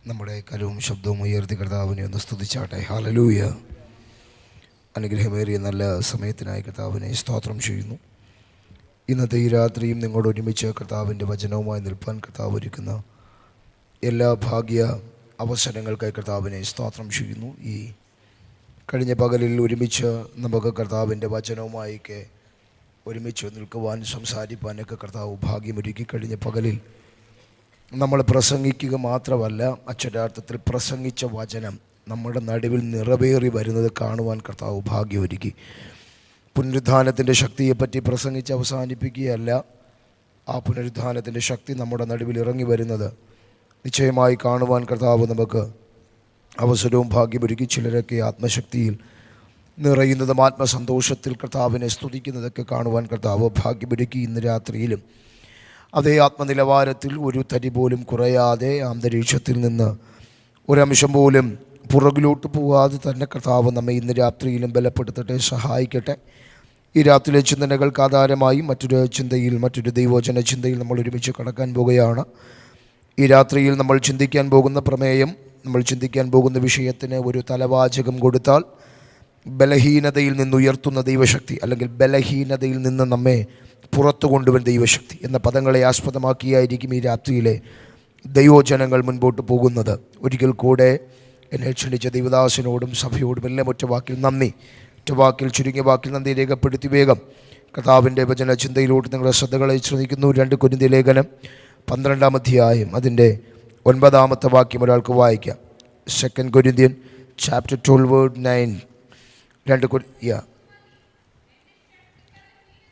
നമ്മുടെ കരവും ശബ്ദവും ഉയർത്തി കർത്താവിനെ ഒന്ന് സ്തുതിച്ചാട്ടെ. ഹല്ലേലൂയ. അനുഗ്രഹമേറിയ നല്ല സമയത്തിനായി കർത്താവിനെ സ്തോത്രം ചെയ്യുന്നു. ഇന്നത്തെ ഈ രാത്രിയും നിങ്ങളോട് ഒരുമിച്ച് കർത്താവിൻ്റെ വചനവുമായി നിൽപ്പാൻ കർത്താവ് ഒരുക്കുന്ന എല്ലാ ഭാഗ്യ അവസരങ്ങൾക്കായി കർത്താവിനെ സ്തോത്രം ചെയ്യുന്നു. ഈ കഴിഞ്ഞ പകലിൽ ഒരുമിച്ച് നമുക്ക് കർത്താവിൻ്റെ വചനവുമായി ഒരുമിച്ച് നിൽക്കുവാൻ സംസാരിപ്പാനൊക്കെ കർത്താവ് ഭാഗ്യമൊരുക്കി. കഴിഞ്ഞ പകലിൽ നമ്മൾ പ്രസംഗിക്കുക മാത്രമല്ല, അക്ഷരാർത്ഥത്തിൽ പ്രസംഗിച്ച വചനം നമ്മുടെ നടുവിൽ നിറവേറി വരുന്നത് കാണുവാൻ കർത്താവ് ഭാഗ്യമൊരുക്കി. പുനരുദ്ധാനത്തിൻ്റെ ശക്തിയെപ്പറ്റി പ്രസംഗിച്ച് അവസാനിപ്പിക്കുകയല്ല, ആ പുനരുദ്ധാനത്തിൻ്റെ ശക്തി നമ്മുടെ നടുവിൽ ഇറങ്ങി വരുന്നത് നിശ്ചയമായി കാണുവാൻ കർത്താവ് നമുക്ക് അവസരവും ഭാഗ്യമൊരുക്കി. ചിലരൊക്കെ ആത്മശക്തിയിൽ നിറയുന്നതും ആത്മസന്തോഷത്തിൽ കർത്താവിനെ സ്തുതിക്കുന്നതൊക്കെ കാണുവാൻ കർത്താവ് ഭാഗ്യമൊരുക്കി. ഇന്ന് രാത്രിയിലും അതേ ആത്മനിലവാരത്തിൽ ഒരു തരി പോലും കുറയാതെ അന്തരീക്ഷത്തിൽ നിന്ന് ഒരംശം പോലും പുറകിലോട്ട് പോകാതെ തന്നെ കർത്താവ് നമ്മെ ഇന്ന് രാത്രിയിലും ബലപ്പെടുത്തട്ടെ, സഹായിക്കട്ടെ. ഈ രാത്രിയിലെ ചിന്തനകൾക്ക് ആധാരമായി മറ്റൊരു ദൈവവചന ചിന്തയിൽ നമ്മൾ ഒരുമിച്ച് കടക്കാൻ പോകുകയാണ്. ഈ രാത്രിയിൽ നമ്മൾ ചിന്തിക്കാൻ പോകുന്ന പ്രമേയം, നമ്മൾ ചിന്തിക്കാൻ പോകുന്ന വിഷയത്തിന് ഒരു തലവാചകം കൊടുത്താൽ ബലഹീനതയിൽ നിന്നുയർത്തുന്ന ദൈവശക്തി, അല്ലെങ്കിൽ ബലഹീനതയിൽ നിന്ന് നമ്മെ പുറത്തു കൊണ്ടുവരുന്ന ദൈവശക്തി എന്ന പദങ്ങളെ ആസ്പദമാക്കിയായിരിക്കും ഈ രാത്രിയിലെ ദൈവജനങ്ങൾ മുൻപോട്ട് പോകുന്നത്. ഒരിക്കൽ കൂടെ എന്നെ ക്ഷണിച്ച ദൈവദാസനോടും സഭയോടും എല്ലാം ഒറ്റവാക്കിൽ നന്ദി, ഒറ്റവാക്കിൽ ചുരുങ്ങിയ വാക്കിൽ നന്ദി രേഖപ്പെടുത്തി വേഗം കർത്താവിൻ്റെ വചന ചിന്തയിലോട്ട് നിങ്ങളുടെ ശ്രദ്ധകളെ ശ്രദ്ധിക്കുന്നു. 2 കൊരിന്ത്യർ ലേഖനം 12-ാം അധ്യായം അതിൻ്റെ 9-ാമത്തെ വാക്യം ഒരാൾക്ക് വായിക്കാം. 2 കൊരിന്ത്യൻ chapter 12:9.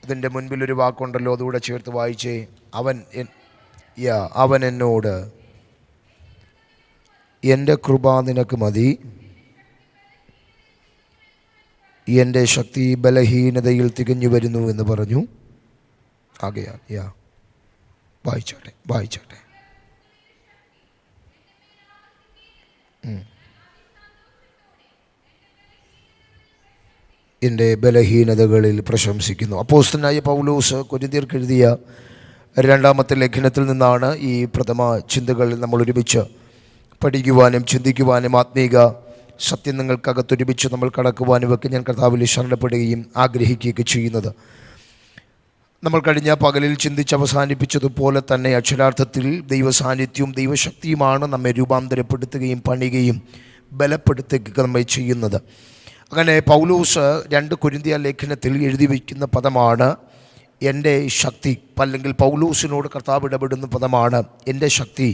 അതിൻ്റെ മുൻപിലൊരു വാക്കുണ്ടല്ലോ, അതുകൂടെ ചേർത്ത് വായിച്ചേ. അവൻ എന്നോട്, എൻ്റെ കൃപ നിനക്ക് മതി, എൻ്റെ ശക്തി ബലഹീനതയിൽ തികഞ്ഞു വരുന്നു എന്ന് പറഞ്ഞു. ആകയാൽ വായിച്ചാട്ടെ. എൻ്റെ ബലഹീനതകളിൽ പ്രശംസിക്കുന്നു. അപ്പോസ്തലനായ പൗലോസ് കൊരിന്ത്യർക്ക് എഴുതിയ 2-ാമത്തെ ലേഖനത്തിൽ നിന്നാണ് ഈ പ്രഥമ ചിന്തകൾ നമ്മൾ ഒരുമിച്ച് പഠിക്കുവാനും ചിന്തിക്കുവാനും ആത്മീക സത്യങ്ങൾക്കകത്തൊരുമിച്ച് നമ്മൾ കടക്കുവാനും ഒക്കെ ഞാൻ കർത്താവിൽ ശരണപ്പെടുകയും ആഗ്രഹിക്കുകയൊക്കെ ചെയ്യുന്നത്. നമ്മൾ കഴിഞ്ഞ പകലിൽ ചിന്തിച്ച് അവസാനിപ്പിച്ചതുപോലെ തന്നെ അക്ഷരാർത്ഥത്തിൽ ദൈവസാന്നിധ്യവും ദൈവശക്തിയുമാണ് നമ്മെ രൂപാന്തരപ്പെടുത്തുകയും പണിയുകയും ബലപ്പെടുത്തുകയൊക്കെ നമ്മെ ചെയ്യുന്നത്. അങ്ങനെ പൗലോസ് 2 കൊരിന്ത്യർ ലേഖനത്തിൽ എഴുതി വയ്ക്കുന്ന പദമാണ് എൻ്റെ ശക്തി, അല്ലെങ്കിൽ പൗലോസിനോട് കർത്താവ് ഇടപെടുന്ന പദമാണ് എൻ്റെ ശക്തി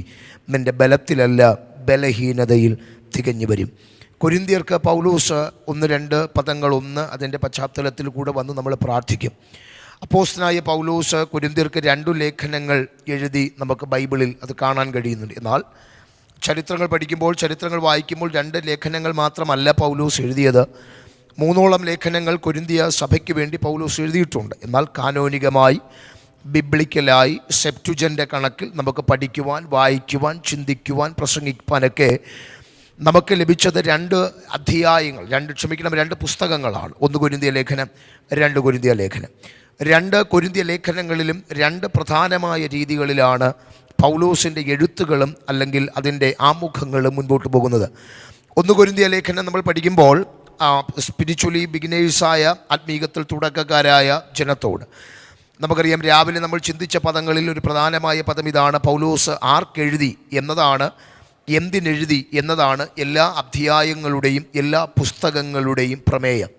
നിൻ്റെ ബലത്തിലല്ല ബലഹീനതയിൽ തികഞ്ഞു വരും. കൊരിന്ത്യർക്ക് പൗലോസ് 1-2 പദങ്ങൾ അതിൻ്റെ പശ്ചാത്തലത്തിൽ കൂടെ വന്ന് നമ്മൾ പ്രാർത്ഥിക്കും. അപ്പോസ്തലനായ പൗലോസ് കൊരിന്ത്യർക്ക് 2 ലേഖനങ്ങൾ എഴുതി നമുക്ക് ബൈബിളിൽ അത് കാണാൻ കഴിയുന്നുണ്ട്. എന്നാൽ ചരിത്രങ്ങൾ പഠിക്കുമ്പോൾ, ചരിത്രങ്ങൾ വായിക്കുമ്പോൾ 2 ലേഖനങ്ങൾ മാത്രമല്ല പൗലോസ് എഴുതിയത്, 3ഓളം ലേഖനങ്ങൾ കൊരിന്ത്യ സഭയ്ക്ക് വേണ്ടി പൗലോസ് എഴുതിയിട്ടുണ്ട്. എന്നാൽ കാനോനികമായി, ബിബ്ലിക്കലായി, സെപ്റ്റുജൻ്റെ കണക്കിൽ നമുക്ക് പഠിക്കുവാൻ, വായിക്കുവാൻ, ചിന്തിക്കുവാൻ, പ്രസംഗിക്കുവാനൊക്കെ നമുക്ക് ലഭിച്ചത് 2 പുസ്തകങ്ങളാണ്. 1 കൊരിന്ത്യർ ലേഖനം, 2 കൊരിന്ത്യർ ലേഖനം. 2 കൊരിന്ത്യർ ലേഖനങ്ങളിലും 2 പ്രധാനമായ രീതികളിലാണ് പൗലോസിൻ്റെ എഴുത്തുകളും അല്ലെങ്കിൽ അതിൻ്റെ ആമുഖങ്ങളും മുൻപോട്ട് പോകുന്നത്. 1 കൊരിന്ത്യർ ലേഖനം നമ്മൾ പഠിക്കുമ്പോൾ സ്പിരിച്വലി ബിഗിനേഴ്സായ, ആത്മീകത്തിൽ തുടക്കക്കാരായ ജനത്തോട് നമുക്കറിയാം. രാവിലെ നമ്മൾ ചിന്തിച്ച പദങ്ങളിൽ ഒരു പ്രധാനമായ പദം ഇതാണ്. പൗലോസ് ആർക്കെഴുതി എന്നതാണ്, എന്തിനെഴുതി എന്നതാണ് എല്ലാ അധ്യായങ്ങളുടെയും എല്ലാ പുസ്തകങ്ങളുടെയും പ്രമേയം.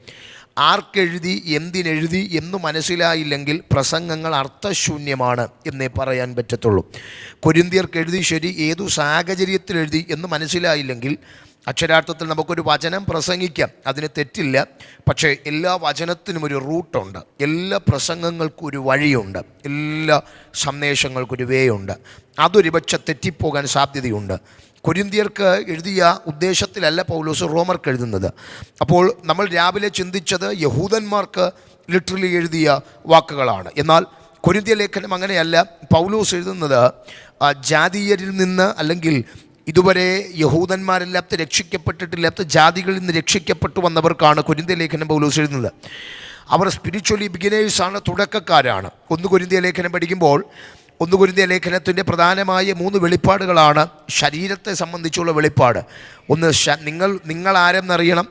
ആർക്കെഴുതി, എന്തിനെഴുതി എന്ന് മനസ്സിലായില്ലെങ്കിൽ പ്രസംഗങ്ങൾ അർത്ഥശൂന്യമാണ് എന്നേ പറയാൻ പറ്റത്തുള്ളൂ. കൊരിന്ത്യർക്ക് എഴുതി ശരി, ഏതു സാഹചര്യത്തിൽ എഴുതി എന്ന് മനസ്സിലായില്ലെങ്കിൽ അക്ഷരാർത്ഥത്തിൽ നമുക്കൊരു വചനം പ്രസംഗിക്കാം, അതിന് തെറ്റില്ല. പക്ഷേ എല്ലാ വചനത്തിനും ഒരു റൂട്ടുണ്ട്, എല്ലാ പ്രസംഗങ്ങൾക്കും ഒരു വഴിയുണ്ട്, എല്ലാ സന്ദേശങ്ങൾക്കൊരു വേ ഉണ്ട്. അതൊരു പക്ഷെ തെറ്റിപ്പോകാൻ സാധ്യതയുണ്ട്. കൊരിന്ത്യർക്ക് എഴുതിയ ഉദ്ദേശത്തിലല്ല പൗലോസ് റോമർക്ക് എഴുതുന്നത്. അപ്പോൾ നമ്മൾ രാവിലെ ചിന്തിച്ചത് യഹൂദന്മാർക്ക് ലിറ്ററലി എഴുതിയ വാക്കുകളാണ്. എന്നാൽ കൊരിന്ത്യ ലേഖനം അങ്ങനെയല്ല. പൗലോസ് എഴുതുന്നത് ജാതീയരിൽ നിന്ന്, അല്ലെങ്കിൽ ഇതുവരെ യഹൂദന്മാരെല്ലാത്ത, രക്ഷിക്കപ്പെട്ടിട്ടില്ലാത്ത ജാതികളിൽ നിന്ന് രക്ഷിക്കപ്പെട്ടു വന്നവർക്കാണ് കൊരിന്ത്യ ലേഖനം പൗലോസ് എഴുതുന്നത്. അവർ സ്പിരിച്വലി ബിഗിനേഴ്സാണ്, തുടക്കക്കാരാണ്. 1 കൊരിന്ത്യ ലേഖനം പഠിക്കുമ്പോൾ 1 കൊരിന്ത്യർ ലേഖനത്തിൻ്റെ പ്രധാനമായ 3 വെളിപ്പാടുകളാണ് ശരീരത്തെ സംബന്ധിച്ചുള്ള വെളിപ്പാട്. ഒന്ന്, നിങ്ങൾ ആരെന്നറിയണം,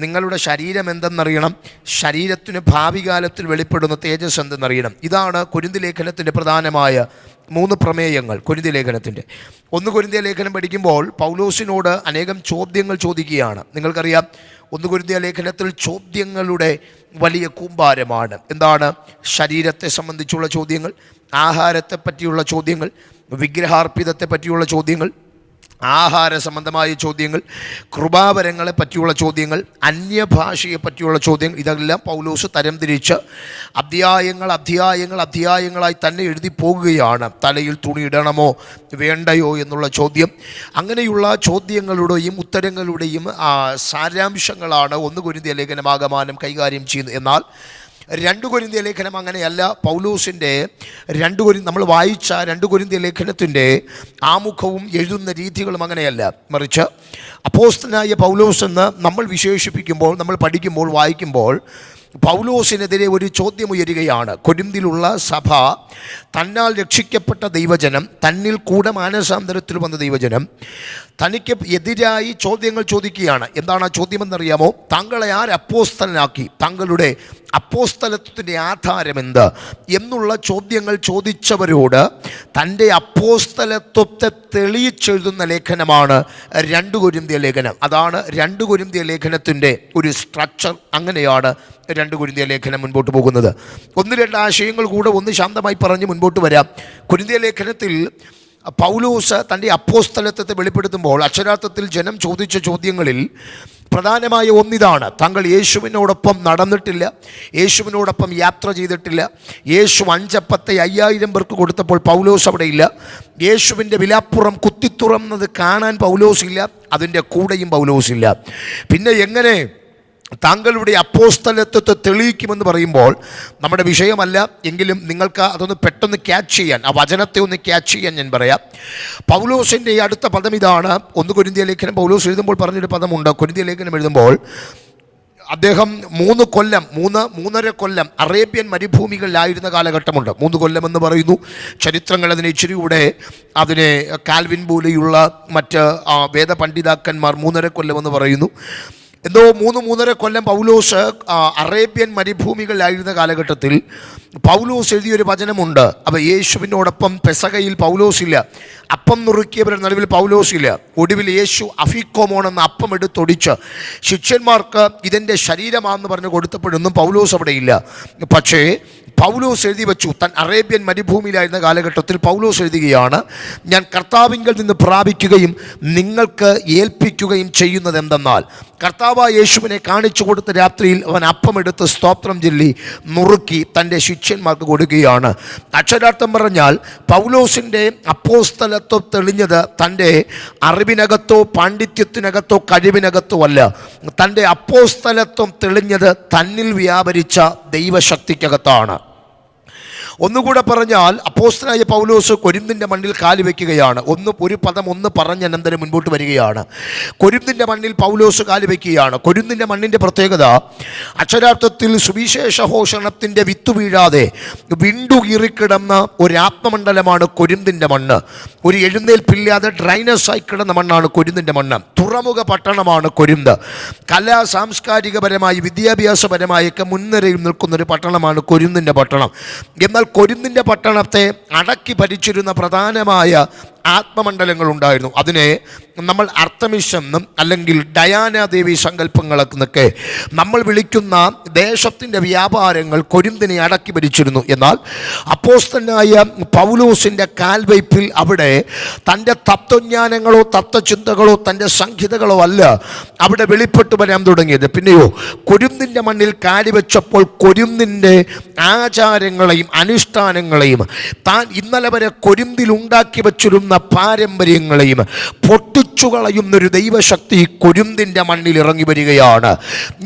നിങ്ങളുടെ ശരീരം എന്തെന്നറിയണം, ശരീരത്തിന് ഭാവി കാലത്തിൽ വെളിപ്പെടുന്ന തേജസ് എന്തെന്നറിയണം. ഇതാണ് കൊരിന്ത്യർ ലേഖനത്തിൻ്റെ പ്രധാനമായ 3 പ്രമേയങ്ങൾ. കൊരിന്ത്യർ ലേഖനത്തിൻ്റെ 1 കൊരിന്ത്യർ ലേഖനം പഠിക്കുമ്പോൾ പൗലോസിനോട് അനേകം ചോദ്യങ്ങൾ ചോദിക്കുകയാണ്. നിങ്ങൾക്കറിയാം, 1 കൊരിന്ത്യർ ലേഖനത്തിൽ ചോദ്യങ്ങളുടെ വലിയ കൂമ്പാരമാണ്. എന്താണ്? ശരീരത്തെ സംബന്ധിച്ചുള്ള ചോദ്യങ്ങൾ, ആഹാരത്തെ പറ്റിയുള്ള ചോദ്യങ്ങൾ, വിഗ്രഹാർപ്പിതത്തെ പറ്റിയുള്ള ചോദ്യങ്ങൾ, ആഹാര സംബന്ധമായ ചോദ്യങ്ങൾ, കൃപാവരങ്ങളെ പറ്റിയുള്ള ചോദ്യങ്ങൾ, അന്യഭാഷയെ പറ്റിയുള്ള ചോദ്യങ്ങൾ. ഇതെല്ലാം പൗലോസ് തരംതിരിച്ച് അധ്യായങ്ങളായി തന്നെ എഴുതി പോകുകയാണ്. തലയിൽ തുണിയിടണമോ വേണ്ടയോ എന്നുള്ള ചോദ്യം. അങ്ങനെയുള്ള ചോദ്യങ്ങളുടെയും ഉത്തരങ്ങളുടെയും സാരാംശങ്ങളാണ് 1 കൊരിന്ത്യർ ലേഖനമാകമാനം കൈകാര്യം ചെയ്യുന്നത്. എന്നാൽ 2 കൊരിന്ത്യർ ലേഖനം അങ്ങനെയല്ല. പൗലോസിൻ്റെ നമ്മൾ വായിച്ച 2 കൊരിന്ത്യർ ലേഖനത്തിൻ്റെ ആമുഖവും എഴുതുന്ന രീതികളും അങ്ങനെയല്ല. മറിച്ച് അപ്പോസ്തലനായ പൗലോസ് എന്ന് നമ്മൾ വിശേഷിപ്പിക്കുമ്പോൾ, നമ്മൾ പഠിക്കുമ്പോൾ, വായിക്കുമ്പോൾ പൗലോസിനെതിരെ ഒരു ചോദ്യം ഉയരുകയാണ്. കൊരിന്തിലുള്ള സഭ, തന്നാൽ രക്ഷിക്കപ്പെട്ട ദൈവജനം, തന്നിൽ കൂടെ മാനസാന്തരത്തിൽ വന്ന ദൈവജനം തനിക്ക് എതിരായി ചോദ്യങ്ങൾ ചോദിക്കുകയാണ്. എന്താണ് ആ ചോദ്യമെന്നറിയാമോ? താങ്കളെ ആര് അപ്പോസ്തലനാക്കി? താങ്കളുടെ അപ്പോസ്തലത്വത്തിൻ്റെ ആധാരമെന്ത് എന്നുള്ള ചോദ്യങ്ങൾ ചോദിച്ചവരോട് തൻ്റെ അപ്പോസ്തലത്വത്തെ തെളിയിച്ചെഴുതുന്ന ലേഖനമാണ് 2 കൊരിന്ത്യർ ലേഖനം. അതാണ് 2 കൊരിന്ത്യർ ലേഖനത്തിൻ്റെ ഒരു സ്ട്രക്ചർ. അങ്ങനെയാണ് 2 കൊരിന്ത്യർ ലേഖനം മുൻപോട്ട് പോകുന്നത്. 1-2 ആശയങ്ങൾ കൂടെ ഒന്ന് ശാന്തമായി പറഞ്ഞ് മുൻപോട്ട് വരാം. കൊരിന്ത്യർ ലേഖനത്തിൽ പൗലോസ് തൻ്റെ അപ്പോസ്തലത്വത്തെ വെളിപ്പെടുത്തുമ്പോൾ അക്ഷരാർത്ഥത്തിൽ ജനം ചോദിച്ച ചോദ്യങ്ങളിൽ പ്രധാനമായ ഒന്നിതാണ്: താങ്കൾ യേശുവിനോടൊപ്പം നടന്നിട്ടില്ല, യേശുവിനോടൊപ്പം യാത്ര ചെയ്തിട്ടില്ല. യേശു 5 അപ്പത്തെ 5000 പേർക്ക് കൊടുത്തപ്പോൾ പൗലോസ് അവിടെയില്ല. യേശുവിൻ്റെ വിലാപ്പുറം കുത്തിത്തുറന്നത് കാണാൻ പൗലോസില്ല, അതിൻ്റെ കൂടെയും പൗലോസില്ല. പിന്നെ എങ്ങനെ താങ്കളുടെ അപ്പോസ്തലത്വത്തെ തെളിയിക്കുമെന്ന് പറയുമ്പോൾ നമ്മുടെ വിഷയമല്ല, എങ്കിലും നിങ്ങൾക്ക് അതൊന്ന് പെട്ടെന്ന് ക്യാച്ച് ചെയ്യാൻ, ആ വചനത്തെ ഒന്ന് ക്യാച്ച് ചെയ്യാൻ ഞാൻ പറയാം. പൗലോസിൻ്റെ ഈ അടുത്ത പദം ഇതാണ്. 1 കൊരിന്ത്യർ ലേഖനം പൗലോസ് എഴുതുമ്പോൾ പറഞ്ഞൊരു പദമുണ്ട്. കൊരിന്ത്യർ ലേഖനം എഴുതുമ്പോൾ അദ്ദേഹം 3.5 കൊല്ലം അറേബ്യൻ മരുഭൂമികളിലായിരുന്ന കാലഘട്ടമുണ്ട്. 3 കൊല്ലം എന്ന് പറയുന്നു. ചരിത്രങ്ങൾ അതിനെ ഇച്ചിരി കൂടെ അതിനെ കാൽവിൻ പോലെയുള്ള മറ്റ് വേദപണ്ഡിതാക്കന്മാർ 3.5 കൊല്ലം എന്ന് പറയുന്നു. എന്തോ 3-3.5 കൊല്ലം പൗലോസ് അറേബ്യൻ മരുഭൂമികളിലായിരുന്ന കാലഘട്ടത്തിൽ പൗലോസ് എഴുതിയൊരു വചനമുണ്ട്. അപ്പോൾ യേശുവിനോടൊപ്പം പെസഹയിൽ പൗലോസില്ല, അപ്പം നുറുക്കിയവരുടെ നടുവിൽ പൗലോസില്ല. ഒടുവിൽ യേശു അഫിക്കോമോൺ എന്ന അപ്പം എടുത്തൊടിച്ച് ശിഷ്യന്മാർക്ക് ഇതെൻ്റെ ശരീരമാണെന്ന് പറഞ്ഞ് കൊടുത്തപ്പോഴൊന്നും പൗലോസ് അവിടെ ഇല്ല. പക്ഷേ പൗലോസ് എഴുതി വെച്ചു. താൻ അറേബ്യൻ മരുഭൂമിയിലായിരുന്ന കാലഘട്ടത്തിൽ പൗലോസ് എഴുതുകയാണ്: ഞാൻ കർത്താവിങ്കിൽ നിന്ന് പ്രാപിക്കുകയും നിങ്ങൾക്ക് ഏൽപ്പിക്കുകയും ചെയ്യുന്നത് എന്തെന്നാൽ, കർത്താവായ യേശുവിനെ കാണിച്ചു കൊടുത്ത രാത്രിയിൽ അവൻ അപ്പമെടുത്ത് സ്തോത്രം ചൊല്ലി നുറുക്കി തൻ്റെ ശിഷ്യന്മാർക്ക് കൊടുക്കുകയാണ്. അക്ഷരാർത്ഥം പറഞ്ഞാൽ പൗലോസിൻ്റെ അപ്പോസ്തലത്വം തെളിഞ്ഞത് തൻ്റെ അറിവിനകത്തോ പാണ്ഡിത്യത്തിനകത്തോ കഴിവിനകത്തോ അല്ല. തൻ്റെ അപ്പോസ്തലത്വം തെളിഞ്ഞത് തന്നിൽ വ്യാപരിച്ച ദൈവശക്തിക്കകത്താണ്. ഒന്നുകൂടെ പറഞ്ഞാൽ അപ്പോസ്തലനായ പൗലോസ് കൊരിന്തിൻ്റെ മണ്ണിൽ കാല് വയ്ക്കുകയാണ്. ഒരു പദം പറഞ്ഞ് അനന്തരം മുൻപോട്ട് വരികയാണ്. കൊരിന്തിൻ്റെ മണ്ണിൽ പൗലോസ് കാല് വയ്ക്കുകയാണ്. കൊരിന്തിൻ്റെ മണ്ണിൻ്റെ പ്രത്യേകത അക്ഷരാർത്ഥത്തിൽ സുവിശേഷഘോഷണത്തിൻ്റെ വിത്ത് വീഴാതെ വിണ്ടുകീറിക്കിടന്ന ഒരു ആത്മമണ്ഡലമാണ് കൊരിന്തിൻ്റെ മണ്ണ്. ഒരു എഴുന്നേൽപ്പില്ലാതെ ഡ്രൈനസായി കിടന്ന മണ്ണാണ് കൊരിന്തിൻ്റെ മണ്ണ്. തുറമുഖ പട്ടണമാണ് കൊരിന്ത്. കലാ സാംസ്കാരികപരമായി വിദ്യാഭ്യാസപരമായൊക്കെ മുൻനിരയിൽ നിൽക്കുന്നൊരു പട്ടണമാണ് കൊരിന്തിൻ്റെ പട്ടണം. എന്നാൽ കൊരിന്തിൻ്റെ പട്ടണത്തെ അടക്കി ഭരിച്ചിരുന്ന പ്രധാനമായ ആത്മമണ്ഡലങ്ങളുണ്ടായിരുന്നു. അതിനെ നമ്മൾ അർത്തമിസ് എന്നും അല്ലെങ്കിൽ ഡയാന ദേവി സങ്കല്പങ്ങളെന്നൊക്കെ നമ്മൾ വിളിക്കുന്ന ദേശത്തിൻ്റെ വ്യാപാരങ്ങൾ കൊരിന്തിനെ അടക്കി ഭരിച്ചിരുന്നു. എന്നാൽ അപ്പോസ്തലനായ പൗലോസിൻ്റെ കാൽവയ്പിൽ അവിടെ തൻ്റെ തത്വജ്ഞാനങ്ങളോ തത്വചിന്തകളോ തൻ്റെ സംഹിതകളോ അല്ല അവിടെ വെളിപ്പെട്ടു വരാൻ തുടങ്ങിയത്. പിന്നെയോ കൊരിന്തിൻ്റെ മണ്ണിൽ കാലുവെച്ചപ്പോൾ കൊരിന്തിൻ്റെ ആചാരങ്ങളെയും അനുഷ്ഠാനങ്ങളെയും താൻ ഇന്നലെ വരെ കൊരിന്തിൽ ഉണ്ടാക്കി വച്ചിരുന്ന പാരമ്പര്യങ്ങളെയും പൊട്ടിച്ചു കളയുന്നൊരു ദൈവശക്തി കൊരിന്തിൻ്റെ മണ്ണിൽ ഇറങ്ങി വരികയാണ്.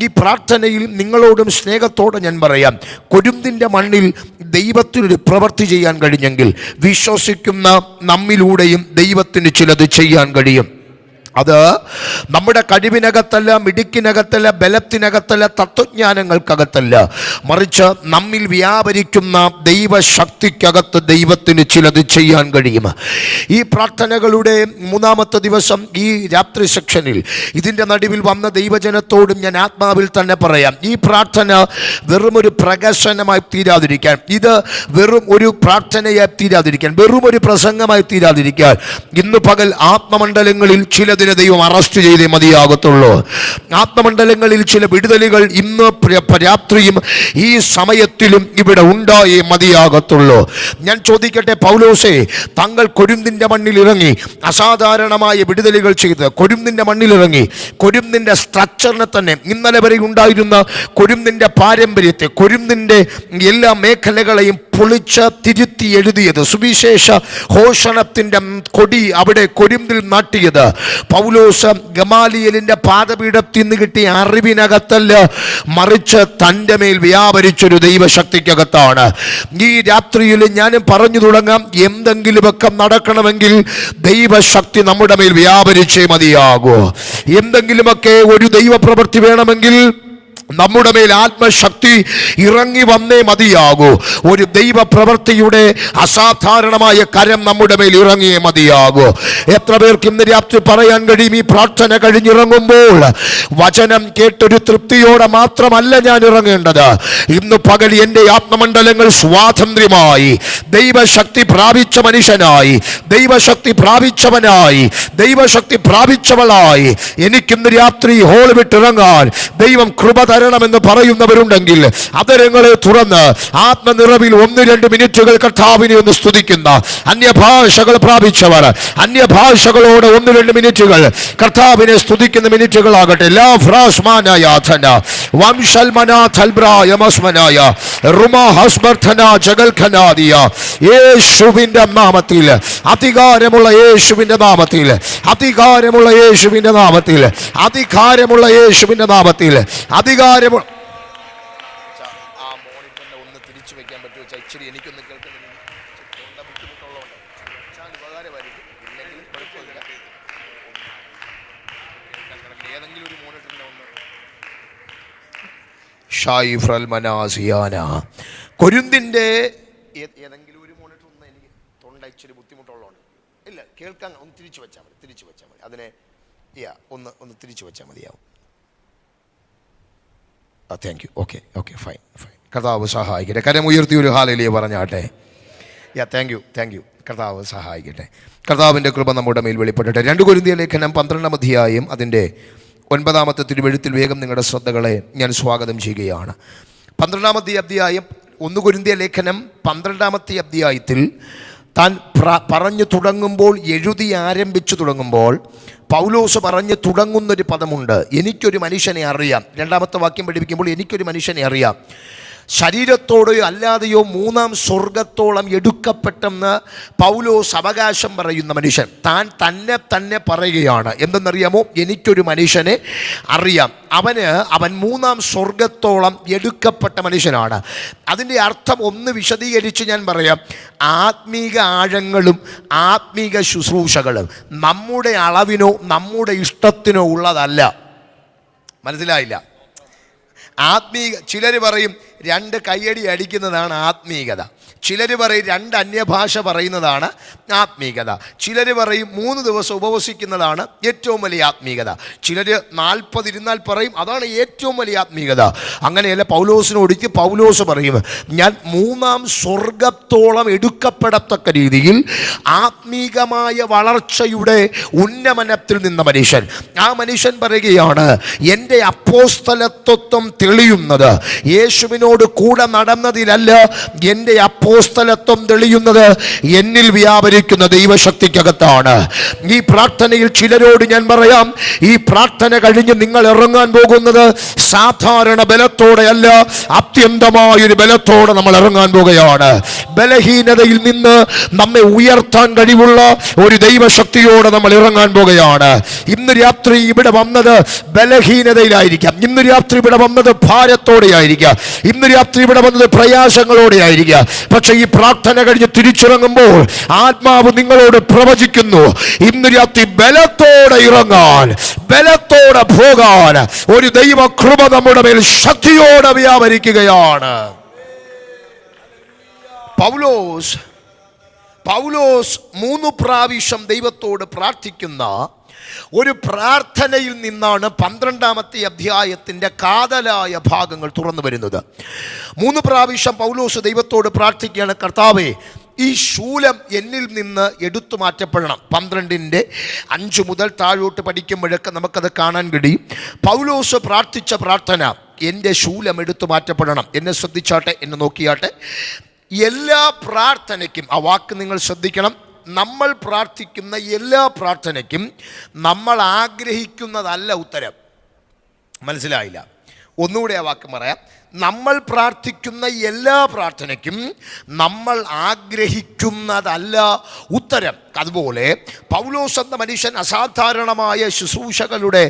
ഈ പ്രാർത്ഥനയിൽ നിങ്ങളോടും സ്നേഹത്തോടെ ഞാൻ പറയാം, കൊരിന്തിൻ്റെ മണ്ണിൽ ദൈവത്തിനൊരു പ്രവൃത്തി ചെയ്യാൻ കഴിഞ്ഞെങ്കിൽ വിശ്വസിക്കുന്ന നമ്മിലൂടെയും ദൈവത്തിന് ചിലത് ചെയ്യാൻ കഴിയും. അത് നമ്മുടെ കഴിവിനകത്തല്ല, മിടുക്കിനകത്തല്ല, ബലത്തിനകത്തല്ല, തത്വജ്ഞാനങ്ങൾക്കകത്തല്ല, മറിച്ച് നമ്മിൽ വ്യാപരിക്കുന്ന ദൈവശക്തിക്കകത്ത് ദൈവത്തിന് ചിലത് ചെയ്യാൻ കഴിയും. ഈ പ്രാർത്ഥനകളുടെ മൂന്നാമത്തെ ദിവസം ഈ രാത്രി സെക്ഷനിൽ ഇതിൻ്റെ നടുവിൽ വന്ന ദൈവജനത്തോടും ഞാൻ ആത്മാവിൽ തന്നെ പറയാം, ഈ പ്രാർത്ഥന വെറും ഒരു പ്രകസനമായി തീരാതിരിക്കാൻ, ഇത് വെറും ഒരു പ്രാർത്ഥനയായി തീരാതിരിക്കാൻ, വെറും ഒരു പ്രസംഗമായി തീരാതിരിക്കാൻ, ഇന്ന് പകൽ ആത്മമണ്ഡലങ്ങളിൽ ചിലത് ദൈവം അറസ്റ്റ് ചെയ്തേ മതിയാകത്തുള്ളൂ. ആത്മമണ്ഡലങ്ങളിൽ ചില വിടുതലുകൾ ഇന്ന് രാത്രിയും ഈ സമയത്തിലും ഇവിടെ ഉണ്ടായേ മതിയാകത്തുള്ളൂ. ഞാൻ ചോദിക്കട്ടെ, പൗലോസേ തങ്ങൾ കൊരിന്തിന്റെ മണ്ണിൽ ഇറങ്ങി അസാധാരണമായ വിടുതലുകൾ ചെയ്ത് കൊരിന്തിന്റെ മണ്ണിൽ ഇറങ്ങി കൊരിന്തിന്റെ സ്ട്രക്ചറിനെ തന്നെ, ഇന്നലെ വരെ ഉണ്ടായിരുന്ന കൊരിന്തിന്റെ പാരമ്പര്യത്തെ, കൊരിന്തിന്റെ എല്ലാ മേഖലകളെയും പൊളിച്ച് തിരുത്തി എഴുതിയത്, സുവിശേഷ ഘോഷണത്തിന്റെ കൊടി അവിടെ കൊരിന്തിൽ നാട്ടിയത് പൗലോസ് ഗമാലിയേലിന്റെ പാദപീഠത്തിൽ നിന്ന് കിട്ടിയ അറിവിനകത്തല്ല, മറിച്ച് തൻ്റെ മേൽ വ്യാപരിച്ചൊരു ദൈവശക്തിക്കകത്താണ്. ഈ രാത്രിയിൽ ഞാൻ പറഞ്ഞു തുടങ്ങാം, എന്തെങ്കിലുമൊക്കെ നടക്കണമെങ്കിൽ ദൈവശക്തി നമ്മുടെ മേൽ വ്യാപരിച്ചേ മതിയാകൂ. എന്തെങ്കിലുമൊക്കെ ഒരു ദൈവപ്രവൃത്തി വേണമെങ്കിൽ നമ്മുടെ മേൽ ആത്മശക്തി ഇറങ്ങി വന്നേ മതിയാകൂ. ഒരു ദൈവ പ്രവൃത്തിയുടെ അസാധാരണമായ കരം നമ്മുടെ മേൽ ഇറങ്ങിയേ മതിയാകൂ. എത്ര പേർക്ക് ഇന്ന് രാത്രി പറയാൻ കഴിയും, ഈ പ്രാർത്ഥന കഴിഞ്ഞിറങ്ങുമ്പോൾ വചനം കേട്ടൊരു തൃപ്തിയോടെ മാത്രമല്ല ഞാൻ ഇറങ്ങേണ്ടത്, ഇന്ന് പകൽ എൻ്റെ ആത്മമണ്ഡലങ്ങൾ സ്വാതന്ത്ര്യമായി ദൈവശക്തി പ്രാപിച്ച മനുഷ്യനായി, ദൈവശക്തി പ്രാപിച്ചവനായി, ദൈവശക്തി പ്രാപിച്ചവളായി എനിക്കിന്ന് രാത്രി ഹോൾ വിട്ടിറങ്ങാൻ ദൈവം കൃപ തരണമെന്ന് പറയുന്നവരുണ്ടെങ്കിൽ അതരങ്ങളെ തുറന്ന് ആത്മനിറവിൽ 1-2 മിനിറ്റുകൾ കർത്താവിനെ ഒന്ന് സ്തുതിക്കുന്ന, അന്യഭാഷകൾ പ്രാപിച്ചവർ അന്യഭാഷകളോട് 1-2 മിനിറ്റുകൾ കർത്താവിനെ സ്തുതിക്കുന്ന മിനിറ്റുകളാകട്ടെ. യേശുവിന്റെ നാമത്തിൽ, അധികാരമുള്ള യേശുവിന്റെ നാമത്തിൽ, അധികാരമുള്ള യേശുവിന്റെ നാമത്തിൽ, അധികാരമുള്ള യേശുവിന്റെ നാമത്തിൽ, അധികാരമുള്ള ആ മോണിറ്ററിനെ ഒന്ന് തിരിച്ചു വെക്കാൻ പറ്റുമോ? ഇച്ചിരി എനിക്കൊന്ന് കേൾക്കുന്നില്ല, ബുദ്ധിമുട്ടുള്ളതുകൊണ്ട് ഉപകാരമായിരിക്കും, ഇല്ലെങ്കിലും കുഴപ്പമില്ല. ഏതെങ്കിലും ഒരു മോണിറ്ററിനെ ഒന്ന് ഷായിഫ്രൽ മനാസിയാന കൊരിന്തിന്റെ ഏതെങ്കിലും ഒരു മോണിറ്റർ ഒന്ന്, എനിക്ക് തൊണ്ട ഇച്ചിരി ബുദ്ധിമുട്ടുള്ളതുകൊണ്ട് ഇല്ല, കേൾക്കാൻ ഒന്ന് തിരിച്ചു വെച്ചാൽ മതി, തിരിച്ചു വെച്ചാൽ മതി, അതിനെ ഒന്ന് തിരിച്ചു വെച്ചാൽ മതിയാവും. Thank you. Okay fine. കർത്താവ് സഹായിക്കട്ടെ. കരമുയർത്തി ഒരു ഹല്ലേലൂയ പറഞ്ഞാട്ടെ. Thank you. കർത്താവ് സഹായിക്കട്ടെ. കർത്താവിൻ്റെ കൃപ നമ്മുടെ മേൽ വെളിപ്പെടട്ടെ. 2 കൊരിന്ത്യർ ലേഖനം 12-ാം അധ്യായം അതിൻ്റെ 9-ാമത്തെ തിരുവെഴുത്തിൽ വേഗം നിങ്ങളുടെ ശ്രദ്ധകളെ ഞാൻ സ്വാഗതം ചെയ്യുകയാണ്. 12-ാമത്തെ അധ്യായം 1 കൊരിന്ത്യർ ലേഖനം 12-ാമത്തെ അധ്യായത്തിൽ താൻ പറഞ്ഞു തുടങ്ങുമ്പോൾ, എഴുതി ആരംഭിച്ചു തുടങ്ങുമ്പോൾ പൗലോസ് പറഞ്ഞു തുടങ്ങുന്നൊരു പദമുണ്ട്, എനിക്കൊരു മനുഷ്യനെ അറിയാം. 2-ാമത്തെ വാക്യം പഠിപ്പിക്കുമ്പോൾ എനിക്കൊരു മനുഷ്യനെ അറിയാം, ശരീരത്തോടെയോ അല്ലാതെയോ 3-ാം സ്വർഗത്തോളം എടുക്കപ്പെട്ടെന്ന് പൗലോസ് അവകാശം പറയുന്ന മനുഷ്യൻ താൻ തന്നെ പറയുകയാണ്. എന്തെന്നറിയാമോ? എനിക്കൊരു മനുഷ്യനെ അറിയാം, അവൻ 3-ാം സ്വർഗത്തോളം എടുക്കപ്പെട്ട മനുഷ്യനാണ്. അതിൻ്റെ അർത്ഥം ഒന്ന് വിശദീകരിച്ച് ഞാൻ പറയാം. ആത്മീക ആഴങ്ങളും ആത്മീക ശുശ്രൂഷകളും നമ്മുടെ അളവിനോ നമ്മുടെ ഇഷ്ടത്തിനോ ഉള്ളതല്ല. മനസ്സിലായില്ല? ചിലർ പറയും 2 കയ്യടി അടിക്കുന്നതാണ് ആത്മീകത, ചിലർ പറയും 2 അന്യഭാഷ പറയുന്നതാണ് ആത്മീകത, ചിലർ പറയും 3 ദിവസം ഉപവസിക്കുന്നതാണ് ഏറ്റവും വലിയ ആത്മീകത, ചിലർ 40 ഇരുന്നാൽ പറയും അതാണ് ഏറ്റവും വലിയ ആത്മീകത. അങ്ങനെയല്ല, പൗലോസിനോടിക്ക് പൗലോസ് പറയും, ഞാൻ 3-ാം സ്വർഗത്തോളം എടുക്കപ്പെടത്തക്ക രീതിയിൽ ആത്മീകമായ വളർച്ചയുടെ ഉന്നമനത്തിൽ നിന്ന മനുഷ്യൻ. ആ മനുഷ്യൻ പറയുകയാണ്, എൻ്റെ അപ്പോസ്തലത്വം തെളിയുന്നത് യേശുവിനോട് കൂടെ നടന്നതിലല്ല, എൻ്റെ അപ്പോസ്തലത്വം തെളിയുന്നത് എന്നിൽ വ്യാപരിക്കുന്ന ദൈവശക്തിക്കകത്താണ്. ഈ പ്രാർത്ഥനയിൽ ചിലരോട് ഞാൻ പറയാം, ഈ പ്രാർത്ഥന കഴിഞ്ഞ് നിങ്ങൾ ഇറങ്ങാൻ പോകുന്നത് സാധാരണ ബലത്തോടെയല്ല, അത്യന്തമായൊരു ബലത്തോടെ നമ്മൾ ഇറങ്ങാൻ പോകുകയാണ്. ബലഹീനതയിൽ നിന്ന് നമ്മെ ഉയർത്താൻ കഴിവുള്ള ഒരു ദൈവശക്തിയോടെ നമ്മൾ ഇറങ്ങാൻ പോകുകയാണ്. ഇന്ന് രാത്രി ഇവിടെ വന്നത് ബലഹീനതയിലായിരിക്കാം, ഇന്ന് രാത്രി ഇവിടെ വന്നത് ഭാരത്തോടെ ആയിരിക്കാം, ഇന്ന് രാത്രി ഇവിടെ വന്നത് പ്രയാസങ്ങളോടെ ആയിരിക്കാം. പക്ഷെ ഈ പ്രാർത്ഥന കഴിഞ്ഞ് തിരിച്ചിറങ്ങുമ്പോൾ ആത്മാവ് നിങ്ങളോട് പ്രവചിക്കുന്നു, ഇന്ന് രാത്രി ബലത്തോടെ ഇറങ്ങാൻ, ബലത്തോടെ പോകാൻ ഒരു ദൈവകൃപ നമ്മുടെ മേൽ ശക്തിയോടെ വ്യാപരിക്കുകയാണ്. പൗലോസ് 3 പ്രാവശ്യം ദൈവത്തോട് പ്രാർത്ഥിക്കുന്ന ഒരു പ്രാർത്ഥനയിൽ നിന്നാണ് 12-ാമത്തെ അധ്യായത്തിൻ്റെ കാതലായ ഭാഗങ്ങൾ തുറന്നു വരുന്നത്. 3 പ്രാവശ്യം പൗലോസ് ദൈവത്തോട് പ്രാർത്ഥിക്കുകയാണ്, കർത്താവേ, ഈ ശൂലം എന്നിൽ നിന്ന് എടുത്തു മാറ്റപ്പെടണം. 12:5 മുതൽ താഴോട്ട് പഠിക്കുമ്പോഴൊക്കെ നമുക്കത് കാണാൻ കഴിയും. പൗലോസ് പ്രാർത്ഥിച്ച പ്രാർത്ഥന, എൻ്റെ ശൂലം എടുത്തു മാറ്റപ്പെടണം. എന്നെ ശ്രദ്ധിച്ചാട്ടെ, എന്നെ നോക്കിയാട്ടെ. എല്ലാ പ്രാർത്ഥനയ്ക്കും, ആ വാക്ക് നിങ്ങൾ ശ്രദ്ധിക്കണം, നമ്മൾ പ്രാർത്ഥിക്കുന്ന എല്ലാ പ്രാർത്ഥനയ്ക്കും നമ്മൾ ആഗ്രഹിക്കുന്നതല്ല ഉത്തരം. മനസ്സിലായില്ല? ഒന്നുകൂടെ ആ വാക്ക് പറയാം. നമ്മൾ പ്രാർത്ഥിക്കുന്ന എല്ലാ പ്രാർത്ഥനയ്ക്കും നമ്മൾ ആഗ്രഹിക്കുന്നതല്ല ഉത്തരം. അതുപോലെ പൗലോസ് എന്ന മനുഷ്യൻ അസാധാരണമായ ശുശ്രൂഷകളുടെ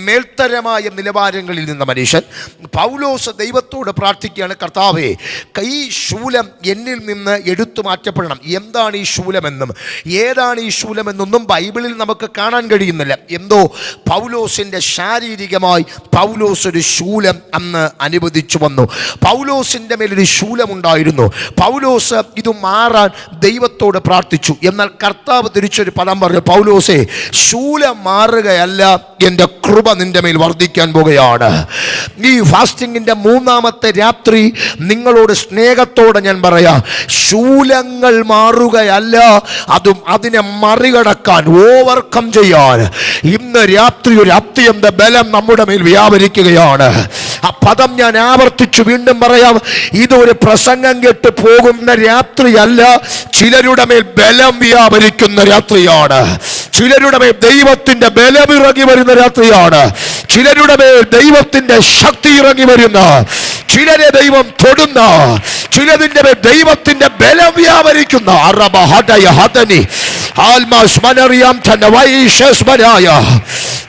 മേൽത്തരമായ നിലവാരങ്ങളിൽ നിന്ന മനുഷ്യൻ, പൗലോസ് ദൈവത്തോട് പ്രാർത്ഥിക്കുകയാണ്, കർത്താവേ, ഈ ശൂലം എന്നിൽ നിന്ന് എടുത്തു മാറ്റപ്പെടണം. എന്താണ് ഈ ശൂലമെന്നും ഏതാണ് ഈ ശൂലമെന്നൊന്നും ബൈബിളിൽ നമുക്ക് കാണാൻ കഴിയുന്നില്ല. എന്തോ പൗലോസിൻ്റെ ശാരീരികമായി പൗലോസ് ഒരു ശൂലം അന്ന് അനുവദിച്ചു വന്നു. പൗലോസിൻ്റെ മേലൊരു ശൂലമുണ്ടായിരുന്നു. പൗലോസ് ഇത് മാറാൻ ദൈവത്തോട് പ്രാർത്ഥിച്ചു. എന്നാൽ കർത്താവ് തിരിച്ചൊരു പദം പറഞ്ഞു, പൗലോസേ, ശൂലം മാറുകയല്ല, എൻ്റെ കൃപ നിന്റെ മേൽ വർദ്ധിക്കാൻ പോകുകയാണ്. ഈ ഫാസ്റ്റിങ്ങിൻ്റെ 3-ാമത്തെ രാത്രി നിങ്ങളോട് സ്നേഹത്തോടെ ഞാൻ പറയാം, ശൂലങ്ങൾ മാറുകയല്ല, അതും അതിനെ മറികടക്കാൻ, ഓവർകം ചെയ്യാൻ ഇന്ന് രാത്രി ഒരു അത്യന്ത ബലം നമ്മുടെ മേൽ വ്യാപരിക്കുകയാണ്. ആ പദം ഞാൻ ആവർത്തിച്ചു വീണ്ടും പറയാം, ഇതൊരു പ്രസംഗം കേട്ട് പോകുന്ന രാത്രിയല്ല, ചിലരുടെ മേൽ ബലം വ്യാപരിക്കുന്ന രാത്രിയാണ്. ചിലരുടെ മേൽ ദൈവത്തിന്റെ ബലം ഇറങ്ങി വരുന്ന രാത്രിയാണ്. ചിലരുടെ മേൽ ദൈവത്തിന്റെ ശക്തി ഇറങ്ങി വരുന്ന, ചിലരെ ദൈവം തൊടുന്ന, ചിലതിന്റെ മേൽ ദൈവത്തിന്റെ ബലം വ്യാപരിക്കുന്ന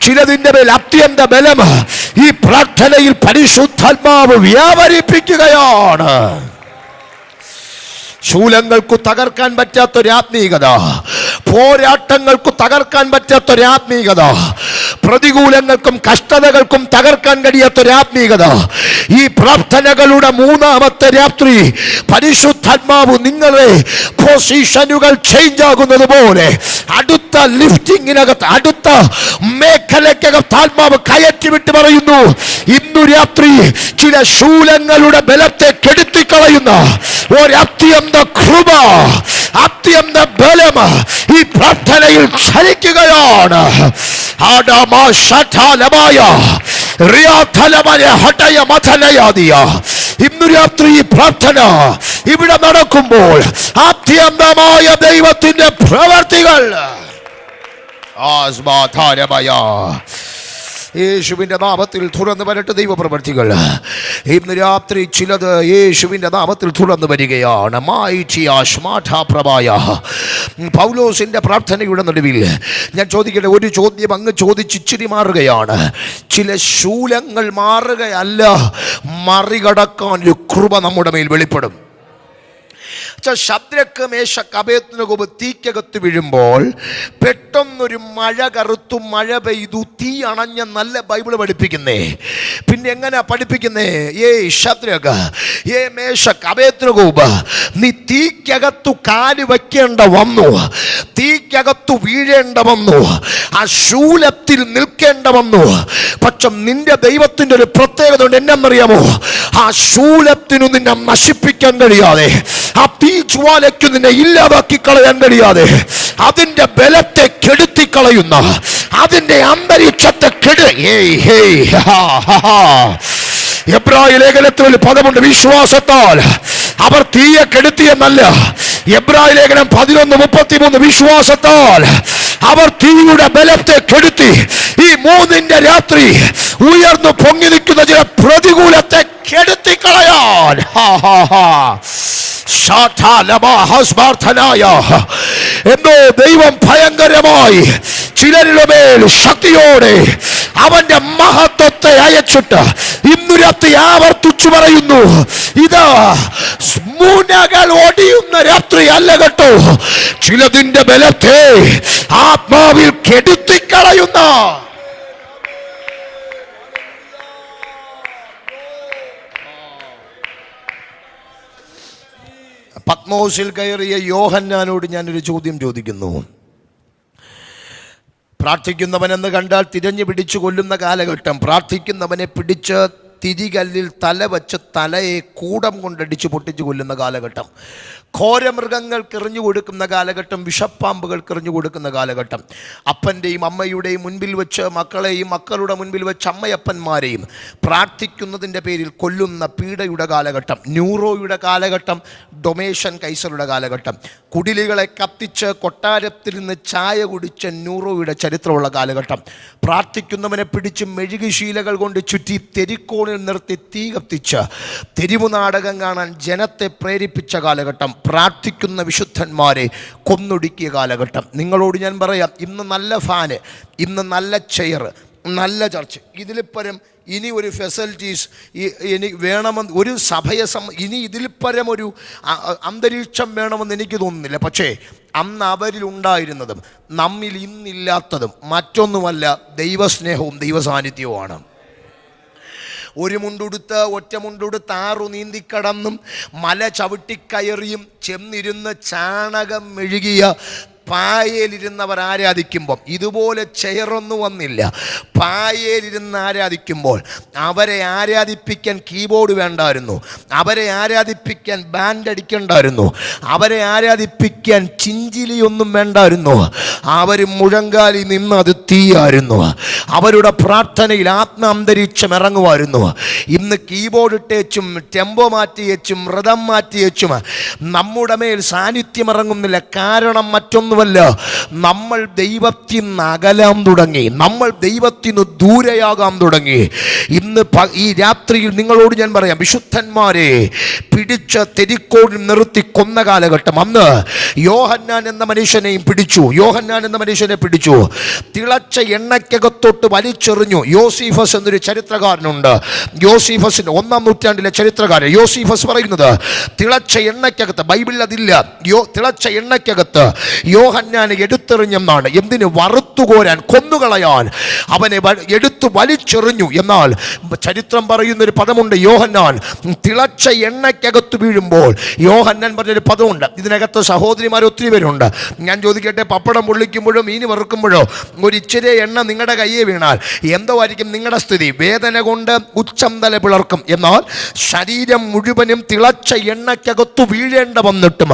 ചിലതിന്റെ മേൽ അത്യന്ത ബലം ഈ പ്രാർത്ഥനയിൽ പരിശുദ്ധാത്മാവ് വ്യാപരിപ്പിക്കുകയാണ്. ശൂലങ്ങൾക്ക് തകർക്കാൻ പറ്റാത്തൊരാത്മീകത, പോരാട്ടങ്ങൾക്ക് തകർക്കാൻ പറ്റാത്തൊരാത്മീകത, പ്രതികൂലങ്ങൾക്കും കഷ്ടതകൾക്കും തകർക്കാൻ കഴിയാത്തൊരാത്മീകത, ഈ പ്രാർത്ഥനകളുടെ 3-ാമത്തെ രാത്രി പരിശുദ്ധാത്മാവ് നിങ്ങളെ പൊസിഷനുകൾ ചേഞ്ച് ആകുന്നത് പോലെ അടുത്ത ലിഫ്റ്റിങ്ങിനകത്ത്, അടുത്ത മേഖലയ്ക്കകത്ത് ആത്മാവ് കയറ്റിവിട്ട് പറയുന്നു, ഇന്നു രാത്രി ചില ശൂലങ്ങളുടെ ബലത്തെ കെടുത്തിക്കളയുന്ന ഒരത്യന്ത കൃപ, അത്യന്ത ബലം ഈ പ്രാർത്ഥനയിൽ ചലിക്കുകയാണ്. ഇന്നു രാത്രി ഈ പ്രാർത്ഥന ഇവിടെ നടക്കുമ്പോൾ അത്യന്തമായ ദൈവത്തിന്റെ പ്രവർത്തികൾ യേശുവിന്റെ നാമത്തിൽ തുറന്നു വരട്ടെ. ദൈവപ്രവർത്തികൾ ഇന്ന് രാത്രി ചിലത് യേശുവിന്റെ നാമത്തിൽ തുറന്നു വരികയാണ്. പൗലോസിന്റെ പ്രാർത്ഥനയുടെ നടുവിൽ ഞാൻ ചോദിക്കട്ടെ, ഒരു ചോദ്യം അങ്ങ് ചോദിച്ചിച്ചിരി മാറുകയാണ്. ചില ശൂലങ്ങൾ മാറുകയല്ല, മറികടക്കാൻ ഒരു കൃപ നമ്മുടെ മേൽ വെളിപ്പെടും. ശദ്രക്ക് മേശക്ക് അബേദ്നെഗോ തീക്കകത്ത് വീഴുമ്പോൾ പെട്ടെന്നൊരു മഴ കറുത്തു, മഴ പെയ്തു, തീ അണഞ്ഞ നല്ല ബൈബിള് പഠിപ്പിക്കുന്നേ. പിന്നെ എങ്ങനെ പഠിപ്പിക്കുന്നേ? ശദ്രക്ക്, മേശക്ക്, അബേദ്നെഗോ, നീ തീക്കകത്തു കാല് വയ്ക്കേണ്ട വന്നു, തീക്കകത്തു വീഴേണ്ട വന്നു, ആ ശൂലത്തിൽ നിൽക്കേണ്ട വന്നു. പക്ഷെ നിന്റെ ദൈവത്തിന്റെ ഒരു പ്രത്യേകത ഉണ്ട്. എന്നറിയാമോ? ആ ശൂലത്തിനു നിന്നെ നശിപ്പിക്കാൻ കഴിയാതെ, ആ തീ ജ്വാലയ്ക്ക് നിന്നെ ഇല്ലാതാക്കി കളയാൻ കഴിയാതെ, അതിന്റെ ബലത്തെ കെടുത്തിക്കളയുന്ന, അതിന്റെ അന്തരീക്ഷത്തെ എബ്രായ ലേഖനത്തിൽ ഒരു പദമുണ്ട്, വിശ്വാസത്താൽ അവർ തീയെ കെടുത്തിയെന്നല്ല. എബ്രായ ലേഖനം 11:33, വിശ്വാസത്താൽ അവർ തീയുടെ ബലത്തെ കെടുത്തി. ഈ 3-ന്റെ രാത്രി ഉയർന്നു പൊങ്ങി നിൽക്കുന്ന ചില പ്രതികൂലത്തെ കെടുത്തിക്കളയാൻ എന്തോ ദൈവം ഭയങ്കര അത്ഭുതകരമായി ചിലരുടെ മേൽ ശക്തിയോടെ അവന്റെ മഹത്വത്തെ അയച്ചിട്ട് ഇന്നു രാത്രി ആവർത്തിച്ചു പറയുന്നു, ഇതാ മുനകൾ ഒടിയുന്ന രാത്രി അല്ല കേട്ടോ, ചിലതിന്റെ ബലത്തെ ആത്മാവിൽ കെടുത്തിക്കളയുന്ന പത്മോസിൽ കയറിയ യോഹന്നാനോട് ഞാനൊരു ചോദ്യം ചോദിക്കുന്നു. പ്രാർത്ഥിക്കുന്നവനെന്ന് കണ്ടാൽ തിരഞ്ഞു പിടിച്ചു കൊല്ലുന്ന കാലഘട്ടം, പ്രാർത്ഥിക്കുന്നവനെ പിടിച്ച് തിരികല്ലിൽ തല വച്ച് തലയെ കൂടം കൊണ്ടടിച്ച് പൊട്ടിച്ച് കൊല്ലുന്ന കാലഘട്ടം, ഘോരമൃഗങ്ങൾക്ക് എറിഞ്ഞു കൊടുക്കുന്ന കാലഘട്ടം, വിഷപ്പാമ്പുകൾക്ക് എറിഞ്ഞു കൊടുക്കുന്ന കാലഘട്ടം, അപ്പൻ്റെയും അമ്മയുടെയും മുൻപിൽ വെച്ച് മക്കളെയും മക്കളുടെ മുൻപിൽ വെച്ച് അമ്മയപ്പന്മാരെയും പ്രാർത്ഥിക്കുന്നതിൻ്റെ പേരിൽ കൊല്ലുന്ന പീഡയുടെ കാലഘട്ടം, ന്യൂറോയുടെ കാലഘട്ടം, ഡൊമേഷൻ കൈസറുടെ കാലഘട്ടം, കുടിലുകളെ കത്തിച്ച് കൊട്ടാരത്തിൽ നിന്ന് ചായ കുടിച്ച ന്യൂറോയുടെ ചരിത്രമുള്ള കാലഘട്ടം, പ്രാർത്ഥിക്കുന്നവനെ പിടിച്ച് മെഴുകുശീലകൾ കൊണ്ട് ചുറ്റി തെരിക്കോണിൽ നിർത്തി തീ കത്തിച്ച് തെരുവു നാടകം കാണാൻ ജനത്തെ പ്രേരിപ്പിച്ച കാലഘട്ടം, പ്രാർത്ഥിക്കുന്ന വിശുദ്ധന്മാരെ കൊന്നൊടുക്കിയ കാലഘട്ടം. നിങ്ങളോട് ഞാൻ പറയാം, ഇന്ന് നല്ല ഫാന്, ഇന്ന് നല്ല ചെയർ, നല്ല ചർച്ച്, ഇതിൽ പരം ഇനി ഒരു ഫെസിലിറ്റീസ് ഇനി വേണമെന്ന് ഒരു സഭയെ ഇനി ഇതിൽ പരം ഒരു അന്തരീക്ഷം വേണമെന്ന് എനിക്ക് തോന്നുന്നില്ല. പക്ഷേ അന്ന് അവരിലുണ്ടായിരുന്നതും നമ്മിൽ ഇന്നില്ലാത്തതും മറ്റൊന്നുമല്ല, ദൈവസ്നേഹവും ദൈവസാന്നിധ്യവുമാണ്. ഒരു മുണ്ടുടുത്ത് ഒറ്റ മുണ്ടുടുത്ത് 6 നീന്തിക്കടന്നും മല ചവിട്ടിക്കയറിയും ചെന്നിരുന്ന് ചാണകം മെഴുകിയ പായയിലിരുന്നവർ ആരാധിക്കുമ്പം ഇതുപോലെ ചെയറൊന്നും വന്നില്ല. പായയിലിരുന്ന് ആരാധിക്കുമ്പോൾ അവരെ ആരാധിപ്പിക്കാൻ കീബോർഡ് വേണ്ടായിരുന്നു, അവരെ ആരാധിപ്പിക്കാൻ ബാൻഡ് അടിക്കണ്ടായിരുന്നു, അവരെ ആരാധിപ്പിക്കാൻ ചിഞ്ചിലിയൊന്നും വേണ്ടായിരുന്നു. അവർ മുഴങ്കാലിൽ നിന്ന് അത് തീയായിരുന്നു. അവരുടെ പ്രാർത്ഥനയിൽ ആത്മാന്തരീക്ഷം ഇറങ്ങുമായിരുന്നു. ഇന്ന് കീബോർഡ് ഇട്ടേച്ചും ടെമ്പോ മാറ്റിയേച്ചും വ്രതം മാറ്റിയേച്ചും നമ്മുടെ മേൽ സാന്നിധ്യം ഇറങ്ങുന്നില്ല. കാരണം മറ്റൊന്നും, നമ്മൾ ദൈവത്തിൽ നിന്ന് അകലാൻ തുടങ്ങി, നമ്മൾ ദൈവത്തിൽ നിന്ന് ദൂരെയാകാൻ തുടങ്ങി. ഇന്ന് ഈ രാത്രിയിൽ നിങ്ങളോട് ഞാൻ പറയാം, വിശുദ്ധന്മാരെ പിടിച്ച് തെരിക്കോടിൽ നിർത്തി കൊന്ന കാലഘട്ടം. അന്ന് യോഹന്നാൻ എന്ന മനുഷ്യനെയും പിടിച്ചു, യോഹന്നാൻ എന്ന മനുഷ്യനെ പിടിച്ചു, തിളച്ച എണ്ണയ്ക്കകത്തോട്ട് വലിച്ചെറിഞ്ഞു. യോസീഫസ് എന്നൊരു ചരിത്രകാരനുണ്ട്. യോസീഫസിന്റെ 1-ാം നൂറ്റാണ്ടിലെ ചരിത്രകാരൻ യോസീഫസ് പറയുന്നത്, തിളച്ച എണ്ണയ്ക്കകത്ത്, ബൈബിളിൽ അതില്ല, തിളച്ച എണ്ണയ്ക്കകത്ത് യോഹന്നാനെ എടുത്തെറിഞ്ഞെന്നാണ്. എന്തിന്? വറുത്തുകോരാൻ, കൊന്നുകളയാൻ അവനെ എടുത്തു വലിച്ചെറിഞ്ഞു. എന്നാൽ ചരിത്രം പറയുന്നൊരു പദമുണ്ട്, യോഹന്നാൻ തിളച്ച എണ്ണയ്ക്കകത്ത് വീഴുമ്പോൾ യോഹന്നാൻ പറഞ്ഞൊരു പദമുണ്ട്. ഇതിനകത്ത് സഹോദരിമാർ ഒത്തിരി പേരുണ്ട്. ഞാൻ ചോദിക്കട്ടെ, പപ്പടം പൊള്ളിക്കുമ്പോഴോ മീൻ വറുക്കുമ്പോഴോ ഒരു ഇച്ചിരി എണ്ണ നിങ്ങളുടെ കയ്യെ വീണാൽ എന്തോ ആയിരിക്കും നിങ്ങളുടെ സ്ഥിതി? വേദന കൊണ്ട് ഉച്ചം തല പിളർക്കും. എന്നാൽ ശരീരം മുഴുവനും തിളച്ച എണ്ണയ്ക്കകത്തു വീഴേണ്ട വന്നിട്ടും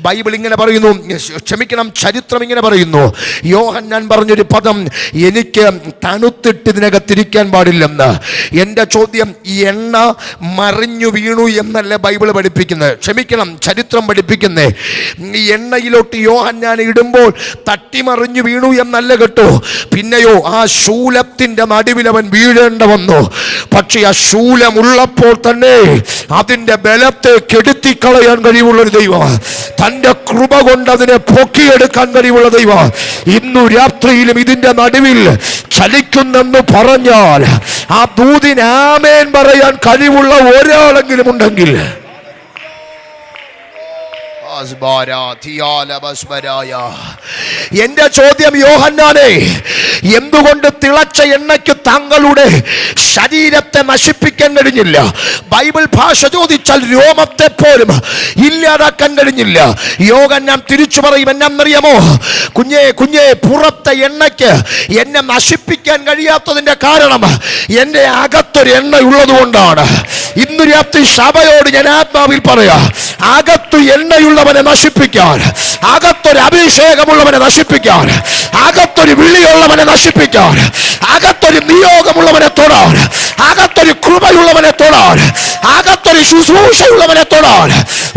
ബൈബിൾ ഇങ്ങനെ പറയുന്നു, ക്ഷമിക്കണം, ചരിത്രം ഇങ്ങനെ പറയുന്നു, യോഹന്നാൻ പറഞ്ഞൊരു പദം, എനിക്ക് തണുത്തിട്ട് ഇതിനകത്തിരിക്കാൻ പാടില്ലെന്ന്. എൻ്റെ ചോദ്യം, ഈ എണ്ണ മറിഞ്ഞു വീണു എന്നല്ല ബൈബിൾ പഠിപ്പിക്കുന്നത്, ക്ഷമിക്കണം, ചരിത്രം പഠിപ്പിക്കുന്നേ. ഈ എണ്ണയിലോട്ട് യോഹന്നാൻ ഇടുമ്പോൾ തട്ടിമറിഞ്ഞു വീണു എന്നല്ല കേട്ടോ. പിന്നെയോ ആ ശൂലത്തിൻ്റെ നടുവിൽ അവൻ വീഴേണ്ട വന്നു. പക്ഷേ ആ ശൂലമുള്ളപ്പോൾ തന്നെ അതിൻ്റെ ബലത്തെ കെടുത്തിക്കളയാൻ കഴിവുള്ളൊരു ദൈവം, തൻ്റെ കൃപ കൊണ്ട് അതിനെ പൊക്കിയെടുക്കാൻ കഴിവുള്ള ദൈവം ഇന്നു രാത്രിയിലും ഇതിന്റെ നടുവിൽ ചലിക്കുന്നെന്ന് പറഞ്ഞാൽ ആ ദൂതിന് ആമേൻ പറയാൻ കഴിവുള്ള ഒരാളെങ്കിലും ഉണ്ടെങ്കിൽ എന്റെ ചോദ്യം, യോഹന്നാനെ, എന്തുകൊണ്ട് തിളച്ച എണ്ണയ്ക്ക് താങ്കളുടെ ശരീരത്തെ നശിപ്പിക്കാൻ കഴിഞ്ഞില്ല? ബൈബിൾ ഭാഷ ചോദിച്ചാൽ രോമത്തെ പോലും ഇല്ലാതാക്കാൻ കഴിഞ്ഞില്ല. യോഹന്നാൻ തിരിച്ചു പറയും, എന്നറിയാമോ കുഞ്ഞേ, കുഞ്ഞേ, പുറത്തെ എണ്ണയ്ക്ക് എന്നെ നശിപ്പിക്കാൻ കഴിയാത്തതിന്റെ കാരണം എൻ്റെ അകത്തൊരു എണ്ണ ഉള്ളത് കൊണ്ടാണ്. ഇന്നു രാത്രി സഭയോട് ഞാൻ ആത്മാവിൽ പറയാ, അകത്തു എണ്ണയുള്ളവനെ നശിപ്പിക്കാൻ, അകത്തൊരു അഭിഷേകമുള്ളവനെ നശിപ്പിക്കാൻ, അകത്തൊരു വിളിയുള്ളവനെ നശിപ്പിക്കാൻ, അകത്തൊരു നിയോഗമുള്ളവനെ തൊടാൻ, അകത്തൊരു കൃപയുള്ളവനെ തൊടാൻ, അകത്തൊരു ശുശ്രൂഷയുള്ളവനെ തൊടാൻ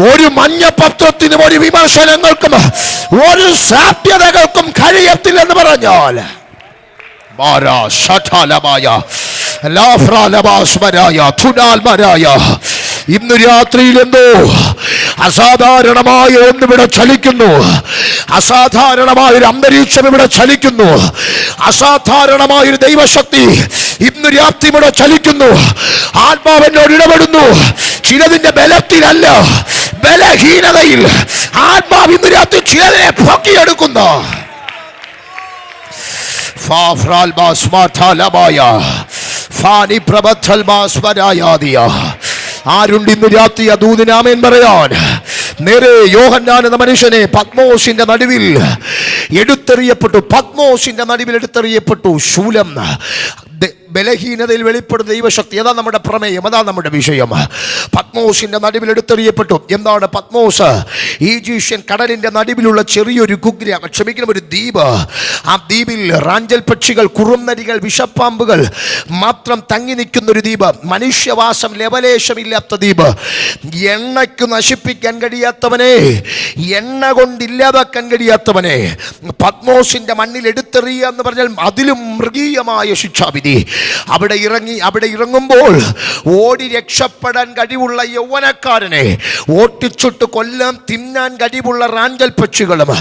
ഒരു മഞ്ഞപത്രത്തിനും ഒരു വിമർശനങ്ങൾക്കും ഒരു സാധ്യതകൾക്കും കഴിയത്തില്ലെന്ന് പറഞ്ഞാൽ ഇന്ന് രാത്രിയിൽ എന്തോ അസാധാരണമായ ഒന്നിവിടെ ചലിക്കുന്നു. അസാധാരണമായൊരു അന്തരീക്ഷം ഇവിടെ ചലിക്കുന്നു. അസാധാരണമായൊരു ദൈവശക്തി ഇന്ന് രാത്രി ഇവിടെ ചലിക്കുന്നു. ആത്മാവെന്നോട് ഇടപെടുന്നു. ചിലതിന്റെ ബലത്തിലല്ല, ബലഹീനതയിൽ ആത്മാവ് ഇന്ന് രാത്രി ചിലതിനെ പൊക്കിയെടുക്കുന്നു. ആരുണ്ട് ഇന്ന് രാത്രി ആ ദൂതനാമേൻ പറയാൻ? നേരെ യോഹന്നാൻ എന്ന മനുഷ്യനെ പത്മോസിന്റെ നടുവിൽ എടുത്തെറിയപ്പെട്ടു. പത്മോസിന്റെ നടുവിൽ എടുത്തെറിയപ്പെട്ടു. ശൂലം ബലഹീനതയിൽ വെളിപ്പെടുന്ന ദൈവശക്തി. അതാ നമ്മുടെ പ്രമേയം, അതാ നമ്മുടെ വിഷയം. പത്മോസിന്റെ നടുവിൽ എടുത്തെറിയപ്പെട്ടു. എന്താണ് പത്മോസ്? ഈജിപ്ഷ്യൻ കടലിന്റെ നടുവിലുള്ള ചെറിയൊരു ഒരു ദ്വീപ്. ആ ദ്വീപിൽ റാഞ്ചൽ പക്ഷികൾ, കുറുനരികൾ, വിഷപ്പാമ്പുകൾ മാത്രം തങ്ങി നിൽക്കുന്ന ഒരു ദ്വീപ്. മനുഷ്യവാസം ലവലേശമില്ലാത്ത ദ്വീപ്. എണ്ണയ്ക്ക് നശിപ്പിക്കാൻ കഴിയാത്തവനെ, എണ്ണ കൊണ്ടില്ലാതാക്കാൻ കഴിയാത്തവനെ പത്മോസിന്റെ മണ്ണിൽ എടുത്തെറിയുക എന്ന് പറഞ്ഞാൽ അതിലും മൃഗീയമായ ശിക്ഷാവിധി. അവിടെ ഇറങ്ങുമ്പോൾ ഓടി രക്ഷപ്പെടാൻ കഴിവുള്ള യൗവനക്കാരനെ ഓട്ടിച്ചിട്ട് കൊല്ലാൻ തിന്നാൻ കഴിവുള്ള റാഞ്ചൽ പക്ഷികളും,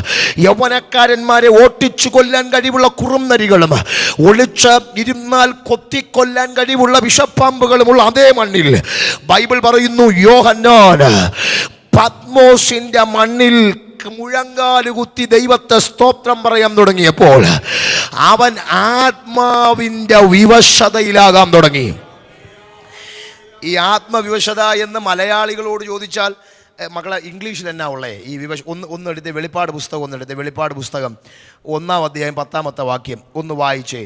യൗവനക്കാരന്മാരെ ഓട്ടിച്ചു കൊല്ലാൻ കഴിവുള്ള കുറുനരികളും, ഒളിച്ച് ഇരുന്നാൽ കൊത്തിക്കൊല്ലാൻ കഴിവുള്ള വിഷപ്പാമ്പുകളുമുള്ള അതേ മണ്ണിൽ ബൈബിൾ പറയുന്നു, യോഹന്നാൻ പത്മോസിന്റെ മണ്ണിൽ മുഴങ്കാലുകുത്തി ദൈവത്തെ സ്തോത്രം പറയാൻ തുടങ്ങിയപ്പോൾ അവൻ ആത്മാവിൻ്റെ വിവശതയിലാകാൻ തുടങ്ങി. ഈ ആത്മവിവശത എന്ന് മലയാളികളോട് ചോദിച്ചാൽ, മക്കളെ ഇംഗ്ലീഷിൽ എന്നാ ഉള്ളേ ഈ ഒന്നെടുത്ത് വെളിപ്പാട് പുസ്തകം, വെളിപ്പാട് പുസ്തകം 1-ാം അധ്യായം 10-ാമത്തെ വാക്യം ഒന്ന് വായിച്ചേ.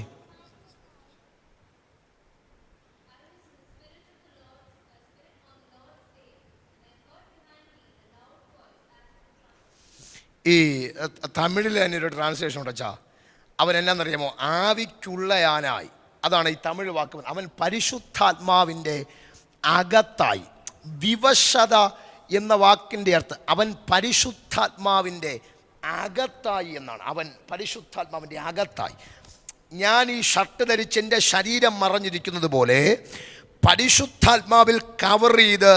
ഈ തമിഴിൽ തന്നെ ഒരു ട്രാൻസ്ലേഷൻ ഉണ്ടച്ചാ, അവൻ എന്നാന്നറിയാമോ? ആവിക്കുള്ളയാനായി. അതാണ് ഈ തമിഴ് വാക്ക്. അവൻ പരിശുദ്ധാത്മാവിൻ്റെ അകത്തായി. വിവശത എന്ന വാക്കിൻ്റെ അർത്ഥം അവൻ പരിശുദ്ധാത്മാവിൻ്റെ അകത്തായി എന്നാണ്. അവൻ പരിശുദ്ധാത്മാവിൻ്റെ അകത്തായി. ഞാൻ ഈ ഷർട്ട് ധരിച്ച് എൻ്റെ ശരീരം മറഞ്ഞിരിക്കുന്നത് പോലെ പരിശുദ്ധാത്മാവിൽ കവർ ചെയ്ത്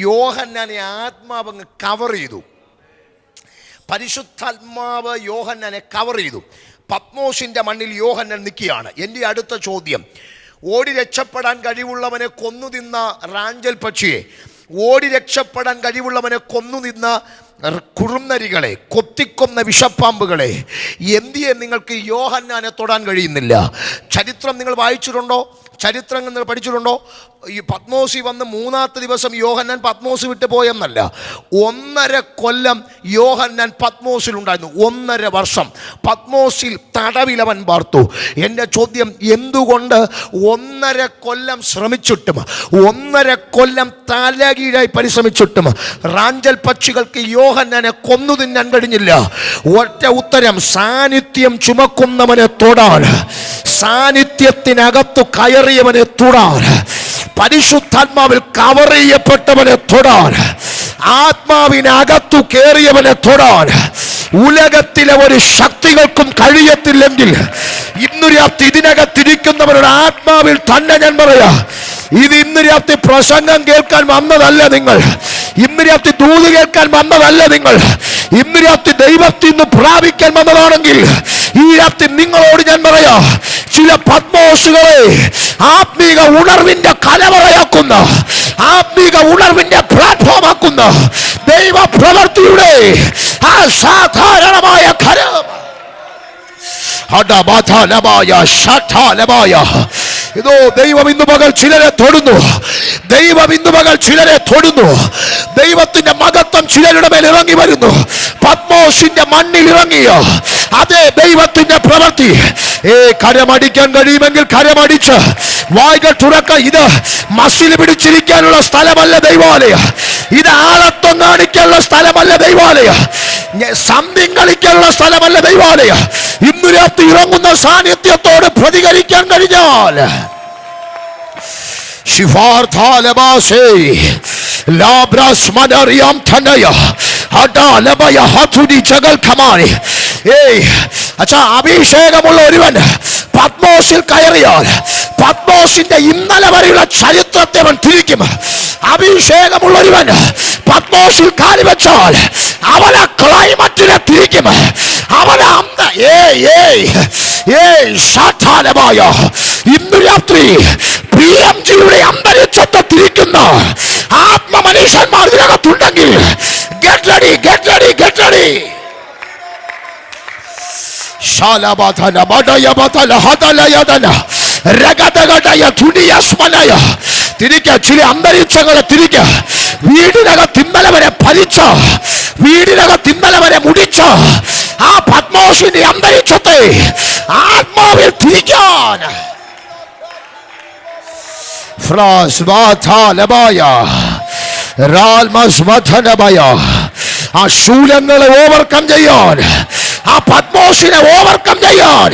യോഹന്നാനെ ആത്മാവങ്ങ് കവർ ചെയ്തു. പരിശുദ്ധാത്മാവ് യോഹന്നാനെ കവർ ചെയ്തു. പത്മോസിന്റെ മണ്ണിൽ യോഹന്നാൻ നിൽക്കുകയാണ്. എൻ്റെ അടുത്ത ചോദ്യം, ഓടി രക്ഷപ്പെടാൻ കഴിവുള്ളവനെ കൊന്നു തിന്ന റാഞ്ചൽ പക്ഷിയെ, ഓടി രക്ഷപ്പെടാൻ കഴിവുള്ളവനെ കൊന്നു തിന്ന കുറുനരികളെ, കൊത്തിക്കൊന്ന വിഷപ്പാമ്പുകളെ എന്തിയെ നിങ്ങൾക്ക് യോഹന്നാനെ തൊടാൻ കഴിയുന്നില്ല? ചരിത്രം നിങ്ങൾ വായിച്ചിട്ടുണ്ടോ? ചരിത്രം നിങ്ങൾ പഠിച്ചിട്ടുണ്ടോ? ഈ പത്മോസി വന്ന് 3-ാമത്തെ ദിവസം യോഹന്നാൻ പത്മോസ് വിട്ട് പോയെന്നല്ല, 1.5 കൊല്ലം യോഹന്നാൻ പത്മോസിലുണ്ടായിരുന്നു. 1.5 വർഷം പത്മോസിൽ തടവിലവൻ പാർത്തു. എൻ്റെ ചോദ്യം, എന്തുകൊണ്ട് 1.5 കൊല്ലം ശ്രമിച്ചിട്ടും, 1.5 കൊല്ലം തലകീഴായി പരിശ്രമിച്ചിട്ടും റാഞ്ചൽ പക്ഷികൾക്ക് യോഹന്നാനെ കൊന്നു തിന്നാൻ കഴിഞ്ഞില്ല? ഒറ്റ ഉത്തരം, സാന്നിധ്യം ചുമക്കുന്നവനെ തൊടാൻ, സാന്നിധ്യത്തിനകത്തു കയറിയവനെ തൊടാൻ, പരിശുദ്ധാത്മാവിൽ കവർ ചെയ്യപ്പെട്ടവനെ തൊടാൻ, ആത്മാവിനകത്തു കയറിയവനെ തൊടാൻ ഉലകത്തിലെ ഒരു ശക്തികൾക്കും കഴിയത്തില്ലെങ്കിൽ ഇന്നു രാത്രി ഇതിനകത്തിരിക്കുന്നവരുടെ ആത്മാവിൽ തന്നെ ഞാൻ പറയാ, ഇത് ഇന്ന് രാത്രി പ്രസംഗം കേൾക്കാൻ വന്നതല്ല നിങ്ങൾ, ഇന്ന് രാത്രി ദൂത് കേൾക്കാൻ വന്നതല്ല നിങ്ങൾ, ഇന്ന് രാത്രി ദൈവത്തിൽ നിന്ന് പ്രാപിക്കാൻ വന്നതാണെങ്കിൽ ഈ രാത്രി നിങ്ങളോട് ഞാൻ പറയാ, ചില പത്മോസുകളെ ആത്മീക ഉണർവിന്റെ കലവറയാക്കുന്ന, ആത്മീക ഉണർവിന്റെ പ്ലാറ്റ്ഫോം ആക്കുന്ന ദൈവ പ്രവൃത്തിയുടെ അസാധാരണമായ കരം ഇതോ ദൈവം ഇന്നു പകൽ ചിലരെ തൊടുന്നു. ദൈവം ഇന്നു പകൽ ചിലരെ തൊടുന്നു. ദൈവത്തിന്റെ മഹത്വം ചിലരുടെ മേൽ ഇറങ്ങി വരുന്നു. പത്മോസിന്റെ മണ്ണിൽ ഇറങ്ങിയ അതേ ദൈവത്തിന്റെ പ്രവൃത്തി. കരമടിക്കാൻ കഴിയുമെങ്കിൽ കരമടിച്ച് വായ്കൾ തുറക്ക. ഇത് മസിൽ പിടിച്ചിരിക്കാനുള്ള സ്ഥലമല്ല ദൈവാലയ, ഇത് ആളത്വം കാണിക്കാനുള്ള സ്ഥലമല്ല ദൈവാലയ, സന്ധ്യം കളിക്കാനുള്ള സ്ഥലമല്ല ദൈവാലയ. ഇന്നു രാത്രി ഇറങ്ങുന്ന സാന്നിധ്യത്തോട് പ്രതികരിക്കാൻ കഴിഞ്ഞാൽ അഭിഷേകമുള്ള ഒരുവൻ പത്മോസിൽ കയറിയാൽ പത്മോസിന്റെ ഇന്നലെ വരെയുള്ള ചരിത്രത്തെ അവൻ തിരിക്കും. അഭിഷേകമുള്ളൊരുവൻ പത്മോസിൽ കാലി വെച്ചാൽ അവനെ ക്ലൈമറ്റിനെ തിരിക്കും. അവനെ ഇന്ന് രാത്രി PMGയുടെ അന്തരീക്ഷത്തെ തിരിക്കുന്ന ആത്മമനുഷ്യന്മാർ ഇതിനകത്തുണ്ടെങ്കിൽ get ready, get ready, get ready. Shalabadana badaya badala hadala yadana ragadagaya duniyasmanaya. തിരിക്കുക, ചില അന്തരീക്ഷങ്ങളെ തിരിക്കുക. വീടിനകത്ത് ഇന്നലെ വരെ ഫലിച്ച, വീടിനകത്ത് ഇന്നലെ വരെ മുടിച്ച ആ പത്മോസിന്റെ അന്തരീക്ഷത്തെ ആത്മാവിൽ തിരിക്കാൻ. ആ ശൂലങ്ങളെ ഓവർകം ചെയ്യാൻ, ആ പത്മോസിനെ ഓവർകം ചെയ്യാൻ,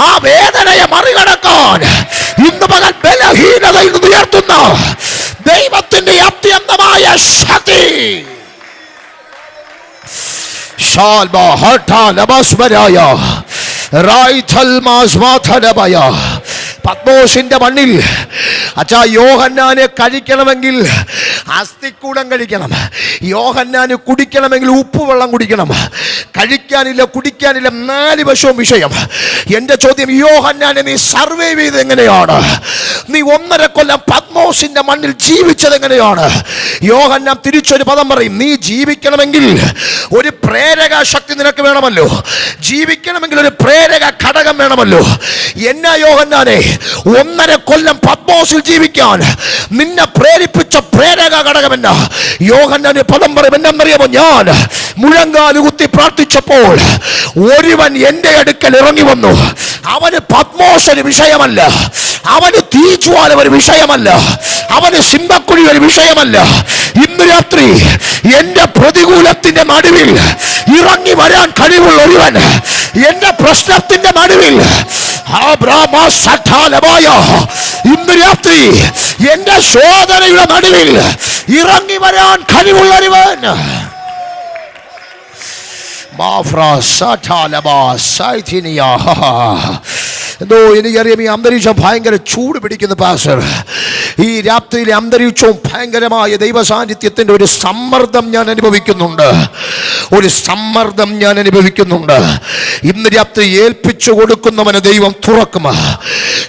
ആ വേദനയെ മറികടക്കാൻ ഇന്ന് പകൽ ബലഹീനതയിൽ നിന്ന് ഉയർത്തുന്ന ദൈവത്തിന്റെ അത്യന്തമായ ശക്തി. പത്മോസിന്റെ മണ്ണിൽ അച്ഛാ യോഹന്നാനെ കഴിക്കണമെങ്കിൽ അസ്ഥിക്കൂടം കഴിക്കണം. യോഹന്നാന് കുടിക്കണമെങ്കിൽ ഉപ്പുവെള്ളം കുടിക്കണം. കഴിക്കാനില്ല, കുടിക്കാനില്ല, 4 വശവും വിഷയം. എന്റെ ചോദ്യം, യോഹന്നാനെ നീ സർവൈവ് ചെയ്ത് എങ്ങനെയാണ്? നീ 1.5 കൊല്ലം പത്മോസിന്റെ മണ്ണിൽ ജീവിച്ചത് എങ്ങനെയാണ്? യോഹന്നാൻ തിരിച്ചൊരു പദം പറയും, നീ ജീവിക്കണമെങ്കിൽ ഒരു പ്രേരക ശക്തി നിനക്ക് വേണമല്ലോ. ജീവിക്കണമെങ്കിൽ ഒരു പ്രേരക ഘടകം വേണമല്ലോ. എന്നാ യോഹന്നാനെ 1.5 കൊല്ലം പത്മോസിൽ ജീവിക്കാൻ നിന്നെ പ്രേരിപ്പിച്ച പ്രേരക ഘടകം എന്നാ? യോഹന്നാൻ പദം പറയും, എന്നറിയാമോ? ഞാൻ മുഴങ്കാല് കുത്തി പ്രാർത്ഥിച്ചപ്പോൾ ഒരുവൻ എന്റെ അടുക്കൽ ഇറങ്ങി വന്നു. അവന് പത്മോസ് ഒരു വിഷയമല്ല, അവന് തീജ്വാല ഒരു വിഷയമല്ല, അവന് സിംഹക്കുഴി ഒരു വിഷയമല്ല. ഇന്ന് രാത്രി എന്റെ പ്രതികൂലത്തിന്റെ നടുവിൽ ഇറങ്ങി വരാൻ കഴിവുള്ള ഒരുവൻ, എന്റെ പ്രശ്നത്തിന്റെ നടുവിൽ ഇന്ന് രാത്രി എന്റെ ശോധനയുടെ നടുവിൽ ഇറങ്ങി വരാൻ കഴിവുള്ള ഒരുവൻ. എന്തോ എനിക്കറിയാം, ഈ അന്തരീക്ഷം ഭയങ്കര ചൂട് പിടിക്കുന്ന പാസ്റ്റർ. ഈ രാത്രിയിലെ അന്തരീക്ഷവും ഭയങ്കരമായ ദൈവസാന്നിധ്യത്തിന്റെ ഒരു സമ്മർദ്ദം ഞാൻ അനുഭവിക്കുന്നുണ്ട്, ഒരു സമ്മർദ്ദം ഞാൻ അനുഭവിക്കുന്നുണ്ട്. ഇന്ന് രാത്രി ഏൽപ്പിച്ചു കൊടുക്കുന്നവന് ദൈവം തുറക്കും.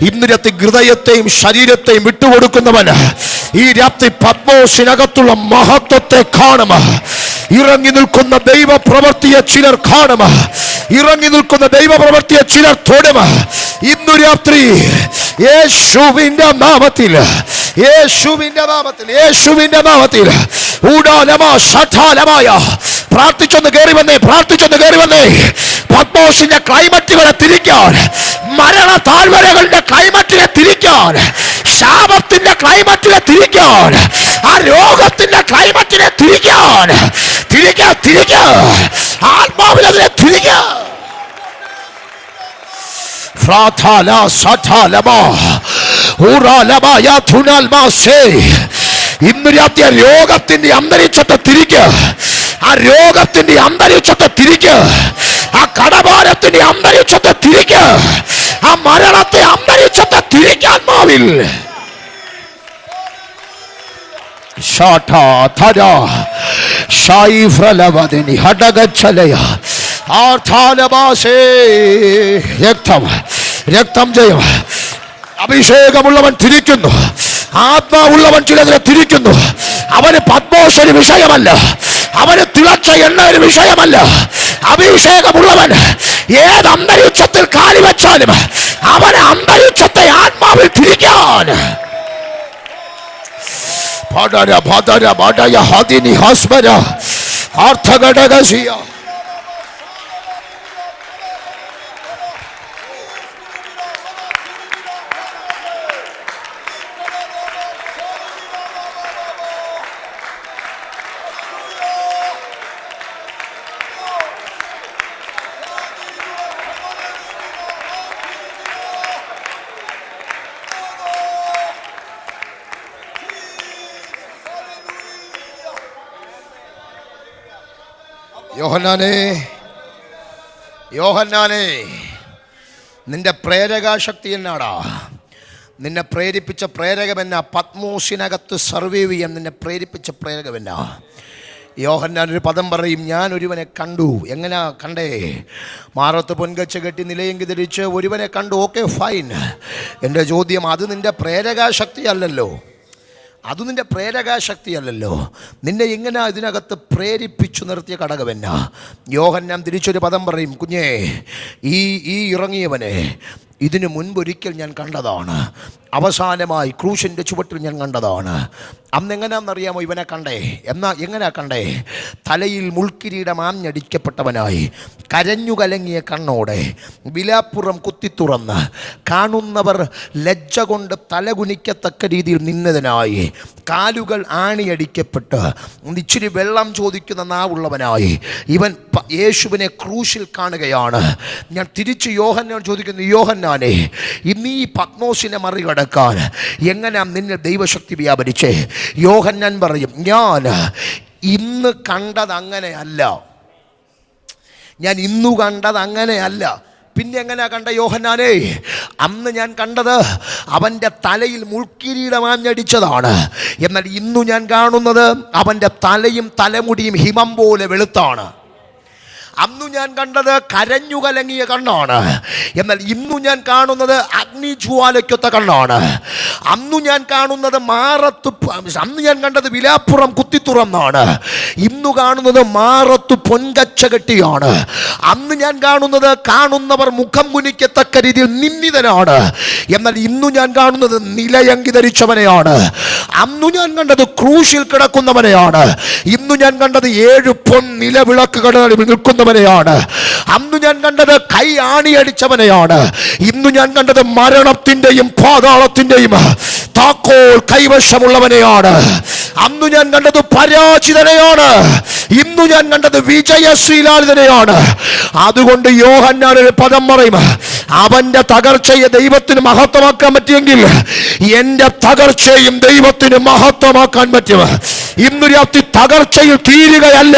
ഇന്ന് രാത്രി ഹൃദയത്തെയും ശരീരത്തെയും വിട്ടുകൊടുക്കുന്നവന് ഈ രാത്രി പത്മോസിനകത്തുള്ള മഹത്വത്തെ കാണും. ഇറങ്ങി നിൽക്കുന്ന ദൈവപ്രവൃത്തിയെ ചിലർ കാണും, ഇറങ്ങി നിൽക്കുന്ന ദൈവപ്രവൃത്തിയെ ചിലർ തൊടും. ഇന്നു രാത്രി യേശുവിന്റെ നാമത്തിൽ, യേശുവിന്റെ നാമത്തിൽ, യേശുവിന്റെ നാമത്തിൽ പ്രാർത്ഥിച്ചൊന്ന് കയറി വന്നേ, പ്രാർത്ഥിച്ചൊന്ന് കയറി വന്നേ. പത്മോസിന്റെ ക്ലൈമറ്റുകളെ തിരിക്കാൻ, മരണ താഴ്വരകളുടെ ക്ലൈമറ്റിനെ തിരിക്കാൻ, ശാപത്തിന്റെ ക്ലൈമറ്റിനെ തിരിക്കാൻ, ആ രോഗത്തിന്റെ ക്ലൈമറ്റിനെ തിരിക്കാൻ, തിരിക്കാൻ, തിരിക്കാൻ, ആത്മാവിൽ അതിനെ തിരിക്കാൻ. ഇന്ന് രാത്രി രോഗത്തിന്റെ അന്തരീക്ഷത്തെ തിരിക്കുക, ആ രോഗത്തിന്റെ അന്തരീക്ഷത്തെ തിരിക്കുക, ആ കടഭാരത്തിന്റെ അന്തരീക്ഷത്തെ തിരിക്കുക, ആ മരണത്തെ അന്തരീക്ഷത്തെ തിരിക്കാത്മാവിൽ. രക്തം ജയം. അഭിഷേകമുള്ളവൻ തിരിക്കുന്നു, ആത്മാവുള്ളവൻ ചിലതിനെ തിരിക്കുന്നു. അവന് പത്മോസ് ഒരു വിഷയമല്ല, അവന് തിളച്ച എണ്ണ ഒരു വിഷയമല്ല. അഭിഷേകമുള്ളവൻ ഏത് അന്തരീക്ഷത്തിൽ കാലി വെച്ചാലും അവന് അന്തരീക്ഷത്തെ ആത്മാവിൽ തിരിക്കാൻ. യോഹന്നാനേ, യോഹന്നാനേ, നിന്റെ പ്രേരകാശക്തി എന്നാടാ? നിന്നെ പ്രേരിപ്പിച്ച പ്രേരകമെന്നാ? പത്മോസിനകത്ത് സർവൈവ് ചെയ്യാൻ നിന്നെ പ്രേരിപ്പിച്ച പ്രേരകമെന്നാ? യോഹന്നാനൊരു പദം പറയും, ഞാൻ ഒരുവനെ കണ്ടു. എങ്ങനെയാ കണ്ടേ? മാറത്ത് പൊൻകച്ച കെട്ടി നിലയെങ്കി ധരിച്ച് ഒരുവനെ കണ്ടു. Okay, fine. എൻ്റെ ചോദ്യം, അത് നിൻ്റെ പ്രേരകാശക്തി അല്ലല്ലോ. അത് നിൻ്റെ പ്രേരകാശക്തി അല്ലല്ലോ. നിന്നെ എങ്ങനെയാ ഇതിനകത്ത് പ്രേരിപ്പിച്ചു നിർത്തിയ ഘടകമെന്നാ? യോഹന്നാൻ തിരിച്ചൊരു പദം പറയും, കുഞ്ഞേ, ഈ ഇറങ്ങിയവനെ ഇതിനു മുൻപൊരിക്കൽ ഞാൻ കണ്ടതാണ്. അവസാനമായി ക്രൂശിൻ്റെ ചുവട്ടിൽ ഞാൻ കണ്ടതാണ്. അന്നെങ്ങനെയാണെന്നറിയാമോ ഇവനെ കണ്ടേ? എങ്ങനെയാ കണ്ടേ? തലയിൽ മുൾക്കിരീടം ആഞ്ഞടിക്കപ്പെട്ടവനായി, കരഞ്ഞു കലങ്ങിയ കണ്ണോടെ, വിലാപ്പുറം കുത്തിത്തുറന്ന്, കാണുന്നവർ ലജ്ജ കൊണ്ട് തലകുനിക്കത്തക്ക രീതിയിൽ നിന്നതിനായി, കാലുകൾ ആണിയടിക്കപ്പെട്ട് ഇച്ചിരി വെള്ളം ചോദിക്കുന്ന നാവുള്ളവനായി ഇവൻ യേശുവിനെ ക്രൂശിൽ കാണുകയാണ്. ഞാൻ തിരിച്ച് യോഹന്നാൻ ചോദിക്കുന്നു, യോഹന്നാനെ, ഇന്ന് ഈ പത്മോസിനെ മറികടക്കാൻ എങ്ങനെയാ നിന്നെ ദൈവശക്തി വ്യാപരിച്ചേ? യോഹന്നാൻ പറയും, ഞാൻ ഇന്ന് കണ്ടത് അങ്ങനെയല്ല. ഞാൻ ഇന്നു കണ്ടത് അങ്ങനെയല്ല. പിന്നെ എങ്ങനെയാ കണ്ട യോഹന്നാനെ? അന്ന് ഞാൻ കണ്ടത് അവൻ്റെ തലയിൽ മുൾക്കിരീടമാഞ്ഞടിച്ചതാണ്. എന്നാൽ ഇന്നു ഞാൻ കാണുന്നത് അവൻ്റെ തലയും തലമുടിയും ഹിമം പോലെ വെളുത്താണ്. അന്നു ഞാൻ കണ്ടത് കരഞ്ഞു കലങ്ങിയ കണ്ണാണ്. എന്നാൽ ഇന്നു ഞാൻ കാണുന്നത് അഗ്നിജ്വാലയ്ക്കൊത്ത കണ്ണാണ്. അന്നു ഞാൻ കാണുന്നത് അന്ന് ഞാൻ കണ്ടത് വിലാപ്പുറം കുത്തിത്തുറന്നാണ്. ഇന്നു കാണുന്നത് മാറത്തു പൊൻകച്ച കെട്ടിയാണ്. അന്ന് ഞാൻ കാണുന്നത് കാണുന്നവർ മുഖം കുനിക്കത്തക്ക രീതിയിൽ നിന്ദിതനാണ്. എന്നാൽ ഇന്നു ഞാൻ കാണുന്നത് നിലയങ്കി ധരിച്ചവനെയാണ്. അന്നു ഞാൻ കണ്ടത് ക്രൂശിൽ കിടക്കുന്നവനെയാണ്. ഇന്നു ഞാൻ കണ്ടത് 7 പൊൻ നിലവിളക്കുകളിൽ നിൽക്കുന്ന ാണ്. അന്ന് ഞാൻ കണ്ടത് കൈ ആണിയടിച്ചവനെയാണ്. ഇന്നു ഞാൻ കണ്ടത് മരണത്തിന്റെയും പാതാളത്തിന്റെയും താക്കോൽ കൈവശമുള്ളവനെയാണ്. അന്നു ഞാൻ കണ്ടത് പരാജിതനെയാണ്. ഇന്നു ഞാൻ കണ്ടത് വിജയശ്രീലാളിതനെയാണ്. അതുകൊണ്ട് യോഹന്നാൻ ഒരു പദം പറയും, അവന്റെ തകർച്ചയെ ദൈവത്തിന് മഹത്വമാക്കാൻ പറ്റിയെങ്കിൽ എന്റെ തകർച്ചയും ദൈവത്തിന് മഹത്വമാക്കാൻ പറ്റും. ഇന്നു രാത്രി തകർച്ചയിൽ തീരുകയല്ല,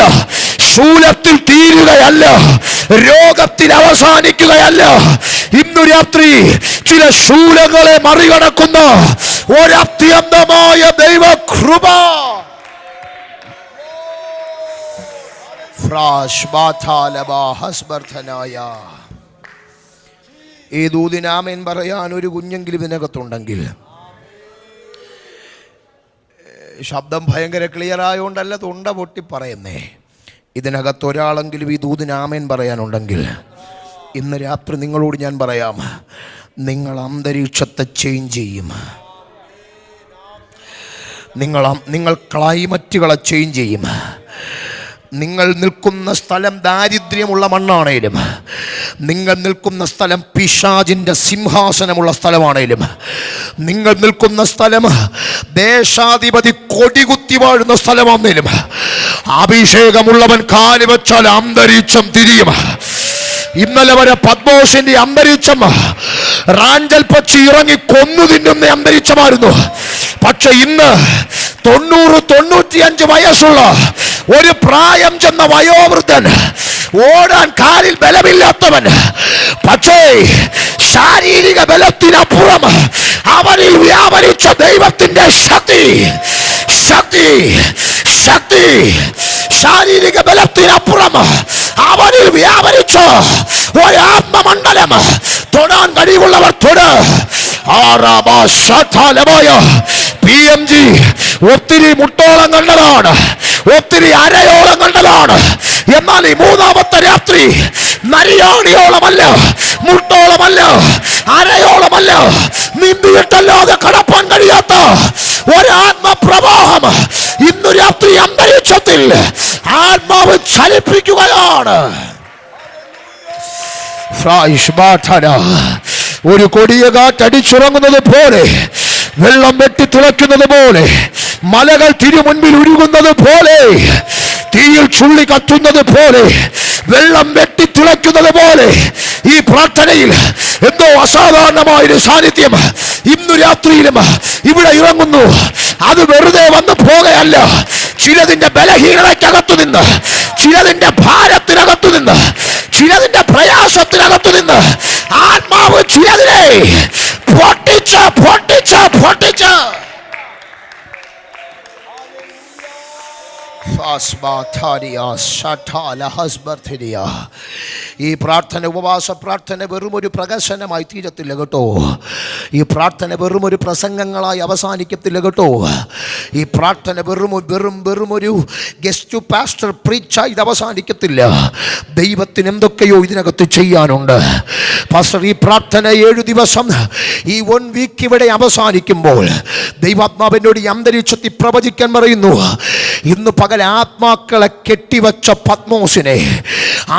ശൂലത്തിൽ തീരുകയല്ല, രോഗത്തിൽ അവസാനിക്കുകയല്ല. ഇന്നു രാത്രി ചില ശൂലങ്ങളെ മറികടക്കുന്ന ഒരത്യന്തമായ ദൈവകൃപ. ഈ ദൂതിനാമേൻ പറയാൻ ഒരു കുഞ്ഞെങ്കിലും ഇതിനകത്തുണ്ടെങ്കിൽ, ശബ്ദം ഭയങ്കര ക്ലിയർ ആയതുകൊണ്ടല്ല തൊണ്ട പൊട്ടി പറയുന്നേ, ഇതിനകത്ത് ഒരാളെങ്കിലും ഈ ദൂതിനാമേൻ പറയാനുണ്ടെങ്കിൽ ഇന്ന് രാത്രി നിങ്ങളോട് ഞാൻ പറയാം, നിങ്ങൾ അന്തരീക്ഷത്തെ ചേഞ്ച് ചെയ്യും. നിങ്ങൾ ക്ലൈമറ്റുകളെ ചേഞ്ച് ചെയ്യും. നിങ്ങൾ നിൽക്കുന്ന സ്ഥലം ദാരിദ്ര്യമുള്ള മണ്ണാണേലും, നിങ്ങൾ നിൽക്കുന്ന സ്ഥലം പിശാചിൻ്റെ സിംഹാസനമുള്ള സ്ഥലമാണേലും, നിങ്ങൾ നിൽക്കുന്ന സ്ഥലം ദേശാധിപതി കൊടികുത്തി വാഴുന്ന സ്ഥലമാണേലും, അഭിഷേകമുള്ളവൻ കാല് വെച്ചാൽ അന്തരീക്ഷം തിരിയും. ഇന്നലെ വരെ പത്മോസിന്റെ അന്തരീക്ഷം റാഞ്ചൽ പക്ഷി ഇറങ്ങി കൊന്നു തിന്നുന്ന അന്തരീക്ഷമായിരുന്നു. പക്ഷെ ഇന്ന് 90-95 വയസ്സുള്ള ഒരു പ്രായം ചെന്ന വയോവൃദ്ധൻ, ഓടാൻ കാലിൽ ബലമില്ലാത്തവൻ, പക്ഷേ ശാരീരിക ബലത്തിനപ്പുറം അവനിൽ വ്യാപരിച്ച ദൈവത്തിന്റെ ശക്തി, ശാരീരിക ബലത്തിനപ്പുറം അവനിൽ വ്യാപരിച്ച ഒരാത്മമണ്ഡലം തൊടാൻ കഴിവുള്ളവർ തൊട്. PMG ഒത്തിരി മുട്ടോളം കണ്ടതാണ്, ഒത്തിരി അരയോളം കണ്ടതാണ്. എന്നാൽ ഈ മൂന്നാമത്തെ രാത്രി നരിയാണിയോളമല്ല, മുട്ടോളമല്ല, അരയോളമല്ല, നീന്തിയിട്ടല്ലാതെ കടപ്പാൻ കഴിയാത്ത ഒരാത്മപ്രവാഹം ഇന്നു രാത്രി അന്തരീക്ഷത്തിൽ ആത്മാവ് ചലിപ്പിക്കുകയാണ്. ഒരു കൊടിയ കാറ്റടിച്ചുറങ്ങുന്നത് പോലെ, വെള്ളം വെട്ടി തിളയ്ക്കുന്നത് പോലെ, മലകൾ തിരുമുൻപിൽ ഉരുകുന്നത് പോലെ, തീയിൽ ചുള്ളി കത്തുന്നത് പോലെ, വെള്ളം വെട്ടി തിളയ്ക്കുന്നത് പോലെ ഈ പ്രാർത്ഥനയിൽ എന്തോ അസാധാരണമായൊരു സാന്നിധ്യം ഇന്നു രാത്രിയിലും ഇവിടെ ഇറങ്ങുന്നു. അത് വെറുതെ വന്നു പോകുകയല്ല. ചിലതിന്റെ ബലഹീനതയ്ക്കകത്തു നിന്ന്, ചിലതിന്റെ ഭാരത്തിനകത്തു നിന്ന്, ചിലതിന്റെ പ്രയാസത്തിനകത്തു നിന്ന് ആത്മാവ് കർത്താവ് ചിലതിനെ പൊട്ടിച്ച് പൊട്ടിച്ച് പൊട്ടിച്ച് ഈ പ്രാർത്ഥന, ഉപവാസ പ്രാർത്ഥന വെറുമൊരു പ്രകസനമായി തീരത്തില്ല കേട്ടോ. ഈ പ്രാർത്ഥന വെറുമൊരു പ്രസംഗങ്ങളായി അവസാനിക്കത്തില്ല കേട്ടോ. ഈ പ്രാർത്ഥന വെറുമൊരു ഗസ്റ്റ് പാസ്റ്റർ പ്രീച്ചായി ഇത് അവസാനിക്കത്തില്ല. ദൈവത്തിന് എന്തൊക്കെയോ ഇതിനകത്ത് ചെയ്യാനുണ്ട്. പാസ്റ്റർ, ഈ പ്രാർത്ഥന 7 ദിവസം, ഈ 1 വീക്ക് ഇവിടെ അവസാനിക്കുമ്പോൾ ദൈവാത്മാവിനോട് ഈ അന്തരീക്ഷത്തിൽ പ്രവചിക്കാൻ പറയുന്നു. ഇന്ന് പകൽ ആത്മാക്കളെ കെട്ടിവച്ച പത്മോസിനെ,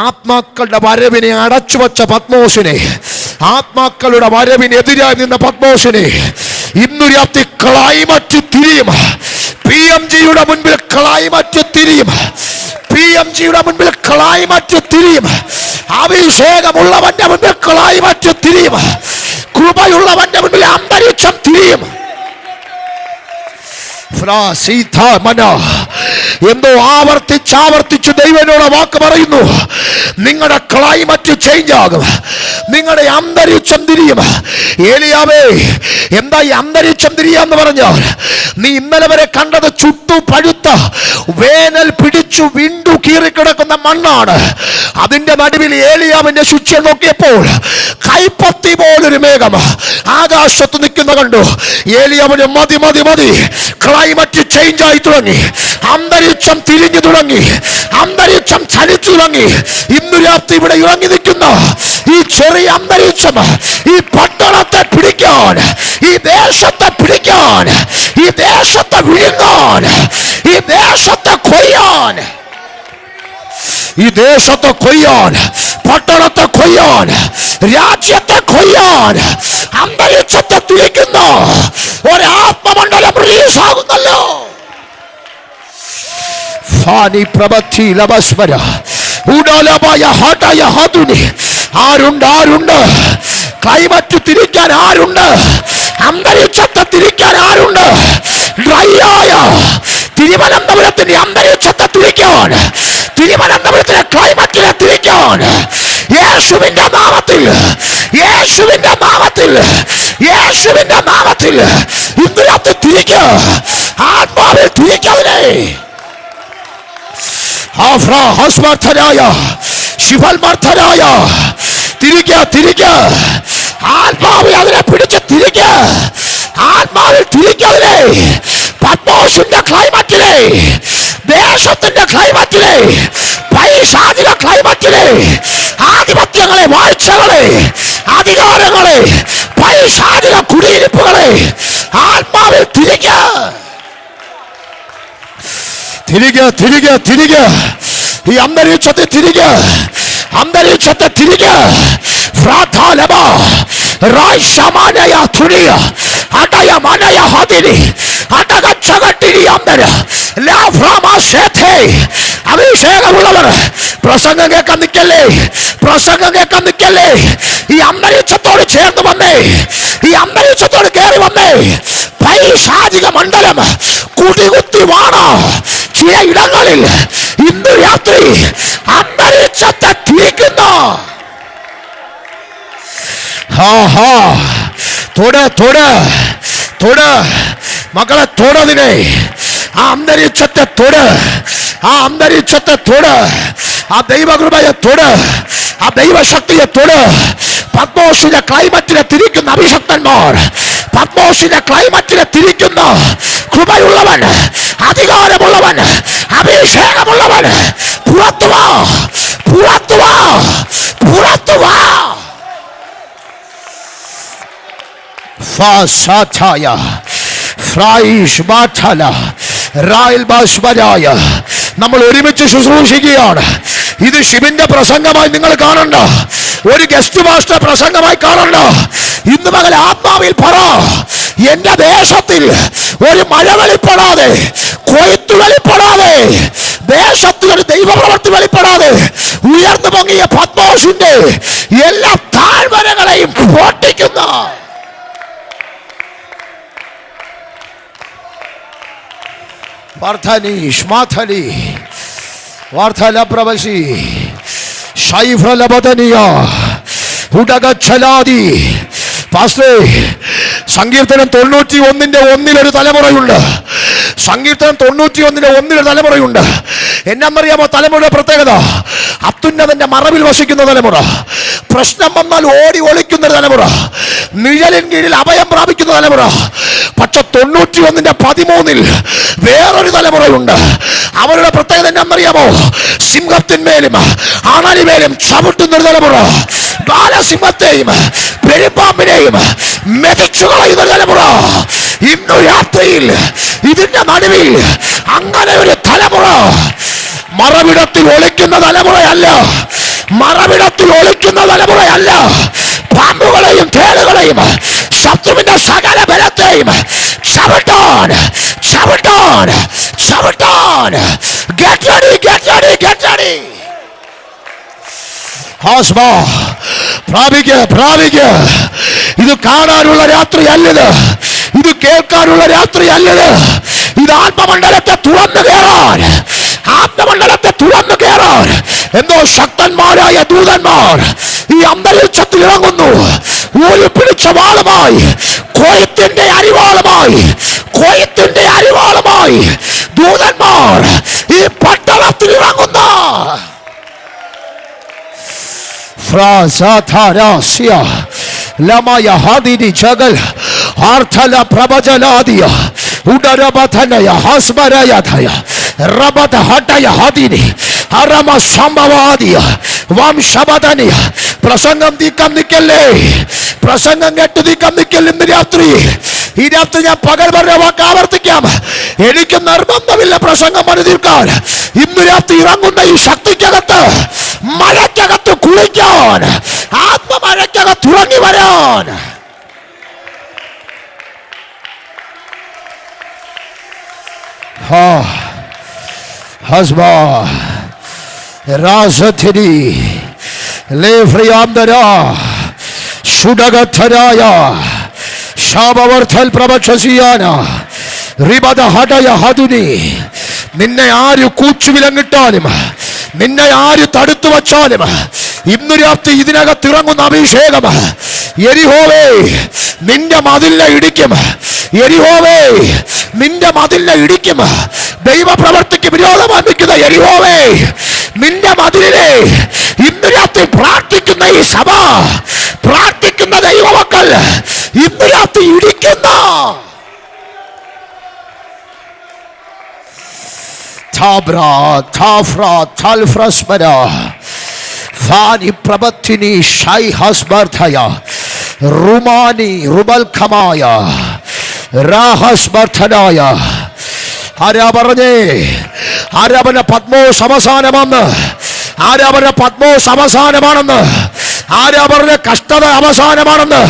ആത്മാക്കളുടെ വരവിനെ അടച്ചു വച്ച പത്മോസിനെ, ആത്മാക്കളുടെ വരവിനെതിരായി നിന്ന പത്മോസിനെ ഇന്നു രാത്രി ക്ലൈമറ്റ് തിരിയും. PMGയുടെ മുൻപിൽ ക്ലൈമറ്റ് തിരിയും. PMGയുടെ മുൻപിൽ ക്ലൈമറ്റ് തിരിയും. അഭിഷേകമുള്ളവന്റെ മുൻപിൽ ക്ലൈമറ്റ് തിരിയും. കൃപയുള്ളവന്റെ മുൻപിൽ അന്തരീക്ഷം തിരിയും. എന്തോ ആവർത്തിച്ച് ദൈവനോട് വാക്ക് പറയുന്നു. നിങ്ങളുടെ ക്ലൈമറ്റ് ചേഞ്ച് ആകും. നിങ്ങളുടെ അന്തരീക്ഷം തിരിയും. ഏലിയാവേ, എന്താ ഈ അന്തരീക്ഷം തിരിയാന്ന് പറഞ്ഞാൽ, നീ ഇന്നലെ വരെ കണ്ടത് ചുട്ടു പഴുത്ത വേനൽ പിടിച്ചു വിണ്ടു കീറിക്കിടക്കുന്ന മണ്ണാണ്. അതിന്റെ നടുവിൽ ഏലിയാവിന്റെ ശുചിയെ നോക്കിയപ്പോൾ കൈപ്പത്തി പോലൊരു മേഘം ആകാശത്ത് നിൽക്കുന്ന കണ്ടു. ഏലിയാവിന് മതി മതി മതി. ക്ലൈമറ്റ് ചേഞ്ച് ആയി തുടങ്ങി. അന്തരീക്ഷം തിരിഞ്ഞു തുടങ്ങി. അന്തരീക്ഷം ചലിച്ചു തുടങ്ങി. ഇന്നു രാത്രി ഇവിടെ ഇറങ്ങി നിൽക്കുന്ന ഈ ചെറിയ അന്തരീക്ഷം ഈ പട്ടണത്തെ പിടിക്കാൻ, ഈ ദേശത്തെ പിടിക്കാൻ, ഈ ദേശത്തെ വിഴുങ്ങാൻ, ഈ ദേശത്തെ കൊയ്യാൻ, ഈ ദേശത്തെ കൊയ്യാൻ, പട്ടണത്തെ കൊയ്യാൻ, രാജ്യത്തെ കൊയ്യാൻ, അന്തരീക്ഷത്തെ തിരിക്കുന്ന ഒരാത്മമണ്ഡലം റിലീസ് ആകുന്നല്ലോ. ആരുണ്ട്? ക്ലൈമറ്റ് തിരിക്കാൻ ആരുണ്ട്? അന്തരീക്ഷത്തെ തിരിക്കാൻ ആരുണ്ട്? ഡ്രൈയായ തിരുവനന്തപുരത്തിന്റെ അന്തരീക്ഷത്തെ തിരിക്കാൻ, തിരുവനന്തപുരത്തിലെ ക്ലൈമറ്റിനെ തിരിക്കാൻ യേശുവിന്റെ നാമത്തിൽ, യേശുവിന്റെ നാമത്തിൽ, യേശുവിന്റെ നാമത്തിൽ ഇന്നത്തെ തിരിക്കുക. ആത്മാവിൽ തിരിക്കവനെ. ശിവൽമർത്ഥനായ തിരിക്കുക. ആത്മാവിൽ അതിനെ പിടിച്ച് തിരിക്കുക. ആത്മാവിൽ തിരിക്കവനെ. പത്മോസിന്റെ ക്ലൈമറ്റിലെ, ദേശത്തിന്റെ ക്ലൈമറ്റിലെ, പൈശാചിക ക്ലൈമറ്റിലെ, ആധിപത്യങ്ങളെ, വാഴ്ചകളെ, അധികാരങ്ങളെ, പൈശാചിക കുടിയിരിപ്പുകളെ ആത്മാവിൽ തിരിക്കുക. ഈ അന്തരീക്ഷത്തെ തിരിക, അന്തരീക്ഷത്തെ തിരിക. അഭിഷേകമുള്ളവർ പ്രസംഗം കേൾക്കാൻ നിൽക്കല്ലേ, പ്രസംഗം കേൾക്കാൻ നിൽക്കല്ലേ. ഈ അന്തരീക്ഷത്തോട് ചേർന്ന് വന്നേ, ഈ അന്തരീക്ഷത്തോട് കയറി വന്നേ. പൈശാചിക മണ്ഡലം കുടികുത്തി വാണ ചില ഇടങ്ങളിൽ ഇന്ന് രാത്രി അന്തരീക്ഷത്തെ തിരിക്കുന്നു. തൊട് മക്കളെ, തൊടതിനെ. ആ അന്തരീക്ഷത്തെ തൊട്, ആ അന്തരീക്ഷത്തെ തൊട്, ആ ദൈവകൃപയെ തൊട്, ആ ദൈവശക്തിയെ തൊട്. പത്മോസിന്റെ ക്ലൈമറ്റിനെ തിരിക്കുന്ന അഭിഷക്തന്മാർ, പത്മോസിന്റെ ക്ലൈമറ്റിനെ തിരിക്കുന്ന കൃപയുള്ളവൻ, അധികാരമുള്ളവൻ, അഭിഷേകമുള്ളവൻ പുറത്തു വാ, പുറത്തു വാ, പുറത്തു വാ. നമ്മൾ ഒരുമിച്ച് ശുശ്രൂഷിക്കുകയാണ്. ഇത് ശിവന്റെ പ്രസംഗമായി നിങ്ങൾ കാണണ്ട, ഒരു ഗസ്റ്റ് മാസ്റ്റർ പ്രസംഗമായി കാണണ്ട. ഇന്ന് പകൽ ആത്മാവിൽ പറ, എന്റെ ദേശത്തിൽ ഒരു മഴ വെളിപ്പെടാതെ, കൊയ്ത്ത് വെളിപ്പെടാതെ, ദേശത്തിൽ ഒരു ദൈവപ്രവൃത്തി വെളിപ്പെടാതെ ഉയർന്നു പൊങ്ങിയ പത്മോസിന്റെ എല്ലാ താഴ്വരകളെയും പൊട്ടിക്കുന്ന വാർത്തനീഷ് മാഥലി വാർത്തല പ്രവശി ശൈഫലബദനിയ ഉടകച്ചലാതി. സങ്കീർത്തനം 91:1 ഒരു തലമുറയുണ്ട്. സങ്കീർത്തനം 91:1 തലമുറയുണ്ട്. എന്നറിയാമോ തലമുറയുടെ പ്രത്യേകത? അത്യുന്നതന്റെ മറവിൽ വസിക്കുന്ന തലമുറ, പ്രശ്നം വന്നാൽ ഓടി ഒളിക്കുന്ന തലമുറ, നിഴലിൻ കീഴിൽ അഭയം പ്രാപിക്കുന്ന തലമുറ. പക്ഷെ 91:13 വേറൊരു തലമുറയുണ്ട്. അവരുടെ പ്രത്യേകത എന്നറിയാമോ? സിംഹത്തിന്മേലും അണലിമേലും ചവിട്ടുന്നൊരു തലമുറ, ബാലസിംഹത്തെയും പെരുമ്പാമ്പിനെയും മെതിച്ചു കളയുന്ന തലമുറ. ഇന്നു രാത്രിയിൽ ഇതിന്റെ നടുവിൽ അങ്ങനെ ഒരു തലമുറ. മറവിടത്തിൽ ഒളിക്കുന്ന തലമുറയല്ല, മറവിടത്തിൽ ഒളിക്കുന്ന തലമുറയല്ല. പാമ്പുകളെയും തേളുകളെയും ശത്രുവിന്റെ സകല ബലത്തെയും ചവിട്ടാൻ ചവിട്ടാൻ ചവിട്ടാൻ. Get ready, get ready, get ready. പ്രാപിക്കുക. ഇത് കാണാനുള്ള രാത്രി അല്ലത്, ഇത് കേൾക്കാനുള്ള രാത്രി അല്ലത്. ഇത് ആത്മമണ്ഡലത്തെ തുറന്നു കയറാൻ, ആത്മമണ്ഡലത്തെ തുറന്നു കയറാൻ എന്തോ ശക്തന്മാരായ ദൂതന്മാർ ഈ അന്തരീക്ഷത്തിൽ ഇറങ്ങുന്നു. ഒരു പിടിച്ച വാളുമായി, കൊയ്ത്തിന്റെ അരിവാളുമായി, കൊയ്ത്തിന്റെ അരിവാളുമായി ദൂതന്മാർ ഈ പട്ടണത്തിൽ ഇറങ്ങുന്നു. ജഗൽ ആർത്തല പ്രവചനാദിയ ഉടരബധനയ ഹസ്മരയധയ റബദ ഹടയ ഹദിനി അരമ സംഭവാദിയ വംശബദനിയ. പ്രസംഗം തീക്കാൻ നിൽക്കല്ലേ, പ്രസംഗം കേട്ട് തീക്കാൻ നിൽക്കല്ലേ. ഇന്ന് രാത്രി, ഈ രാത്രി ഞാൻ പകൽ പറഞ്ഞ വാക്ക് ആവർത്തിക്കാം. എനിക്ക് നിർബന്ധമില്ല പ്രസംഗം പണി തീർക്കാൻ. ഇന്ന് രാത്രി ഇറങ്ങുന്ന ഈ ശക്തിക്കകത്ത്, മഴയ്ക്കകത്ത് കുളിക്കാൻ, ആത്മമഴയ്ക്കകത്ത് ഉറങ്ങി വരാൻ. ഹസ്ബാ രാസഥിരി ലേഫ്രിയാന്തര ഷുഡഗഥരായ ശാപവർദ്ധൽ പ്രവക്ഷസിയാന റിബദ ഹടയ ഹദുനി. നിന്നെ ആര് കൂച്ചുവിലങ്ങിട്ടാലും, നിന്നെ ആര് തടുത്തു വച്ചാലും, ഇന്നു രാത്രി ഇതിനകത്ത് ഇറങ്ങുന്ന അഭിഷേകം യെരിഹോവേ നിന്റെ മതിലിനെ ഇടിക്കും. യെരിഹോവേ നിന്റെ മതിലിനെ ഇടിക്കും. ദൈവപ്രവർത്തിക്ക് വിരോധമായി നിൽക്കുന്ന യെരിഹോവേ നിന്റെ മതിലിനെ ഇന്നു രാത്രി പ്രാർത്ഥിക്കുന്ന ഈ സഭ, പ്രാർത്ഥിക്കുന്ന ദൈവമക്കൾ ഇന്നു രാത്രി ഇടിക്കുന്ന ഫാനി പ്രബത്തിനി ഷൈ ഹസ്ബർധയ റുമാനി റുബൽഖമായ രാഹസ്ബർധനായ. ആരാ പറഞ്ഞേ? ആരാപന പത്മോസ് അവസാനമെന്ന്, ആരാപന പത്മോസ് അവസാനമാണെന്ന്, ആരാ പറഞ്ഞ കഷ്ടത അവസാനമാണെന്ന്,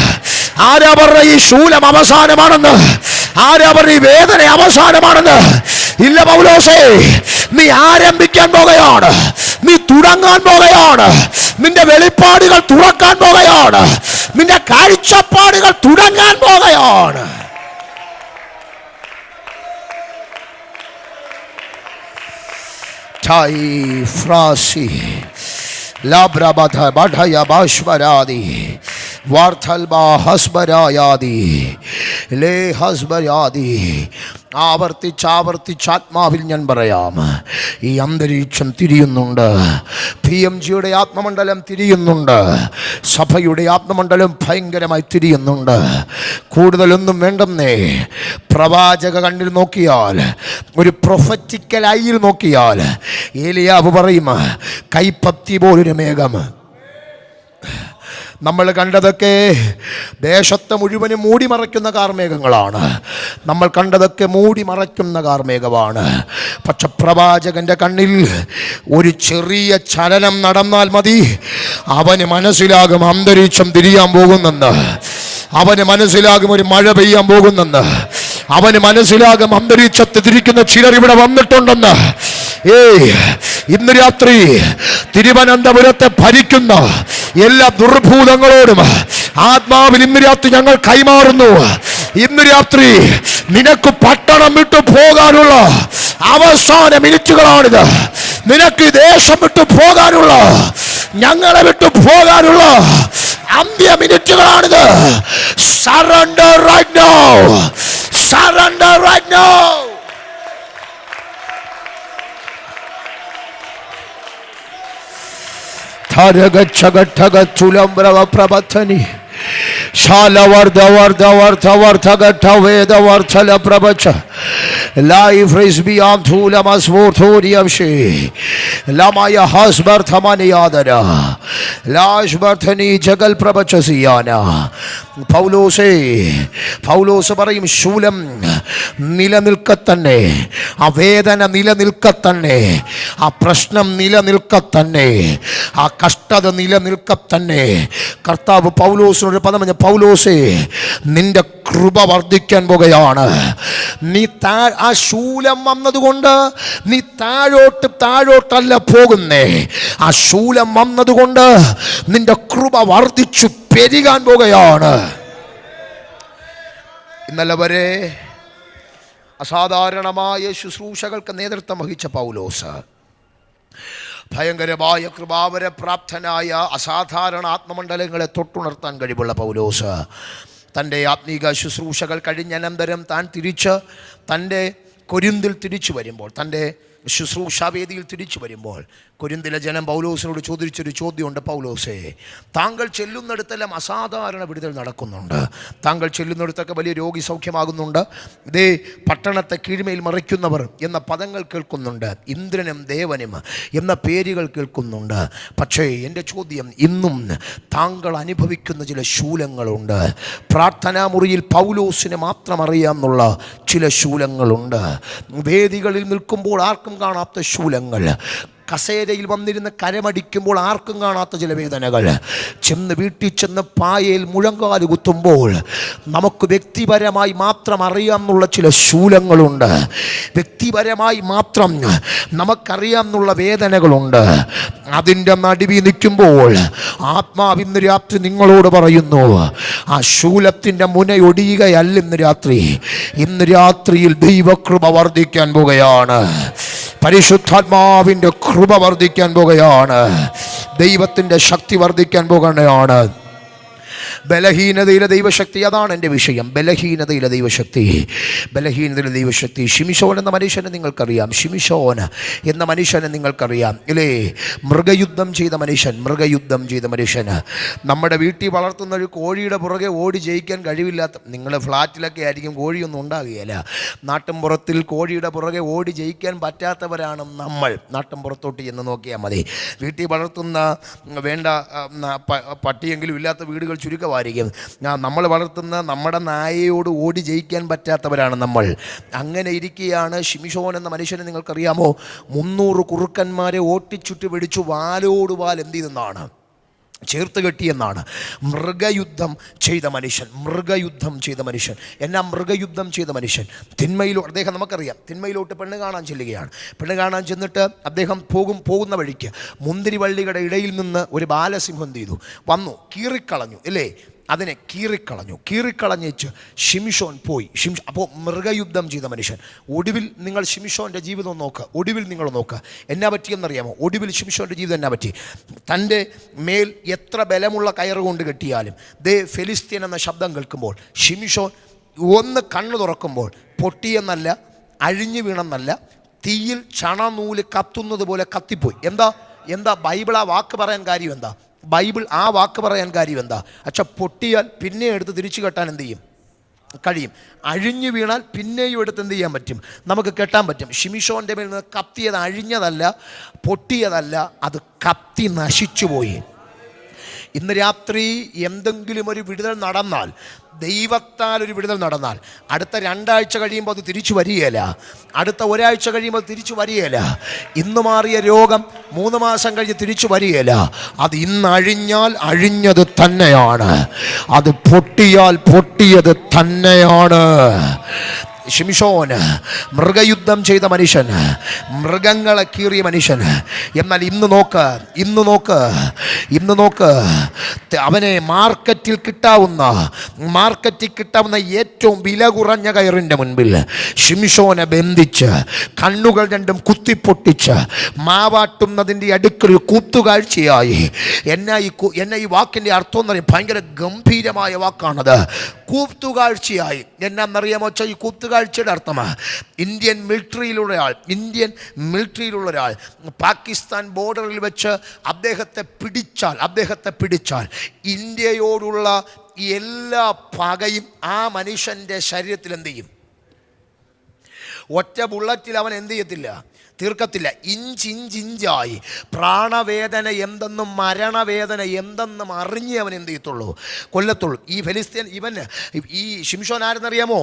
ആരാ പറഞ്ഞ ഈ ശൂലം അവസാനമാണെന്ന്, ആരാ പറഞ്ഞ ഈ വേദന അവസാനമാണെന്ന്? ഇല്ല പൗലോസേ, നീ ആരംഭിക്കാൻ പോകുകയാണ്, നീ തുടങ്ങാൻ പോകുകയാണ്. നിന്റെ വെളിപ്പാടുകൾ തുറക്കാൻ പോകുകയാണ്, നിന്റെ കാഴ്ചപ്പാടുകൾ തുടങ്ങാൻ പോകുകയാണ്. ഫ്രാസി ലാബ്രബധ ബധയ ബാഷ്വരാദി വാർത്തൽബാ ഹസ്ബരായാദി ലേ ഹസ്ബരാദി. ആവർത്തിച്ചാത്മാവിൽ ഞാൻ പറയാം, ഈ അന്തരീക്ഷം തിരിയുന്നുണ്ട്. PMGയുടെ ആത്മമണ്ഡലം തിരിയുന്നുണ്ട്. സഭയുടെ ആത്മമണ്ഡലം ഭയങ്കരമായി തിരിയുന്നുണ്ട്. കൂടുതലൊന്നും വേണ്ടെന്നേ. പ്രവാചക കണ്ണിൽ നോക്കിയാൽ, ഒരു പ്രൊഫറ്റിക്കൽ ഐയിൽ നോക്കിയാൽ ഏലിയാവ് പറയും, കൈപ്പത്തി പോലൊരു മേഘം. നമ്മൾ കണ്ടതൊക്കെ ദേശത്തെ മുഴുവനും മൂടി മറയ്ക്കുന്ന കാർമേഘങ്ങളാണ്. നമ്മൾ കണ്ടതൊക്കെ മൂടി മറയ്ക്കുന്ന കാർമേഘമാണ്. പക്ഷെ പ്രവാചകന്റെ കണ്ണിൽ ഒരു ചെറിയ ചലനം നടന്നാൽ മതി, അവന് മനസ്സിലാകും അന്തരീക്ഷം തിരിയാൻ പോകുന്നെന്ന്. അവന് മനസ്സിലാകും ഒരു മഴ പെയ്യാൻ പോകുന്നെന്ന്. അവന് മനസ്സിലാകും അന്തരീക്ഷത്തിൽ തിരിക്കുന്ന ചിലർ ഇവിടെ വന്നിട്ടുണ്ടെന്ന്. ഇന്ന് രാത്രി തിരുവനന്തപുരത്തെ ഭരിക്കുന്ന എല്ലാ ദുർഭൂതങ്ങളോടും ആത്മാവിൽ ഇന്ന് രാത്രി ഞങ്ങൾ കൈമാറുന്നു. ഇന്ന് രാത്രി നിനക്ക് പട്ടണം വിട്ടു പോകാനുള്ള അവസാന മിനിറ്റുകളാണിത്. നിനക്ക് ദേശം വിട്ടു പോകാനുള്ള, ഞങ്ങളെ വിട്ടു പോകാനുള്ള അന്ത്യ മിനിറ്റുകളാണിത്. Surrender right now. Surrender right now. ധരഗച്ഛഘട്ടഗച്ചുലംബ്രവപ്രബദ്ധനി Life is beyond Thulamas Vorthoriamshi Lamaya Hasbarthamaniadana Lash Barthani Jagal Prabachasiana Paulos പറയും ശൂലം നിലനിൽക്കത്തന്നെ, ആ വേദന നിലനിൽക്കത്തന്നെ, ആ പ്രശ്നം നിലനിൽക്കത്തന്നെ, ആ കഷ്ടത നിലനിൽക്കത്തന്നെ. കർത്താവ് പൗലോസിനോട് പദം പറഞ്ഞ, പൗലോസേ നിന്റെ കൃപ വർദ്ധിക്കാൻ പോകുകയാണ്. നീ ആ ശൂലം വന്നതുകൊണ്ട് നീ താഴോട്ടല്ല പോകുന്നേ. ആ ശൂലം വന്നതുകൊണ്ട് നിന്റെ കൃപ വർദ്ധിച്ചു പെരുകാൻ പോകുകയാണ്. ഇന്നലെ വരെ അസാധാരണമായ ശുശ്രൂഷകൾക്ക് നേതൃത്വം വഹിച്ച പൗലോസ്, ഭയങ്കരമായ കൃപാവര പ്രാപ്തനായ അസാധാരണ ആത്മമണ്ഡലങ്ങളെ തൊട്ടുണർത്താൻ കഴിവുള്ള പൗലോസ്, തൻ്റെ ആത്മീക ശുശ്രൂഷകൾ കഴിഞ്ഞനന്തരം താൻ തൻ്റെ കൊരിന്തിൽ തിരിച്ചു വരുമ്പോൾ, തൻ്റെ ശുശ്രൂഷാവേദിയിൽ തിരിച്ചു വരുമ്പോൾ കൊരിന്തിലെ ജനം പൗലോസിനോട് ചോദിച്ചൊരു ചോദ്യമുണ്ട്. പൗലോസേ, താങ്കൾ ചെല്ലുന്നിടത്തെല്ലാം അസാധാരണ വിടുതൽ നടക്കുന്നുണ്ട്, താങ്കൾ ചെല്ലുന്നിടത്തൊക്കെ വലിയ രോഗി സൗഖ്യമാകുന്നുണ്ട്, ഇതേ പട്ടണത്തെ കീഴ്മയിൽ മറിക്കുന്നവർ എന്ന പദങ്ങൾ കേൾക്കുന്നുണ്ട്, ഇന്ദ്രനും ദേവനും എന്ന പേരുകൾ കേൾക്കുന്നുണ്ട്. പക്ഷേ എൻ്റെ ചോദ്യം, ഇന്നും താങ്കൾ അനുഭവിക്കുന്ന ചില ശൂലങ്ങളുണ്ട്. പ്രാർത്ഥനാ മുറിയിൽ പൗലോസിനെ മാത്രം അറിയാമെന്നുള്ള ചില ശൂലങ്ങളുണ്ട്. വേദികളിൽ നിൽക്കുമ്പോൾ ആർക്കും കാണാത്ത ശൂലങ്ങൾ, കസേരയിൽ വന്നിരുന്ന് കരമടിക്കുമ്പോൾ ആർക്കും കാണാത്ത ചില വേദനകൾ, വീട്ടിൽ ചെന്ന് പായയിൽ മുഴങ്കാല് കുത്തുമ്പോൾ നമുക്ക് വ്യക്തിപരമായി മാത്രം അറിയാമെന്നുള്ള ചില ശൂലങ്ങളുണ്ട്. വ്യക്തിപരമായി മാത്രം നമുക്കറിയാമെന്നുള്ള വേദനകളുണ്ട്. അതിൻ്റെ നടുവിൽ നിൽക്കുമ്പോൾ ആത്മാവ് ഇന്ന് രാത്രി നിങ്ങളോട് പറയുന്നു, ആ ശൂലത്തിൻ്റെ മുനയൊടിയുകയല്ല ഇന്ന് രാത്രിയിൽ ദൈവകൃപ വർദ്ധിക്കാൻ പോകുകയാണ്. പരിശുദ്ധാത്മാവിൻ്റെ കൃപ വർദ്ധിക്കാൻ പോകുകയാണ്. ദൈവത്തിൻ്റെ ശക്തി വർദ്ധിക്കാൻ പോകുകയാണ്. ബലഹീനതയിലെ ദൈവശക്തി, അതാണ് എൻ്റെ വിഷയം. ബലഹീനതയിലെ ദൈവശക്തി. ശിംശോൻ എന്ന മനുഷ്യനെ നിങ്ങൾക്കറിയാം. ഇല്ലേ? മൃഗയുദ്ധം ചെയ്ത മനുഷ്യൻ. നമ്മുടെ വീട്ടിൽ വളർത്തുന്ന ഒരു കോഴിയുടെ പുറകെ ഓടി ജയിക്കാൻ കഴിവില്ലാത്ത, നിങ്ങളുടെ ഫ്ലാറ്റിലൊക്കെ ആയിരിക്കും കോഴിയൊന്നും ഉണ്ടാകുകയില്ല. നാട്ടിൻപുറത്തിൽ കോഴിയുടെ പുറകെ ഓടി ജയിക്കാൻ പറ്റാത്തവരാണ് നമ്മൾ. നാട്ടിൻപുറത്തോട്ട് ചെന്ന് നോക്കിയാൽ മതി. വീട്ടിൽ വളർത്തുന്ന വേണ്ട പട്ടിയെങ്കിലും ഇല്ലാത്ത വീടുകൾ ചുരുക്കമായിരിക്കും. നമ്മൾ വളർത്തുന്ന നമ്മുടെ നായയോട് ഓടി ജയിക്കാൻ പറ്റാത്തവരാണ് നമ്മൾ. അങ്ങനെ ഇരിക്കുകയാണ് ശിംശോൻ എന്ന മനുഷ്യനെ നിങ്ങൾക്കറിയാമോ? 300 കുറുക്കന്മാരെ ഓട്ടിച്ചുറ്റി പിടിച്ചു വാലോട് വാൽ എന്ത് ചെയ്തെന്നാണ്? ചേർത്ത് കെട്ടിയെന്നാണ്. മൃഗയുദ്ധം ചെയ്ത മനുഷ്യൻ. എന്നാ മൃഗയുദ്ധം ചെയ്ത മനുഷ്യൻ? അദ്ദേഹം നമുക്കറിയാം, തിന്മയിലോട്ട് പെണ്ണ് കാണാൻ ചെല്ലുകയാണ്. പെണ്ണ് കാണാൻ ചെന്നിട്ട് അദ്ദേഹം പോകുന്ന വഴിക്ക് മുന്തിരിവള്ളികളുടെ ഇടയിൽ നിന്ന് ഒരു ബാലസിംഹം എന്ത് ചെയ്തു? വന്നു, കീറിക്കളഞ്ഞു. ഇല്ലേ? അതിനെ കീറിക്കളഞ്ഞേച്ച് ശിംശോൻ പോയി. അപ്പോൾ മൃഗയുദ്ധം ചെയ്ത മനുഷ്യൻ. ഒടുവിൽ നിങ്ങൾ ശിംശോൻ്റെ ജീവിതം നോക്കുക. എന്നാ പറ്റിയെന്നറിയാമോ? ഒടുവിൽ ശിംശോൻ്റെ ജീവിതം എന്നാ പറ്റി? തൻ്റെ മേൽ എത്ര ബലമുള്ള കയറ് കൊണ്ട് കെട്ടിയാലും ഫെലിസ്ത്യൻ എന്ന ശബ്ദം കേൾക്കുമ്പോൾ ശിംശോൻ ഒന്ന് കണ്ണു തുറക്കുമ്പോൾ പൊട്ടിയെന്നല്ല, അഴിഞ്ഞു വീണെന്നല്ല, തീയിൽ ചണനൂല് കത്തുന്നത് പോലെ കത്തിപ്പോയി. എന്താ ബൈബിൾ ആ വാക്ക് പറയാൻ കാര്യം എന്താ? അച്ഛാ, പൊട്ടിയാൽ പിന്നെ എടുത്ത് തിരിച്ചു കെട്ടാൻ എന്ത് ചെയ്യും? കഴിയും. അഴിഞ്ഞു വീണാൽ പിന്നെയും എടുത്ത് എന്ത് ചെയ്യാൻ പറ്റും? നമുക്ക് കെട്ടാൻ പറ്റും. ശിംശോൻ്റെ മേൽ നിന്ന് കത്തിയത് അഴിഞ്ഞതല്ല, പൊട്ടിയതല്ല, അത് കത്തി നശിച്ചുപോയി. ഇന്ന് രാത്രി എന്തെങ്കിലും ഒരു വിടുതൽ നടന്നാൽ, ദൈവത്താൽ ഒരു വിടുതൽ നടന്നാൽ, അടുത്ത 2 ആഴ്ച കഴിയുമ്പോൾ അത് തിരിച്ചു വരികയില്ല. അടുത്ത 1 ആഴ്ച കഴിയുമ്പോൾ തിരിച്ചു വരികയില്ല. ഇന്ന് മാറിയ രോഗം 3 മാസം കഴിഞ്ഞ് തിരിച്ചു വരികയില്ല. അത് ഇന്ന് അഴിഞ്ഞാൽ അഴിഞ്ഞത് തന്നെയാണ്, അത് പൊട്ടിയാൽ പൊട്ടിയത് തന്നെയാണ്. ശിംശോൻ മൃഗയുദ്ധം ചെയ്ത മനുഷ്യൻ, മൃഗങ്ങളെ കീറിയ മനുഷ്യൻ. എന്നാൽ ഇന്ന് നോക്ക്, ഇന്ന് നോക്ക്, അവനെ മാർക്കറ്റിൽ കിട്ടാവുന്ന ഏറ്റവും വില കുറഞ്ഞ കയറിൻ്റെ മുൻപിൽ ശിംശോനെ ബന്ധിച്ച് കണ്ണുകൾ രണ്ടും കുത്തിപ്പൊട്ടിച്ച് മാവാട്ടുന്നതിൻ്റെ അടുക്കൽ കൂത്തുകാഴ്ചയായി. എന്നെ ഈ വാക്കിൻ്റെ അർത്ഥം എന്ന് പറയും, ഭയങ്കര ഗംഭീരമായ വാക്കാണത്. കൂത്തുകാഴ്ചയായി എന്നാന്നറിയാമോ? ഈ കൂത്തുകാഴ്ചയുടെ അർത്ഥം ഇന്ത്യൻ മിലിറ്ററിയിലുള്ള ഒരാൾ പാകിസ്ഥാൻ ബോർഡറിൽ വെച്ച് അദ്ദേഹത്തെ പിടിച്ചാൽ ഇന്ത്യയോടുള്ള എല്ലാ പകയും ആ മനുഷ്യൻ്റെ ശരീരത്തിൽ എന്ത് ചെയ്യും? ഒറ്റ ബുള്ളറ്റിൽ അവൻ എന്ത് ചെയ്യത്തില്ല, തീർക്കത്തില്ല. ഇഞ്ചായി പ്രാണവേദന എന്തെന്നും മരണവേദന എന്തെന്നും അറിഞ്ഞ് അവൻ എന്ത് ചെയ്യത്തുള്ളൂ? കൊല്ലത്തുള്ളൂ. ഈ ശിംശോൻ ആരെന്നറിയാമോ?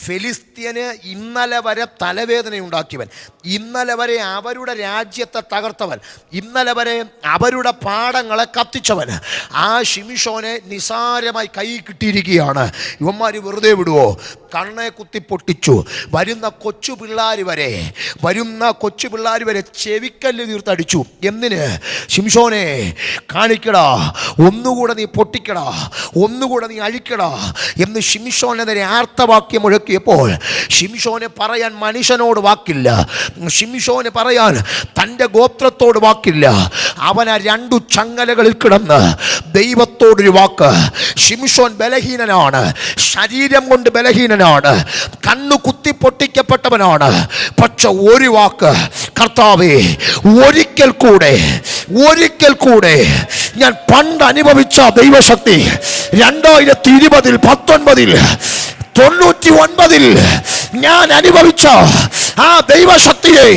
ഫെലിസ്ത്യന് ഇന്നലെ വരെ തലവേദന ഉണ്ടാക്കിയവൻ, ഇന്നലെ വരെ അവരുടെ രാജ്യത്തെ തകർത്തവൻ, ഇന്നലെ വരെ അവരുടെ പാടങ്ങളെ കത്തിച്ചവൻ. ആ ശിംശോനെ നിസാരമായി കൈ കിട്ടിയിരിക്കുകയാണ്. ഇവന്മാർ വെറുതെ വിടുവോ? കണ്ണെ കുത്തിപ്പൊട്ടിച്ചു. വരുന്ന കൊച്ചു പിള്ളേർ വരെ ചെവിക്കല്ല് തീർത്തടിച്ചു. എന്തിന്? ശിംശോനെ കാണിക്കടാ, ഒന്നുകൂടെ നീ പൊട്ടിക്കടാ, ഒന്നുകൂടെ നീ അഴിക്കടാ എന്ന് ശിംശോനെതിരെ ആർത്തവാക്യം മുഴക്കിയപ്പോൾ ശിംശോനെ പറയാൻ മനുഷ്യനോട് വാക്കില്ല, ശിംശോന് പറയാൻ തൻ്റെ ഗോത്രത്തോട് വാക്കില്ല. അവൻ ആ 2 ചങ്ങലകളിൽ കിടന്ന് ദൈവത്തോടൊരു വാക്ക്. ശിംശോൻ ബലഹീനനാണ്, ശരീരം കൊണ്ട് ബലഹീനനാണ്, കണ്ണു കുത്തിപ്പൊട്ടിക്കപ്പെട്ടവനാണ്. പക്ഷെ ഒരു വാക്ക്, കർത്താവേ ഒരിക്കൽ കൂടെ ഞാൻ പണ്ട് അനുഭവിച്ച ദൈവശക്തി 2020 19 99 ഞാൻ അനുഭവിച്ച ആ ദൈവശക്തിയെ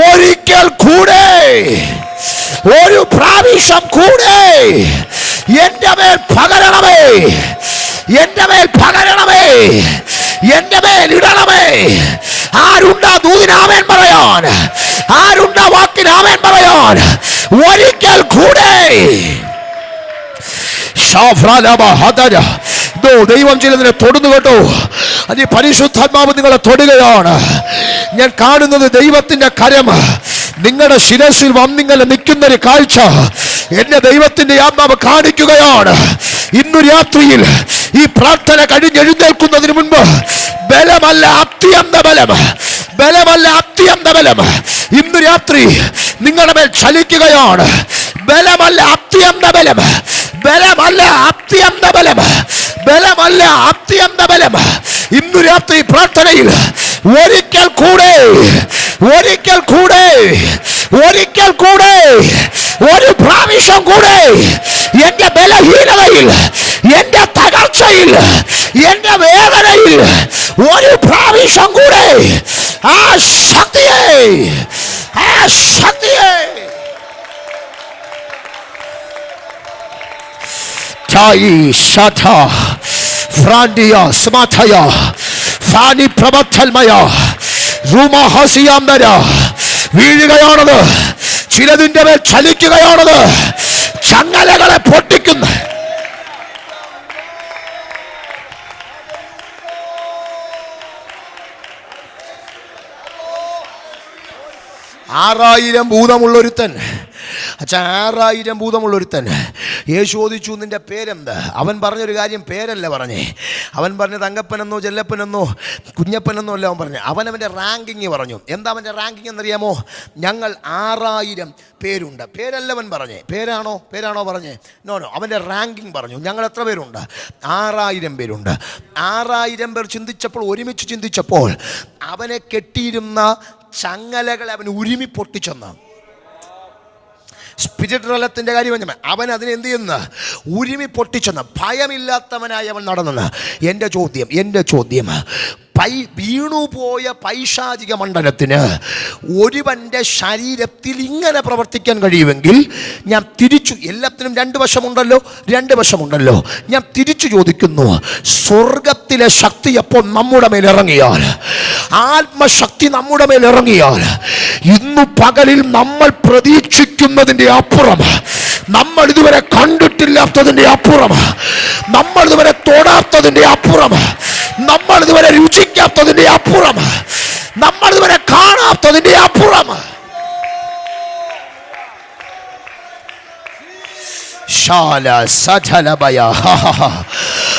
ഒരിക്കൽ കൂടെ, ഒരു പ്രാവശ്യം കൂടെ എൻ്റെ മേൽ പകരണമേ, എൻ്റെ മേൽ പകരണമേ, എൻ്റെ മേൽ ഇടണമേ. ആരുണ്ടാ ദൂതിന് ആമേൻ പറയാൻ? ആരുണ്ടാ വാക്കിന് ആമേൻ പറയാൻ? ഒരിക്കൽ കൂടെ ദൈവം ചിലതിനെ തൊടുന്നു കേട്ടോ. അത് പരിശുദ്ധാത്മാവ് നിങ്ങളെ തൊടുകയാണ്. ഞാൻ കാണുന്നത് ദൈവത്തിന്റെ കരം നിങ്ങളുടെ ശിരസിൽ വന്നിങ്ങനെ നിൽക്കുന്നൊരു കാഴ്ച എന്നെ ദൈവത്തിന്റെ ആത്മാവ് കാണിക്കുകയാണ്. ഇന്നു രാത്രിയിൽ ഈ പ്രാർത്ഥന കഴിഞ്ഞെഴുന്നേൽക്കുന്നതിന് മുൻപ് ബലമല്ല അത്യന്ത ബലം ഇന്ന് രാത്രി നിങ്ങളുടെ മേൽ ചലിക്കുകയാണ്. ബലമല്ല അത്യന്ത ബലം ഇന്നു രാത്രി പ്രാർത്ഥനയിൽ ഒരിക്കൽ കൂടെ ഒരു പ്രാവശ്യം കൂടെ എന്റെ ബലഹീനതയിൽ, എന്റെ തകർച്ചയിൽ, എന്റെ വേദനയിൽ ഒരു പ്രാവശ്യം കൂടെ ആ ശക്തിയെ വീഴുകയാണത്. ചിലതിന്റെ മേൽ ചലിക്കുകയാണത്. ചങ്ങലകളെ പൊട്ടിക്കുന്ന 6000 ഭൂതമുള്ളൊരുത്തൻ. 6000 ഭൂതമുള്ളൊരുത്തൻ യേശു ചോദിച്ചു, നിന്റെ പേരെന്താ? അവൻ പറഞ്ഞൊരു കാര്യം പേരല്ല പറഞ്ഞേ. അവൻ പറഞ്ഞ തങ്കപ്പനെന്നോ ചെല്ലപ്പനെന്നോ കുഞ്ഞപ്പനെന്നോ അല്ല അവൻ പറഞ്ഞു. അവനവൻ്റെ റാങ്കിങ് പറഞ്ഞു. എന്താ അവൻ്റെ റാങ്കിങ് എന്നറിയാമോ? ഞങ്ങൾ 6000 പേരുണ്ട്. പേരല്ല അവൻ പറഞ്ഞേ. പേരാണോ പറഞ്ഞേ? നോ. അവൻ്റെ റാങ്കിങ് പറഞ്ഞു. ഞങ്ങൾ എത്ര പേരുണ്ട്? 6000 പേരുണ്ട്. 6000 പേർ ഒരുമിച്ച് ചിന്തിച്ചപ്പോൾ അവനെ കെട്ടിയിരുന്ന ചങ്ങലകളെ അവൻ ഉരുമി പൊട്ടിച്ചെന്ന്. സ്പിരിറ്റ് റലത്തിൻ്റെ കാര്യം പറഞ്ഞ അവൻ അതിനെന്ത് ചെയ്യുന്ന ഉരുമി പൊട്ടിച്ചെന്ന്. ഭയമില്ലാത്തവനായി അവൻ നടന്നെന്ന്. എൻ്റെ ചോദ്യം വീണുപോയ പൈശാചിക മണ്ഡലത്തിന് ഒരുവൻ്റെ ശരീരത്തിൽ ഇങ്ങനെ പ്രവർത്തിക്കാൻ കഴിയുമെങ്കിൽ ഞാൻ തിരിച്ചു, എല്ലാത്തിനും 2 വശമുണ്ടല്ലോ, ഞാൻ തിരിച്ചു ചോദിക്കുന്നു, സ്വർഗത്തിലെ ശക്തി അപ്പോൾ നമ്മുടെ മേൽ ഇറങ്ങിയാൽ, ആത്മശക്തി നമ്മുടെ മേൽ ഇറങ്ങിയാൽ, ഇന്നു പകലിൽ നമ്മൾ പ്രതീക്ഷിക്കുന്നതിൻ്റെ അപ്പുറം, നമ്മൾ ഇതുവരെ കണ്ടിട്ടില്ലാത്തതിൻ്റെ അപ്പുറം, നമ്മൾ ഇതുവരെ തൊടാത്തതിൻ്റെ അപ്പുറം, നമ്മൾ ഇതുവരെ രുചിക്കാത്തതിൻ്റെ അപ്പുറം, നമ്മൾ ഇതുവരെ കാണാത്തതിൻ്റെ അപ്പുറം Shala Satalabaya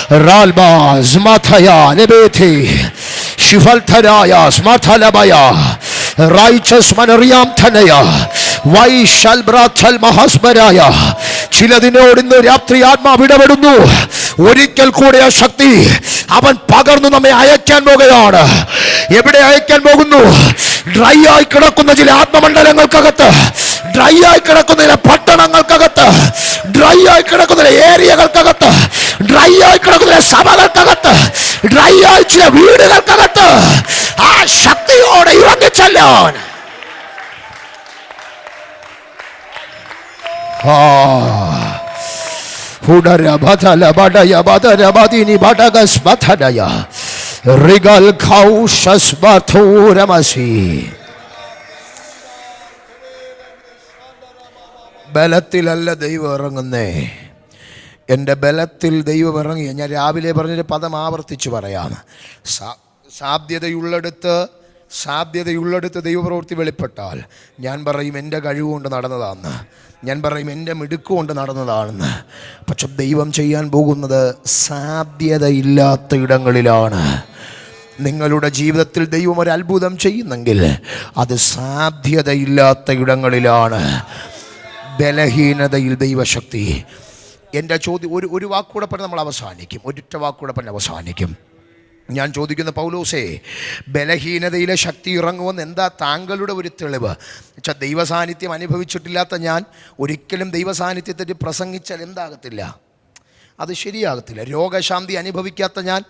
Ralba Zmataya Nebeti Shifaltaraya Smatalabaya Righteous Manariam Tanaya Why shall Bratal Mahasbaraya ചിലതിനോട് ഇന്ന് രാത്രി ആത്മാവ് ഇടപെടുന്നു. ഒരിക്കൽ കൂടെ ആ ശക്തി അവൻ പകർന്നു നമ്മെ അയക്കാൻ പോകുകയാണ്. എവിടെ അയക്കാൻ പോകുന്നു? ഡ്രൈ ആയി കിടക്കുന്ന ചില ആത്മമണ്ഡലങ്ങൾക്കകത്ത്, ഡ്രൈ ആയി കിടക്കുന്ന ചില പട്ടണങ്ങൾക്കകത്ത്, ഡ്രൈ ആയി കിടക്കുന്ന ചില ഏരിയകൾക്കകത്ത്, ഡ്രൈ ആയി കിടക്കുന്ന ചില സഭകൾക്കകത്ത്, ഡ്രൈ ആയി ചില വീടുകൾക്കകത്ത് ആ ശക്തിയോടെ ഇറങ്ങിച്ചെല്ലാൻ ബലത്തിലല്ല ദൈവം ഇറങ്ങുന്നേ. എൻ്റെ ബലത്തിൽ ദൈവം ഇറങ്ങി. ഞാൻ രാവിലെ പറഞ്ഞൊരു പദം ആവർത്തിച്ച് പറയാം. സാധ്യതയുള്ളിടത്ത് ദൈവപ്രവൃത്തി വെളിപ്പെട്ടാൽ ഞാൻ പറയും എൻ്റെ കഴിവുകൊണ്ട് നടന്നതാണെന്ന്, ഞാൻ പറയും എൻ്റെ മിടുക്കുകൊണ്ട് നടന്നതാണെന്ന്. പക്ഷെ ദൈവം ചെയ്യാൻ പോകുന്നത് സാധ്യതയില്ലാത്ത ഇടങ്ങളിലാണ്. നിങ്ങളുടെ ജീവിതത്തിൽ ദൈവം ഒരു അത്ഭുതം ചെയ്യുന്നെങ്കിൽ അത് സാധ്യതയില്ലാത്ത ഇടങ്ങളിലാണ്. ബലഹീനതയിൽ ദൈവശക്തി. എൻ്റെ ചോദ്യം ഒരു വാക്കുകൂടെ പറഞ്ഞ് നമ്മൾ അവസാനിക്കും, ഒരൊറ്റ വാക്കുകൂടെ പറഞ്ഞ് അവസാനിക്കും. ഞാൻ ചോദിക്കുന്ന പൗലോസേ, ബലഹീനതയിലെ ശക്തി ഇറങ്ങുമെന്ന് എന്താ താങ്കളുടെ ഒരു തെളിവ്? വെച്ചാൽ ദൈവസാന്നിധ്യം അനുഭവിച്ചിട്ടില്ലാത്ത ഞാൻ ഒരിക്കലും ദൈവസാന്നിധ്യത്തെ പ്രസംഗിച്ചാൽ എന്താകത്തില്ല, അത് ശരിയാകത്തില്ല. രോഗശാന്തി അനുഭവിക്കാത്ത ഞാൻ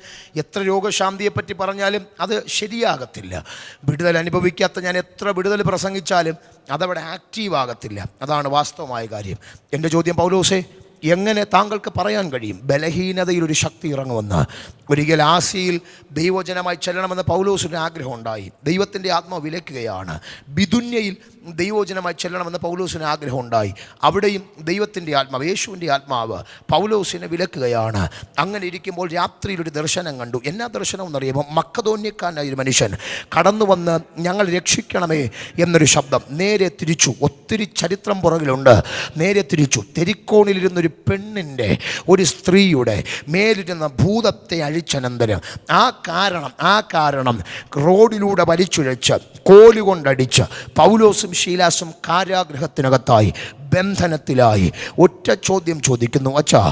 എത്ര രോഗശാന്തിയെപ്പറ്റി പറഞ്ഞാലും അത് ശരിയാകത്തില്ല. വിടുതൽ അനുഭവിക്കാത്ത ഞാൻ എത്ര വിടുതൽ പ്രസംഗിച്ചാലും അതവിടെ ആക്റ്റീവ് ആകത്തില്ല. അതാണ് വാസ്തവമായ കാര്യം. എൻ്റെ ചോദ്യം പൗലോസേ, എങ്ങനെ താങ്കൾക്ക് പറയാൻ കഴിയും ബലഹീനതയിൽ ഒരു ശക്തി ഇറങ്ങുമെന്ന്? ഒരിക്കൽ ആസിയിൽ ദൈവജനമായി ചെല്ലണമെന്ന് പൗലോസിന് ആഗ്രഹം ഉണ്ടായി. ദൈവത്തിൻ്റെ ആത്മാവ് വിലക്കുകയാണ്. ബിദുന്യയിൽ ദൈവജനമായി ചെല്ലണമെന്ന് പൗലോസിന് ആഗ്രഹം ഉണ്ടായി. അവിടെയും ദൈവത്തിൻ്റെ ആത്മാവ്, യേശുവിൻ്റെ ആത്മാവ് പൗലോസിനെ വിലക്കുകയാണ്. അങ്ങനെ ഇരിക്കുമ്പോൾ രാത്രിയിലൊരു ദർശനം കണ്ടു. എന്നാ ദർശനം എന്നറിയുമ്പോൾ, മക്കതോന്യക്കാരനായ ഒരു മനുഷ്യൻ കടന്നു വന്ന് ഞങ്ങൾ രക്ഷിക്കണമേ എന്നൊരു ശബ്ദം. നേരെ തിരിച്ചു. ഒത്തിരി ചരിത്രം പുറകിലുണ്ട്. നേരെ തിരിച്ചു. തെരിക്കോണിലിരുന്നൊരു പെണ്ണിൻ്റെ, ഒരു സ്ത്രീയുടെ മേലിരുന്ന ഭൂതത്തെ അഴിച്ചനന്തരം ആ കാരണം റോഡിലൂടെ വലിച്ചുഴച്ച് കോലുകൊണ്ടടിച്ച് പൗലോസും ശീലാസും കാരാഗൃഹത്തിനകത്തായി, ബന്ധനത്തിലായി. ഒറ്റ ചോദ്യം ചോദിക്കുന്നു, അച്ഛാ,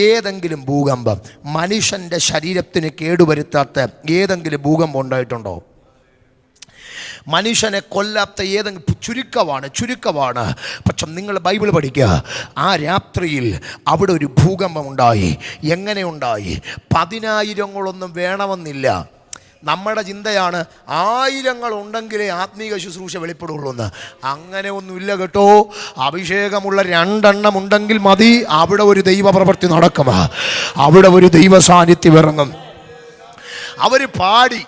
ഏതെങ്കിലും ഭൂകമ്പം മനുഷ്യൻ്റെ ശരീരത്തിന് കേടുവരുത്താത്ത ഏതെങ്കിലും ഭൂകമ്പം ഉണ്ടായിട്ടുണ്ടോ? മനുഷ്യനെ കൊല്ലാത്ത ഏതെങ്കിലും ചുരുക്കമാണ്. പക്ഷെ നിങ്ങൾ ബൈബിൾ പഠിക്കുക. ആ രാത്രിയിൽ അവിടെ ഒരു ഭൂകമ്പം ഉണ്ടായി. എങ്ങനെ ഉണ്ടായി? 10,000 വേണമെന്നില്ല. നമ്മുടെ ചിന്തയാണ് 1000 ഉണ്ടെങ്കിലേ ആത്മീക ശുശ്രൂഷ വെളിപ്പെടുള്ളൂ എന്ന്. അങ്ങനെ ഒന്നുമില്ല കേട്ടോ. അഭിഷേകമുള്ള 2 ഉണ്ടെങ്കിൽ മതി. അവിടെ ഒരു ദൈവപ്രവൃത്തി നടക്കും. അവിടെ ഒരു ദൈവ സാന്നിധ്യം ഇറങ്ങും. അവർ പാടി.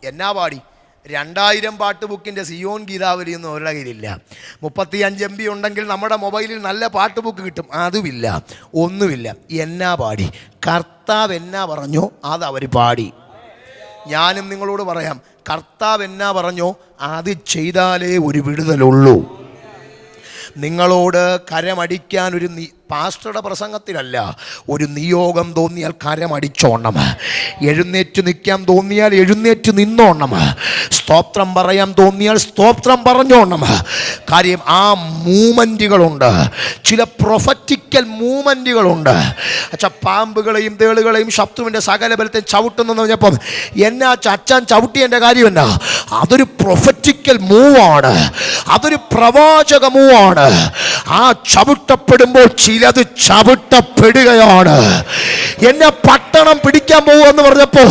എന്നാ പാടി? 2000 പാട്ട് ബുക്കിൻ്റെ സിയോൻ ഗീതാവലി ഒന്നും അവരുടെ കയ്യിലില്ല. 35 MB ഉണ്ടെങ്കിൽ നമ്മുടെ മൊബൈലിൽ നല്ല പാട്ട് ബുക്ക് കിട്ടും. അതുമില്ല, ഒന്നുമില്ല. എന്നാ പാടി? കർത്താവ് എന്നാ പറഞ്ഞോ അത് അവർ പാടി. ഞാനും നിങ്ങളോട് പറയാം, കർത്താവ് എന്നാ പറഞ്ഞോ അത് ചെയ്താലേ ഒരു വിടുതലുള്ളൂ. നിങ്ങളോട് കരമടിക്കാൻ ഒരു പാസ്റ്ററുടെ പ്രസംഗത്തിലല്ല, ഒരു നിയോഗം തോന്നിയാൽ കരമടിച്ചോണം. എഴുന്നേറ്റ് നിൽക്കാൻ തോന്നിയാൽ എഴുന്നേറ്റ് നിന്നോണം. സ്തോത്രം പറയാൻ തോന്നിയാൽ സ്തോത്രം പറഞ്ഞോണം. കാര്യം ആ മൂവ്മെൻറ്റുകളുണ്ട്, ചില പ്രൊഫറ്റിക്കൽ മൂവ്മെൻറ്റുകളുണ്ട്. അച്ഛാ, പാമ്പുകളെയും തേളുകളെയും ശത്രുവിൻ്റെ സകല ബലത്തെ ചവിട്ടുന്നെന്ന് പറഞ്ഞപ്പം എന്നാ അച്ഛൻ ചവിട്ടിയതിൻ്റെ കാര്യം എന്നാ? അതൊരു പ്രൊഫറ്റിക്കൽ മൂവാണ്, അതൊരു പ്രവാചക മൂവാണ്. ആ ചവിട്ടപ്പെടുമ്പോൾ ചിലത് ചവിട്ടപ്പെടുകയാണ്. എന്നെ പട്ടണം പിടിക്കാൻ പോകുമെന്ന് പറഞ്ഞപ്പോ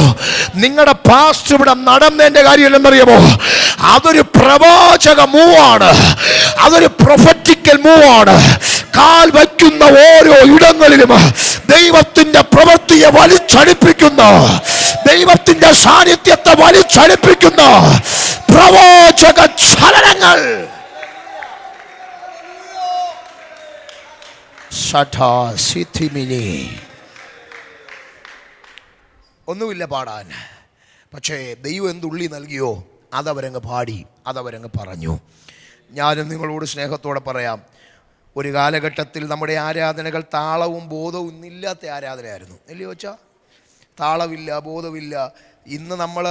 നിങ്ങളുടെ പാസ്റ്റർ ഇവിടെ നടന്നതിന്റെ കാര്യമല്ലെന്നറിയാമോ? അതൊരു പ്രവാചക മൂവാണ്, അതൊരു പ്രൊഫറ്റിക്കൽ മൂവാണ്. കാൽ വയ്ക്കുന്ന ഓരോ ഇടങ്ങളിലും ദൈവത്തിന്റെ പ്രവൃത്തിയെ വലിച്ചടിപ്പിക്കുന്ന, ദൈവത്തിന്റെ സാന്നിധ്യത്തെ വലിച്ചടിപ്പിക്കുന്ന പ്രവാചക ചലനങ്ങൾ. ഒന്നുമില്ല പാടാൻ. പക്ഷേ ദൈവം എന്തുള്ളി നൽകിയോ അതവരങ്ങ് പാടി, അതവരങ്ങ് പറഞ്ഞു. ഞാനും നിങ്ങളോട് സ്നേഹത്തോടെ പറയാം, ഒരു കാലഘട്ടത്തിൽ നമ്മുടെ ആരാധനകൾ താളവും ബോധവും ഇല്ലാത്ത ആരാധനയായിരുന്നു. അല്ലേ ചോദിച്ചാൽ താളമില്ല, ബോധമില്ല. ഇന്ന് നമ്മൾ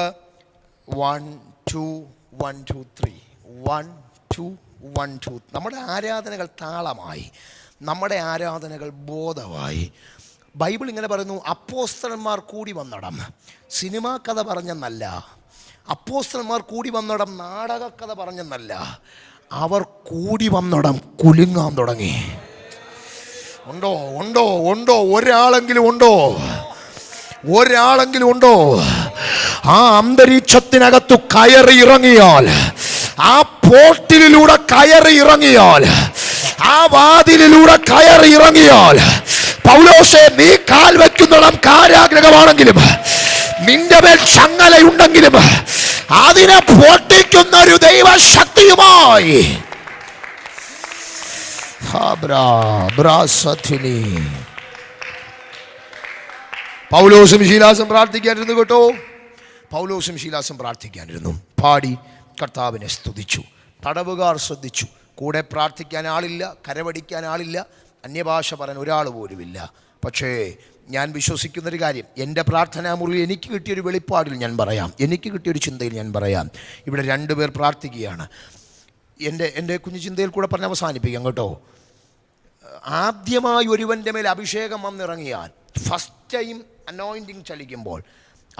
1 2 1 2 3 1 2 1 2. നമ്മുടെ ആരാധനകൾ താളമായി, നമ്മുടെ ആരാധനകൾ ബോധമായി. ബൈബിൾ ഇങ്ങനെ പറയുന്നു, അപ്പോസ്തലന്മാർ കൂടി വന്നിടം സിനിമാ കഥ പറഞ്ഞെന്നല്ല, അപ്പോസ്തലന്മാർ കൂടി വന്നിടം നാടകക്കഥ പറഞ്ഞെന്നല്ല, അവർ കൂടി വന്നിടം കുലുങ്ങാൻ തുടങ്ങി. ഉണ്ടോ ഉണ്ടോ ഉണ്ടോ? ഒരാളെങ്കിലും ഉണ്ടോ? ഒരാളെങ്കിലും ഉണ്ടോ? ആ അന്തരീക്ഷത്തിനകത്തു കയറി ഇറങ്ങിയാൽ, ആ പോർട്ടിലൂടെ കയറി ഇറങ്ങിയാൽ, ആ വാതിലിലൂടെ കയറി ഇറങ്ങിയാൽ, പൗലോസേ, നീ കാൽ വയ്ക്കുന്നിടം കാരാഗ്രഹമാണെങ്കിലും നിന്റെ മേൽ ചങ്ങലയുണ്ടെങ്കിലും അതിനെ പൊട്ടിക്കുന്ന ഒരു ദൈവശക്തിയുമായി പൗലോസും ശീലാസും പ്രാർത്ഥിക്കാനിരുന്നു കേട്ടോ. പൗലോസും ശീലാസും പ്രാർത്ഥിക്കാനിരുന്നു. പാടി കർത്താവിനെ സ്തുതിച്ചു. തടവുകാർ ശ്രദ്ധിച്ചു. കൂടെ പ്രാർത്ഥിക്കാൻ ആളില്ല, കരവടിക്കാൻ ആളില്ല, അന്യഭാഷ പറയാൻ ഒരാൾ പോലുമില്ല. പക്ഷേ ഞാൻ വിശ്വസിക്കുന്നൊരു കാര്യം, എൻ്റെ പ്രാർത്ഥനാ മുറിയിൽ എനിക്ക് കിട്ടിയൊരു വെളിപ്പാടിൽ ഞാൻ പറയാം, എനിക്ക് കിട്ടിയൊരു ചിന്തയിൽ ഞാൻ പറയാം. ഇവിടെ 2 പേർ പ്രാർത്ഥിക്കുകയാണ്. എൻ്റെ കുഞ്ഞു ചിന്തയിൽ കൂടെ പറഞ്ഞ് അവസാനിപ്പിക്കാം കേട്ടോ. ആദ്യമായി ഒരുവൻ്റെ മേൽ അഭിഷേകം വന്നിറങ്ങിയാൽ, ഫസ്റ്റ് ടൈം അനോയിൻറ്റിങ് ചലിക്കുമ്പോൾ,